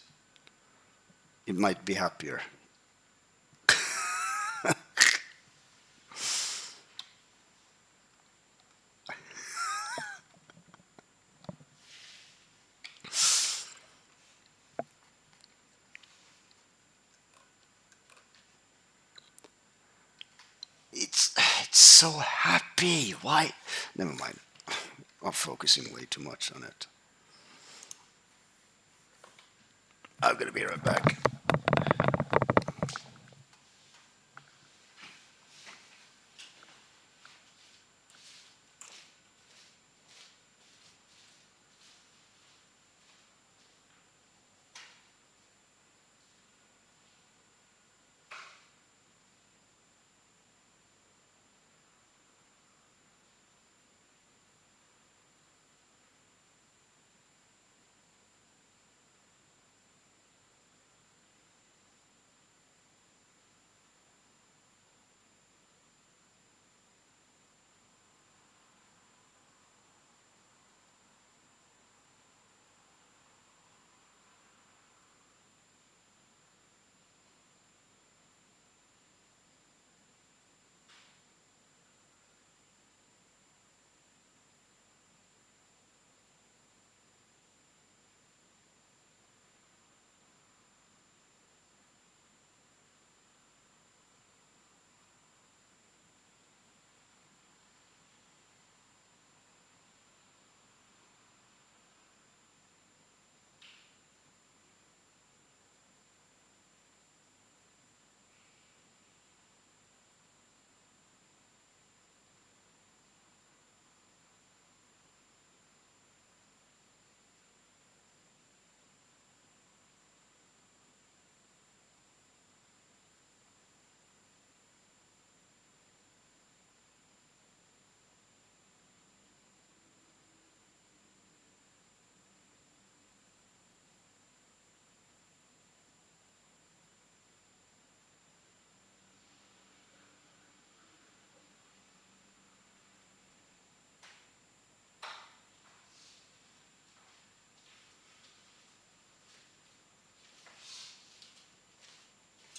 It might be happier. It's so happy. Why? Never mind. I'm focusing way too much on it. I'm gonna be right back.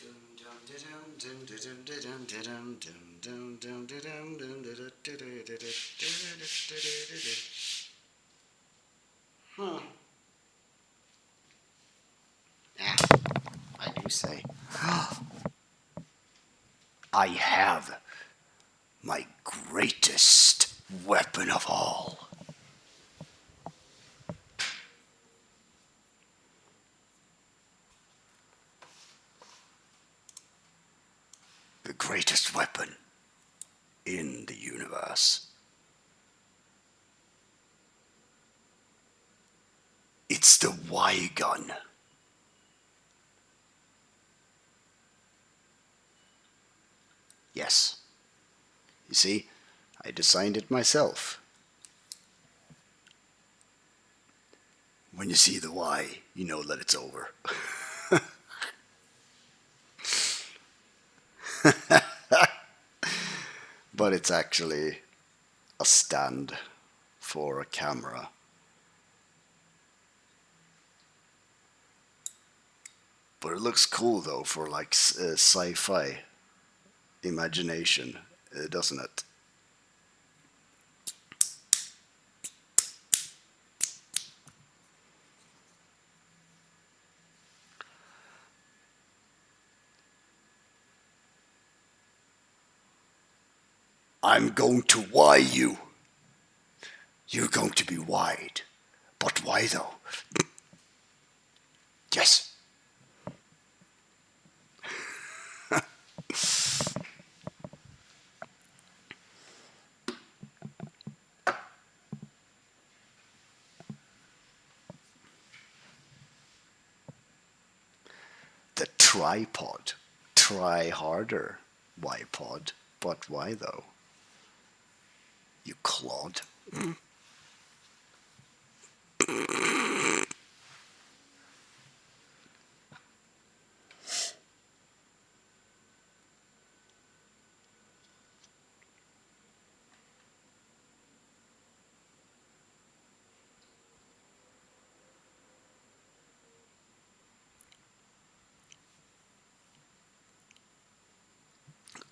Dum dum dum dum dum dum dum dum dum. Huh. Yeah, I do say. I have my greatest weapon of all. The greatest weapon in the universe. It's the Y-gun. Yes. You see, I designed it myself. When you see the Y, you know that it's over. But it's actually a stand for a camera. But it looks cool though for like sci-fi imagination, doesn't it? I'm going to Y you. You're going to be wide. But why though? Yes. The tripod. Try harder, Y-pod. But why though? You clod.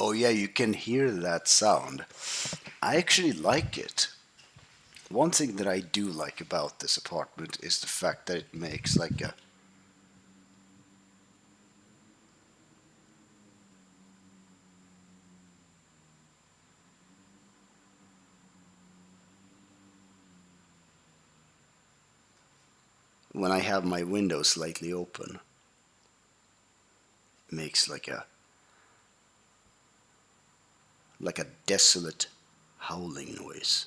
Oh yeah, you can hear that sound. I actually like it. One thing that I do like about this apartment is the fact that it makes like a when I have my window slightly open, it makes like a desolate howling noise.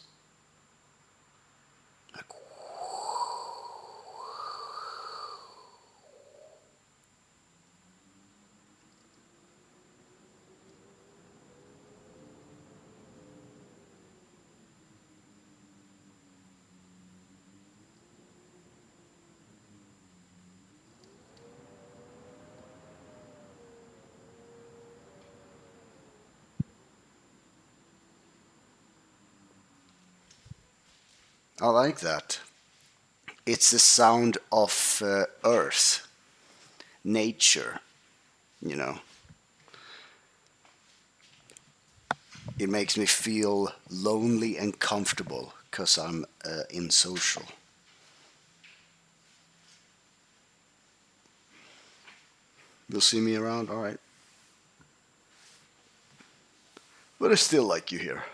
Like I like that. It's the sound of earth, nature, you know. It makes me feel lonely and comfortable because I'm insocial. You'll see me around, alright. But I still like you here.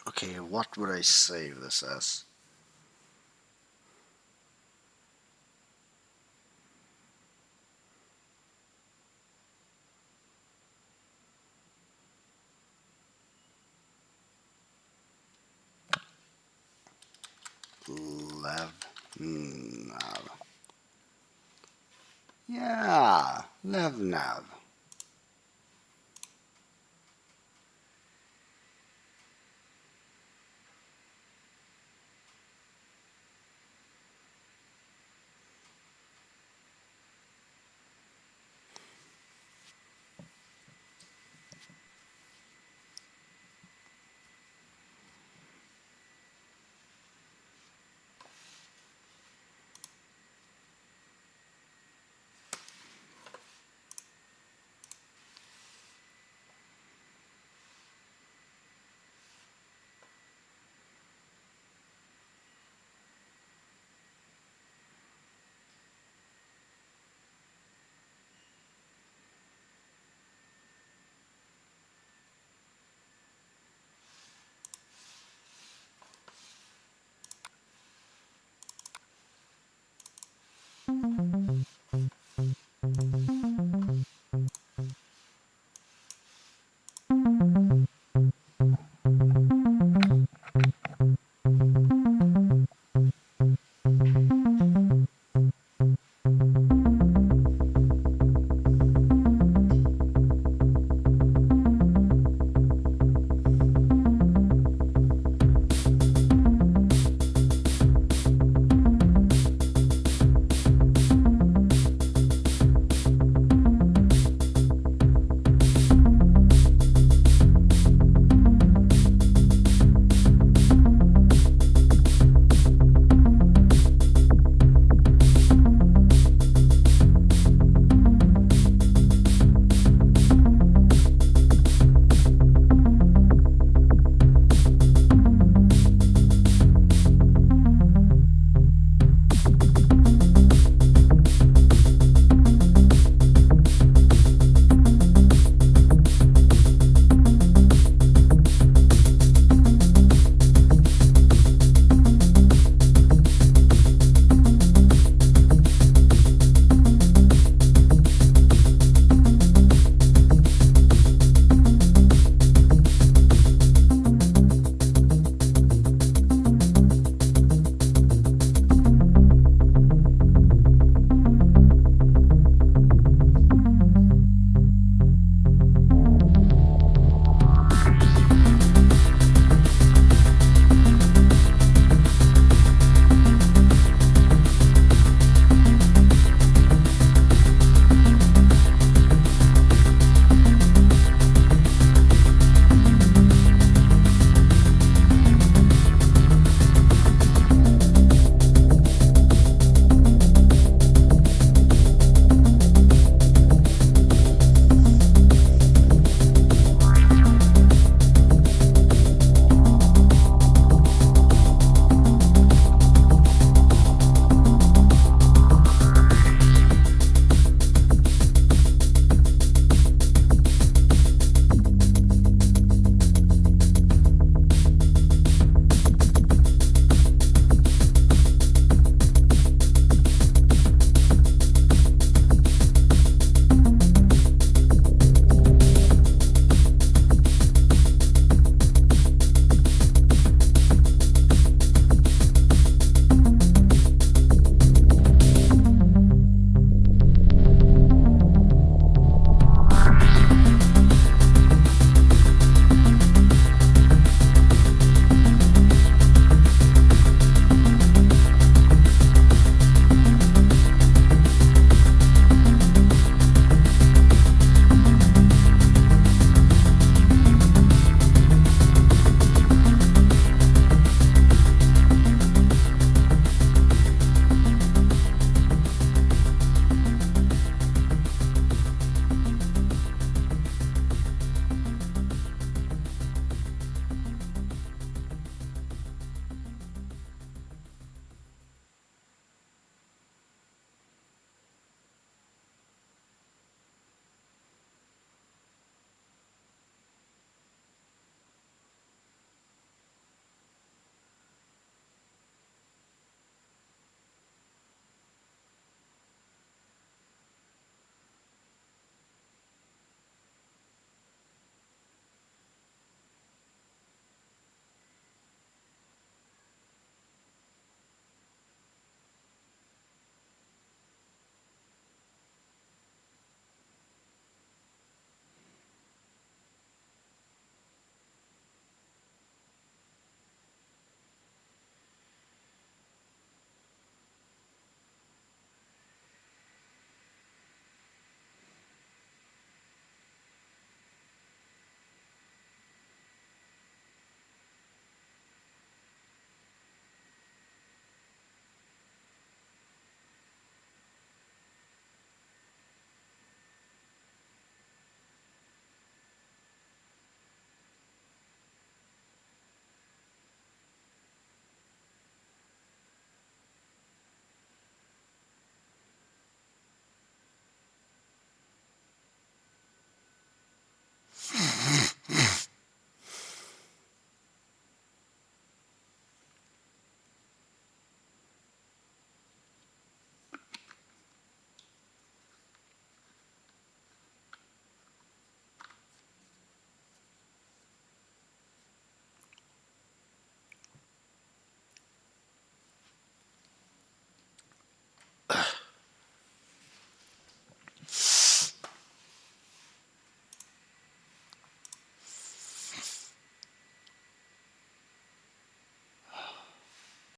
Okay, what would I save this as? Lev nav. Yeah, Lev nav.